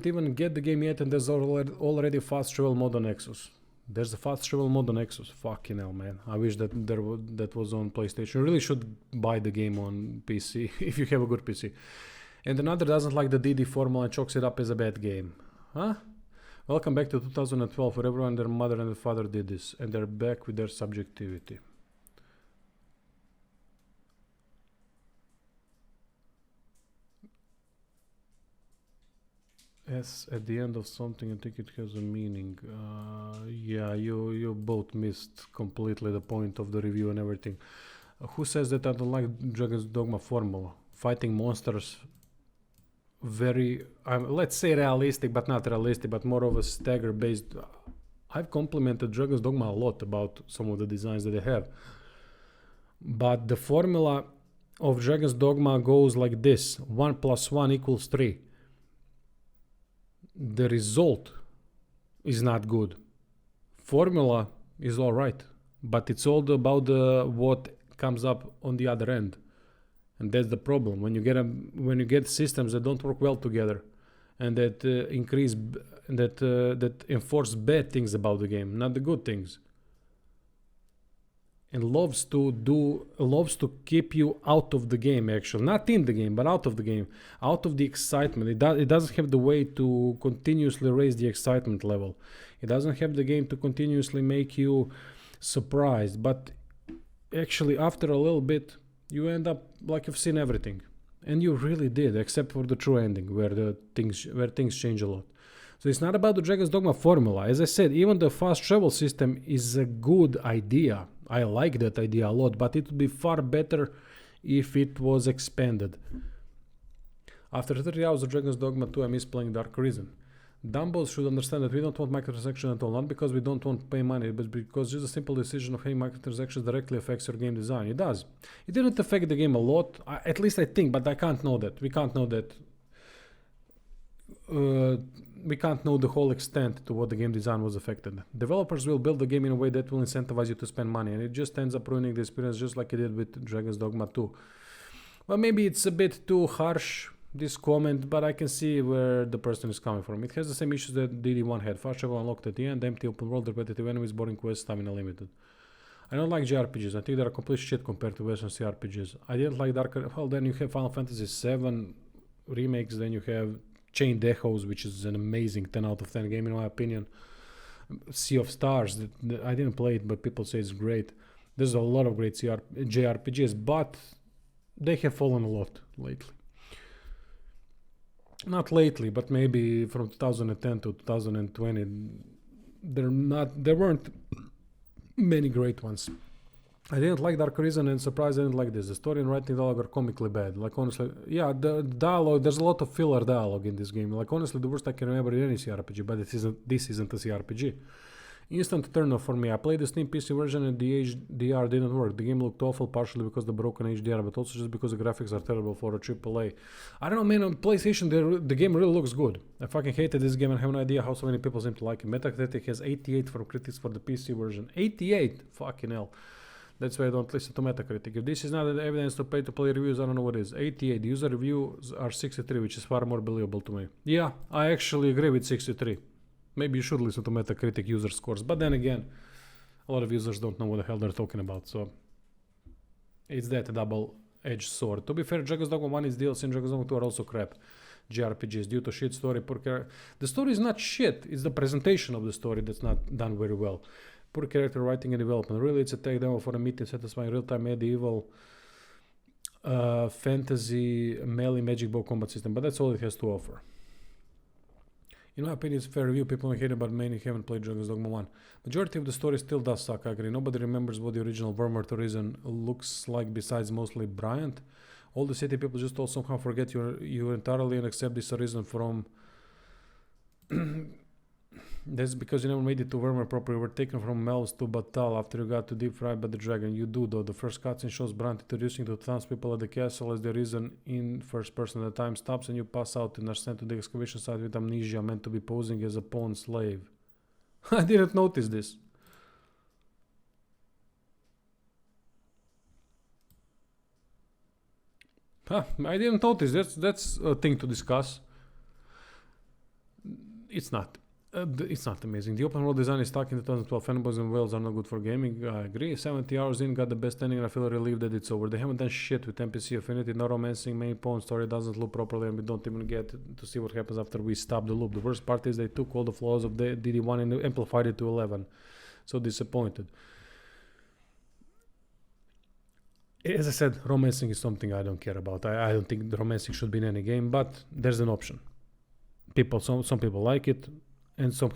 even get the game yet, and there's already fast travel mode on Nexus. There's a fast travel mode on Nexus. Fucking hell, man. I wish that that was on PlayStation. You really should buy the game on PC if you have a good PC. And another doesn't like the DD formula and chalks it up as a bad game. Huh? Welcome back to 2012, where everyone, their mother and their father did this, and they're back with their subjectivity. Yes, at the end of something, I think it has a meaning. Yeah, you both missed completely the point of the review and everything. Who says that I don't like Dragon's Dogma formula? Fighting monsters, very, let's say realistic, but not realistic, but more of a stagger based. I've complimented Dragon's Dogma a lot about some of the designs that they have. But the formula of Dragon's Dogma goes like this: 1 + 1 = 3. The result is not good. Formula is all right, but it's all about what comes up on the other end, and that's the problem. When you get systems that don't work well together, and that that enforce bad things about the game, not the good things, and loves to keep you out of the game, actually not in the game but out of the game, out of the excitement. It doesn't have the way to continuously raise the excitement level. It doesn't have the game to continuously make you surprised, but actually after a little bit you end up like you've seen everything, and you really did, except for the true ending where things change a lot. So it's not about the Dragon's Dogma formula. As I said, even the fast travel system is a good idea. I like that idea a lot, but it would be far better if it was expanded. After 30 hours of Dragon's Dogma 2, I miss playing Dark Arisen. Dumbos should understand that we don't want microtransactions at all, not because we don't want to pay money, but because just a simple decision of having microtransactions directly affects your game design. It does. It didn't affect the game a lot, at least I think, but I can't know that. We can't know that. We can't know the whole extent to what the game design was affected. Developers will build the game in a way that will incentivize you to spend money, and it just ends up ruining the experience, just like it did with Dragon's Dogma 2. Well, maybe it's a bit too harsh, this comment, but I can see where the person is coming from. It has the same issues that DD1 had. Fast travel unlocked at the end, empty open world, repetitive enemies, boring quests, stamina limited. I don't like JRPGs. I think they're complete shit compared to Western CRPGs. I didn't like well, then you have Final Fantasy VII remakes, then you have Chained Echoes, which is an amazing 10 out of 10 game in my opinion. Sea of Stars, I didn't play it, but people say it's great. There's a lot of great JRPGs, but they have fallen a lot lately. Not lately, but maybe from 2010 to 2020, there weren't many great ones. I didn't like Dark Arisen, and surprised I didn't like this. The story and writing dialogue are comically bad. Like honestly, yeah, the dialogue, there's a lot of filler dialogue in this game. Like honestly, the worst I can remember in any CRPG, but this isn't a CRPG. Instant turn off for me. I played the Steam PC version and the HDR didn't work. The game looked awful, partially because of the broken HDR, but also just because the graphics are terrible for a AAA. I don't know, man, on PlayStation the game really looks good. I fucking hated this game and have no idea how so many people seem to like it. Metacritic has 88 from critics for the PC version. 88? Fucking hell. That's why I don't listen to Metacritic. If this is not evidence to pay-to-play reviews, I don't know what is. 88. User reviews are 63, which is far more believable to me. Yeah, I actually agree with 63. Maybe you should listen to Metacritic user scores. But then again, a lot of users don't know what the hell they're talking about. So it's that double-edged sword. To be fair, Dragon's Dogma 1 is DLC and Dragon's Dogma 2 are also crap. JRPGs due to shit story. The story is not shit. It's the presentation of the story that's not done very well. Poor character writing and development. Really, it's a tech demo for a meeting satisfying real-time medieval fantasy melee magic bow combat system, but that's all it has to offer. In my opinion, it's a fair review. People don't hate it, but many haven't played Dragon's Dogma 1. Majority of the story still does suck, I agree. Nobody remembers what the original Vermont Horizon looks like besides mostly Bryant. All the city people just all somehow forget you entirely and accept this Horizon from... That's because you never made it to Vermeer properly. You were taken from Mel's to Batal after you got too deep fried by the dragon. You do though. The first cutscene shows Brant introducing to townspeople at the castle as the reason in first person. The time stops and you pass out and are sent to the excavation site with amnesia, meant to be posing as a pawn slave. I didn't notice this. Huh, I didn't notice. That's a thing to discuss. it's not. It's not amazing. The open world design is stuck in 2012. Fanboys and whales are not good for gaming. I agree. 70 hours in, got the best ending, and I feel relieved that it's over. They haven't done shit with NPC affinity, no romancing, main pawn story doesn't loop properly, and we don't even get to see what happens after we stop the loop. The worst part is they took all the flaws of the DD1 and amplified it to 11. So disappointed. As I said, romancing is something I don't care about. I don't think the romancing should be in any game, but there's an option. Some people like it, and some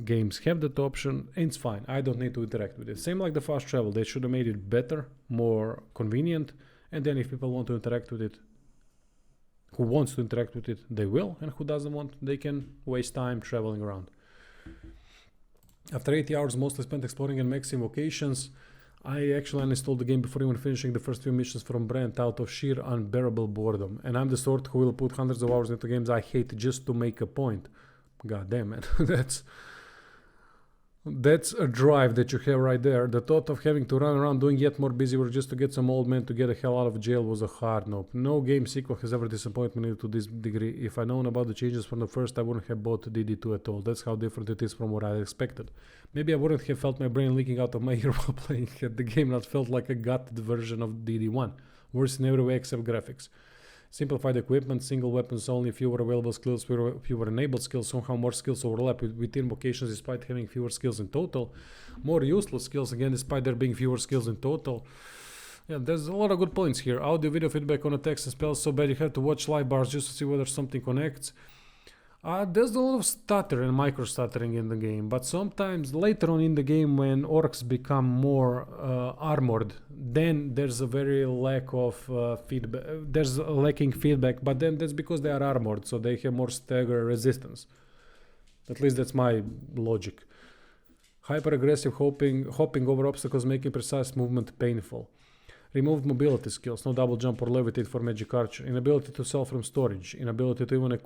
games have that option, and it's fine. I don't need to interact with it. Same like the fast travel. They should have made it better, more convenient, and then if people want to interact with it, who wants to interact with it, they will, and who doesn't want, they can waste time traveling around. After 80 hours mostly spent exploring and maxing locations, I actually uninstalled the game before even finishing the first few missions from Brent out of sheer unbearable boredom. And I'm the sort who will put hundreds of hours into games I hate just to make a point. God damn it. That's a drive that you have right there. The thought of having to run around doing yet more busy work just to get some old man to get the hell out of jail was a hard nope. No game sequel has ever disappointed me to this degree. If I'd known about the changes from the first, I wouldn't have bought DD2 at all. That's how different it is from what I expected. Maybe I wouldn't have felt my brain leaking out of my ear while playing had the game not felt like a gutted version of DD1. Worse in every way except graphics. Simplified equipment, single weapons only, fewer available skills, fewer enabled skills, somehow more skills overlap within vocations despite having fewer skills in total. More useless skills again despite there being fewer skills in total. Yeah, there's a lot of good points here. Audio, video feedback on the text and spells so bad you have to watch live bars just to see whether something connects. There's a lot of stutter and micro stuttering in the game, but sometimes later on in the game when orcs become more armored, then there's a very lack of feedback. There's lacking feedback, but then that's because they are armored, so they have more stagger resistance. At least that's my logic. Hyper aggressive hopping over obstacles, making precise movement painful. Removed mobility skills, no double jump or levitate for magic archer. Inability to sell from storage. Inability to even...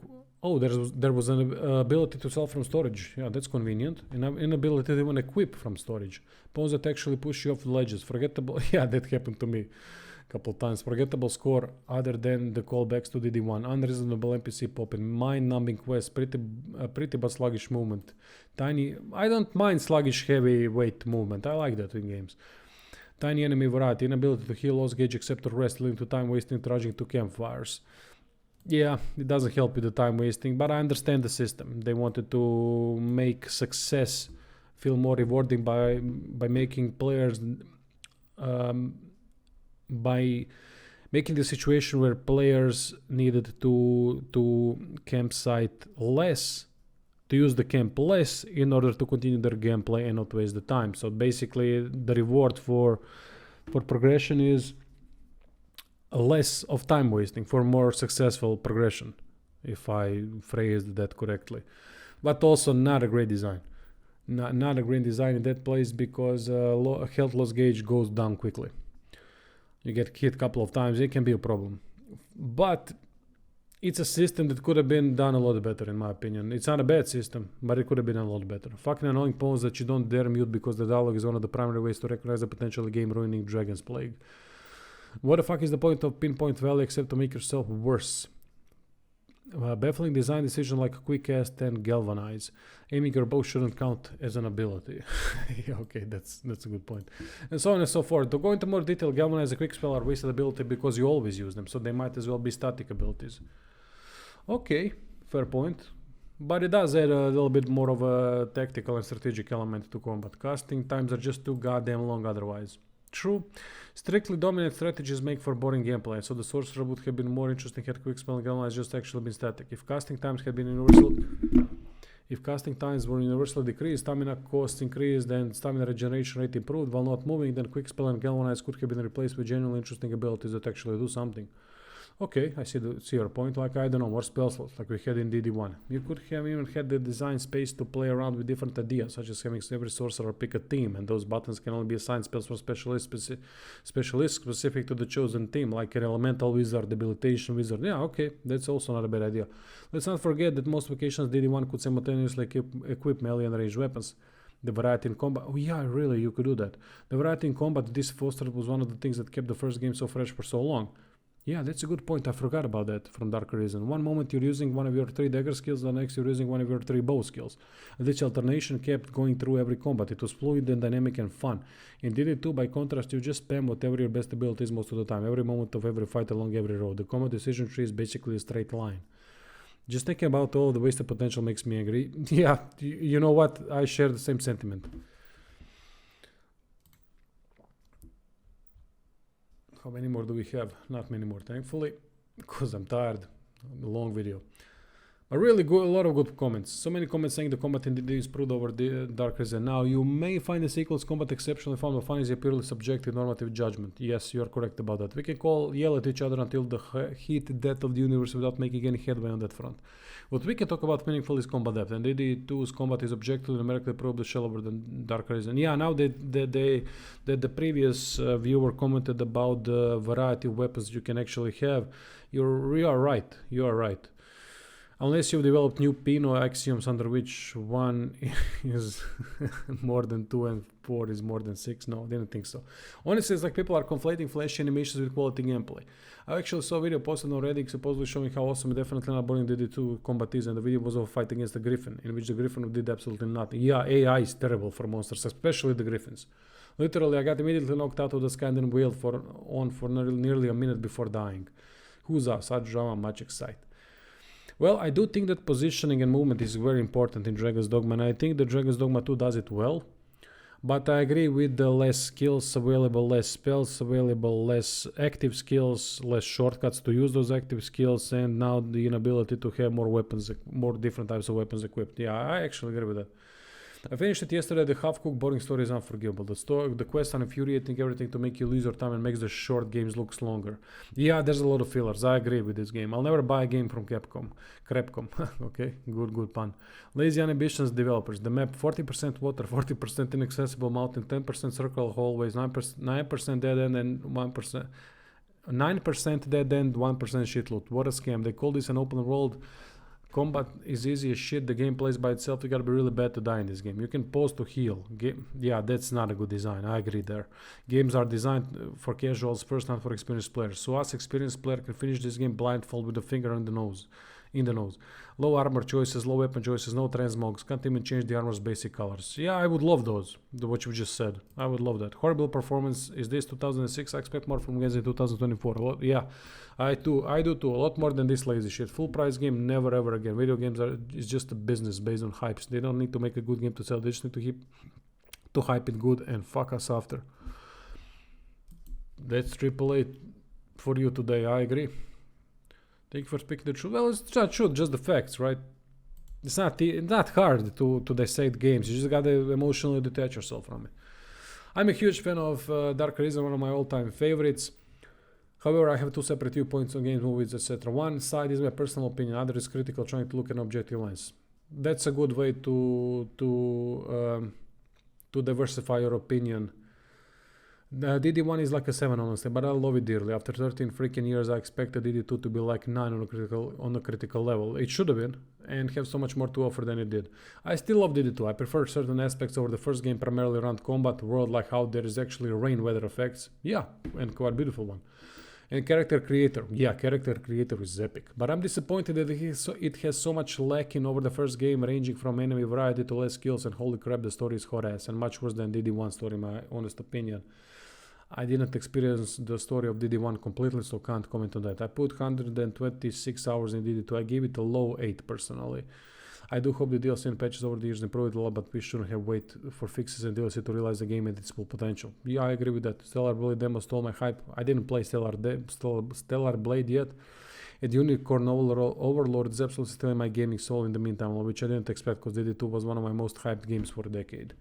there was an ability to sell from storage. Yeah, that's convenient. Inability to even equip from storage. Pawns that actually push you off the ledges. Forgettable... yeah, that happened to me a couple of times. Forgettable score other than the callbacks to DD1. Unreasonable NPC popping. Mind-numbing quest. Pretty but sluggish movement. Tiny... I don't mind sluggish heavyweight movement. I like that in games. Tiny enemy variety, inability to heal, loss gauge except to rest, leading to time wasting, trudging to campfires. Yeah, it doesn't help with the time wasting, but I understand the system. They wanted to make success feel more rewarding by making players, by making the situation where players needed to campsite less, to use the camp less in order to continue their gameplay and not waste the time. So basically the reward for progression is less of time wasting for more successful progression, if I phrased that correctly. But also not a great design. Not a great design in that place because health loss gauge goes down quickly. You get hit a couple of times, it can be a problem. But it's a system that could have been done a lot better, in my opinion. It's not a bad system, but it could have been a lot better. Fucking annoying pawns that you don't dare mute because the dialogue is one of the primary ways to recognize a potentially game-ruining Dragon's Plague. What the fuck is the point of pinpoint value except to make yourself worse? Baffling design decision like quick cast and galvanize. Aiming your bow shouldn't count as an ability. Yeah, okay, that's a good point. And so on and so forth. To go into more detail, galvanize and quick spell are wasted ability because you always use them, so they might as well be static abilities. Okay, fair point. But it does add a little bit more of a tactical and strategic element to combat. Casting times are just too goddamn long otherwise. True. Strictly dominant strategies make for boring gameplay, so the sorcerer would have been more interesting had quick spell and galvanize just actually been static. If casting times were universally decreased, stamina costs increased and stamina regeneration rate improved while not moving, then quick spell and galvanize could have been replaced with genuinely interesting abilities that actually do something. Okay, I see your point. Like, I don't know, more spell slots like we had in DD1. You could have even had the design space to play around with different ideas, such as having every sorcerer pick a team, and those buttons can only be assigned spells for specialists specific to the chosen team, like an elemental wizard, debilitation wizard. Yeah, okay, that's also not a bad idea. Let's not forget that most vocations DD1 could simultaneously equip melee and ranged weapons. The variety in combat. Oh yeah, really, you could do that. The variety in combat this fostered was one of the things that kept the first game so fresh for so long. Yeah, that's a good point. I forgot about that from Dark Arisen. One moment you're using one of your 3 dagger skills, the next you're using one of your 3 bow skills. And this alternation kept going through every combat. It was fluid and dynamic and fun. In DD2, by contrast, you just spam whatever your best ability is most of the time, every moment of every fight along every road. The combat decision tree is basically a straight line. Just thinking about all the wasted potential makes me angry. Yeah, you know what? I share the same sentiment. How many more do we have? Not many more, thankfully, because I'm tired. A long video. But really good, a lot of good comments. So many comments saying the combat in DD is improved over the Dark Arisen. Now, you may find the sequel's combat exceptionally fun, but fun is a purely subjective normative judgment. Yes, you are correct about that. We can yell at each other until the heat death of the universe without making any headway on that front. What we can talk about meaningful is combat depth, and DD2's combat is objectively numerically probed the shell over the Dark Arisen. Yeah, now the previous viewer commented about the variety of weapons you can actually have. You are right. You are right. Unless you've developed new Pino axioms under which 1 is more than 2 and 4 is more than 6. No, I didn't think so. Honestly, it's like people are conflating flashy animations with quality gameplay. I actually saw a video posted on Reddit supposedly showing how awesome and definitely not boring DD2 combat is, and the video was of a fight against the Griffin, in which the Griffin did absolutely nothing. Yeah, AI is terrible for monsters, especially the Griffins. Literally, I got immediately knocked out of the sky and then wailed for nearly a minute before dying. Who's us? Such drama, much excite. Well, I do think that positioning and movement is very important in Dragon's Dogma, and I think that Dragon's Dogma 2 does it well. But I agree with the less skills available, less spells available, less active skills, less shortcuts to use those active skills, and now the inability to have more weapons, more different types of weapons equipped. Yeah, I actually agree with that. I finished it yesterday. The half-cooked boring story is unforgivable. The quests are infuriating, everything to make you lose your time and makes the short games look longer. Yeah, there's a lot of fillers. I agree with this game. I'll never buy a game from Capcom. Okay, good pun. Lazy ambitions developers. The map: 40% water, 40% inaccessible mountain, 10% circle hallways, 9% dead end, and 1%. 9% dead end, 1% shit loot. What a scam. They call this an open world. Combat is easy as shit. The game plays by itself. You gotta be really bad to die in this game. You can pause to heal. Yeah, that's not a good design. I agree there. Games are designed for casuals first, not for experienced players. So us experienced player can finish this game blindfold with a finger in the nose. Low armor choices, low weapon choices, no transmogs. Can't even change the armor's basic colors. Yeah, I would love those. What you just said. I would love that. Horrible performance. Is this 2006? I expect more from games in 2024. Yeah, I do too. A lot more than this lazy shit. Full price game, never ever again. Video games is just a business based on hypes. They don't need to make a good game to sell. They just need to hype it good and fuck us after. That's AAA for you today. I agree. Thank you for speaking the truth. Well, it's not truth, just the facts, right? It's not hard to dissect games. You just gotta emotionally detach yourself from it. I'm a huge fan of Dark Arisen, one of my all-time favorites. However, I have two separate viewpoints on games, movies, etc. One side is my personal opinion, other is critical, trying to look at an objective lens. That's a good way to diversify your opinion. DD1 is like a 7 honestly, but I love it dearly. After 13 freaking years, I expected DD2 to be like 9 on a critical level. It should have been, and have so much more to offer than it did. I still love DD2. I prefer certain aspects over the first game, primarily around combat, world, like how there is actually rain weather effects. Yeah, and quite beautiful one. And character creator. Yeah, character creator is epic. But I'm disappointed that it has so much lacking over the first game, ranging from enemy variety to less skills, and holy crap, the story is hot ass and much worse than DD1 story, in my honest opinion. I didn't experience the story of DD1 completely, so can't comment on that. I put 126 hours in DD2. I gave it a low 8 personally. I do hope the DLC and patches over the years improve it a lot, but we shouldn't have wait for fixes and DLC to realize the game at its full potential. Yeah, I agree with that. Stellar Blade demo stole my hype. I didn't play Stellar Blade yet. And Unicorn Overlord is absolutely still in my gaming soul in the meantime, which I didn't expect because DD2 was one of my most hyped games for a decade.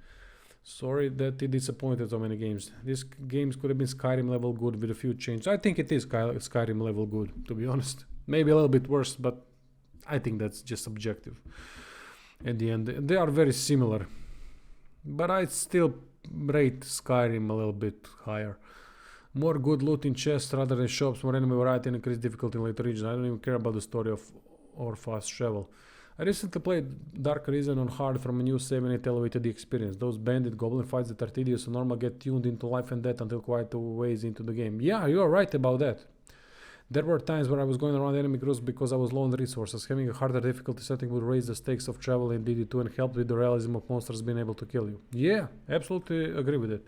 Sorry that it disappointed so many games. These games could have been Skyrim level good with a few changes. I think it is Skyrim level good, to be honest. Maybe a little bit worse, but I think that's just subjective. At the end, they are very similar. But I'd still rate Skyrim a little bit higher. More good loot in chests rather than shops, more enemy variety and increased difficulty in later regions. I don't even care about the story or fast travel. I recently played Dark Arisen on hard from a new save and it elevated the experience. Those bandit goblin fights that are tedious and normal get tuned into life and death until quite a ways into the game. Yeah, you are right about that. There were times where I was going around enemy groups because I was low on resources. Having a harder difficulty setting would raise the stakes of travel in DD2 and help with the realism of monsters being able to kill you. Yeah, absolutely agree with it.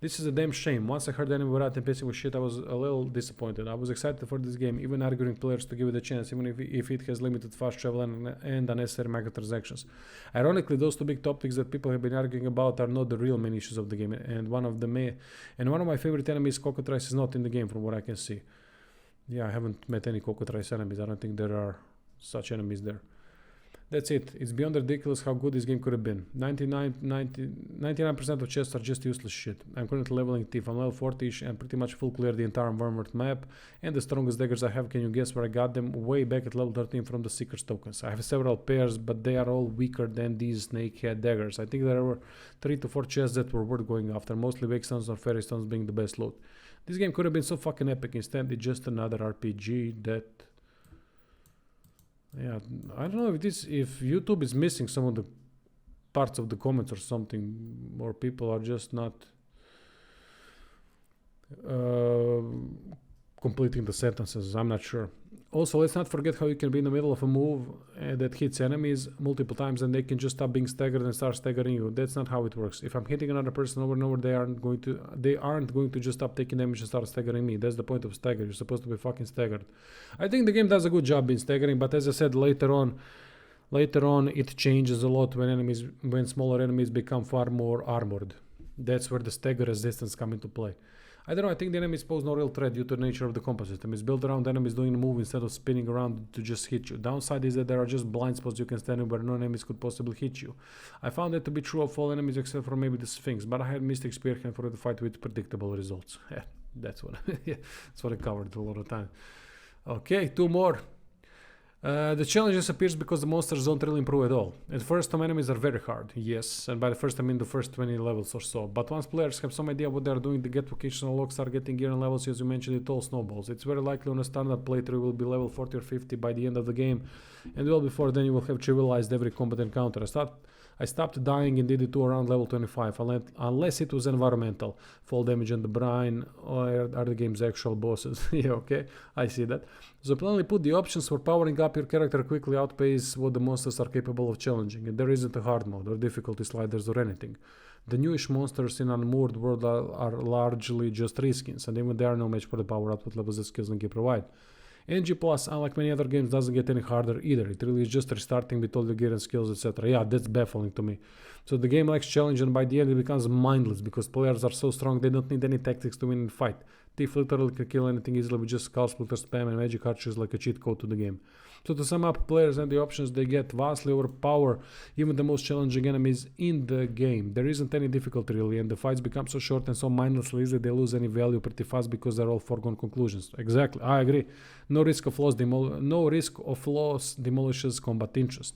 This is a damn shame. Once I heard enemy were out and pissing with shit, I was a little disappointed. I was excited for this game, even arguing players to give it a chance, even if it has limited fast travel and unnecessary microtransactions. Ironically, those two big topics that people have been arguing about are not the real main issues of the game, and one of my favorite enemies, Cockatrice, is not in the game from what I can see. Yeah, I haven't met any Cockatrice enemies. I don't think there are such enemies there. That's it. It's beyond ridiculous how good this game could have been. 99% of chests are just useless shit. I'm currently leveling Thief. I'm level 40ish and pretty much full clear the entire Wormwood map. And the strongest daggers I have, can you guess where I got them? Way back at level 13 from the Seeker's tokens. I have several pairs, but they are all weaker than these snakehead daggers. I think there were 3 to 4 chests that were worth going after, mostly Wake Stones or Fairy Stones being the best loot. This game could have been so fucking epic. Instead, it's just another RPG that... Yeah, I don't know if YouTube is missing some of the parts of the comments or something, or people are just not completing the sentences. I'm not sure. Also, let's not forget how you can be in the middle of a move that hits enemies multiple times and they can just stop being staggered and start staggering you. That's not how it works. If I'm hitting another person over and over, they aren't going to just stop taking damage and start staggering me. That's the point of stagger. You're supposed to be fucking staggered. I think the game does a good job in staggering, but as I said, later on it changes a lot when smaller enemies become far more armored. That's where the stagger resistance come into play. I don't know, I think the enemies pose no real threat due to the nature of the combat system. It's built around enemies doing a move instead of spinning around to just hit you. Downside is that there are just blind spots you can stand in where no enemies could possibly hit you. I found that to be true of all enemies except for maybe the Sphinx, but I had missed experience for the fight with predictable results. That's what I covered a lot of time. Okay, 2 more. The challenge disappears because the monsters don't really improve at all. At first, some enemies are very hard, yes, and by the first I mean the first 20 levels or so. But once players have some idea what they are doing, they get vocational locks, start getting gear and levels, as you mentioned, it all snowballs. It's very likely on a standard playthrough you will be level 40 or 50 by the end of the game, and well before then you will have trivialized every combat encounter. I stopped dying in DD2 around level 25, unless it was environmental. Fall damage and the brine are the game's actual bosses. Yeah, okay, I see that. So plainly put, the options for powering up your character quickly outpace what the monsters are capable of challenging, and there isn't a hard mode or difficulty sliders or anything. The newish monsters in Unmoored World are largely just reskins, and even they are no match for the power output levels that skills and gear provide. NG Plus, unlike many other games, doesn't get any harder either. It really is just restarting with all the gear and skills, etc. Yeah, that's baffling to me. So the game lacks challenge, and by the end it becomes mindless because players are so strong they don't need any tactics to win a fight. Thief literally can kill anything easily with just skull splitter spam, and magic archer is like a cheat code to the game. So to sum up, players and the options they get vastly overpower even the most challenging enemies in the game. There isn't any difficulty really, and the fights become so short and so mindlessly easy they lose any value pretty fast because they're all foregone conclusions. Exactly, I agree. No risk of loss demolishes combat interest.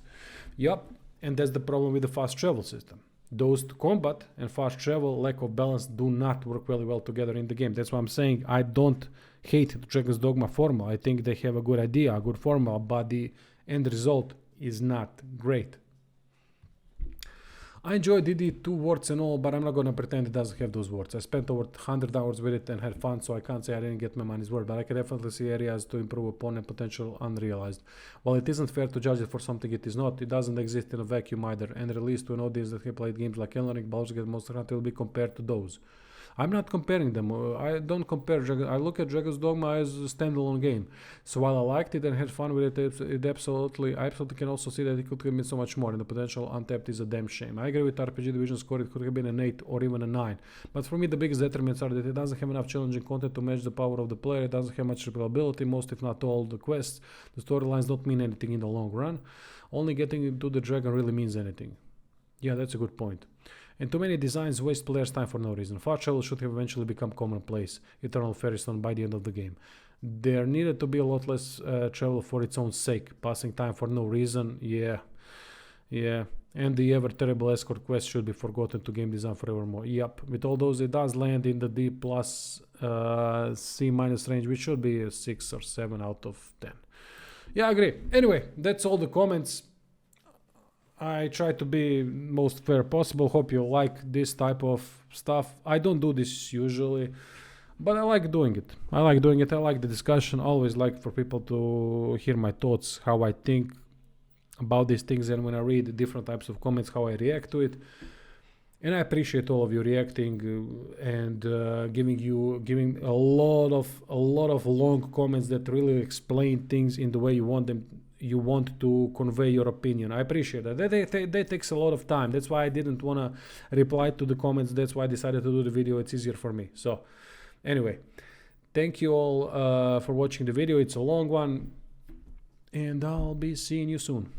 Yup, and that's the problem with the fast travel system. Those to combat and fast travel, lack of balance, do not work very well together in the game. That's why I'm saying I don't hate Dragon's Dogma formula. I think they have a good idea, a good formula, but the end result is not great. I enjoy DD2 words and all, but I'm not gonna pretend it doesn't have those words. I spent over 100 hours with it and had fun, so I can't say I didn't get my money's worth, but I can definitely see areas to improve upon and potential unrealized. While it isn't fair to judge it for something it is not, it doesn't exist in a vacuum either, and released to an audience that have played games like Elden Ring, Baldur's Gate, Monster Hunter will be compared to those. I'm not comparing them. I don't compare. I look at Dragon's Dogma as a standalone game. So while I liked it and had fun with it, I absolutely can also see that it could have been so much more, and the potential untapped is a damn shame. I agree with RPG Division score. It could have been an 8 or even a 9. But for me, the biggest detriments are that it doesn't have enough challenging content to match the power of the player. It doesn't have much replayability, most if not all the quests. The storylines don't mean anything in the long run. Only getting into the dragon really means anything. Yeah, that's a good point. And too many designs waste players' time for no reason. Fast travel should have eventually become commonplace, eternal fairy stone by the end of the game. There needed to be a lot less travel for its own sake. Passing time for no reason, yeah. And the ever terrible escort quest should be forgotten to game design forevermore. Yep, with all those, it does land in the D plus C minus range, which should be a 6 or 7 out of 10. Yeah, I agree. Anyway, that's all the comments. I try to be most fair possible. Hope you like this type of stuff. I don't do this usually. But I like doing it. I like doing it. I like the discussion. Always like for people to hear my thoughts, how I think about these things, and when I read different types of comments, how I react to it. And I appreciate all of you reacting and giving a lot of long comments that really explain things in the way you want to convey your opinion. I appreciate that. That takes a lot of time. That's why I didn't want to reply to the comments. That's why I decided to do the video. It's easier for me. So anyway, thank you all for watching the video. It's a long one, and I'll be seeing you soon.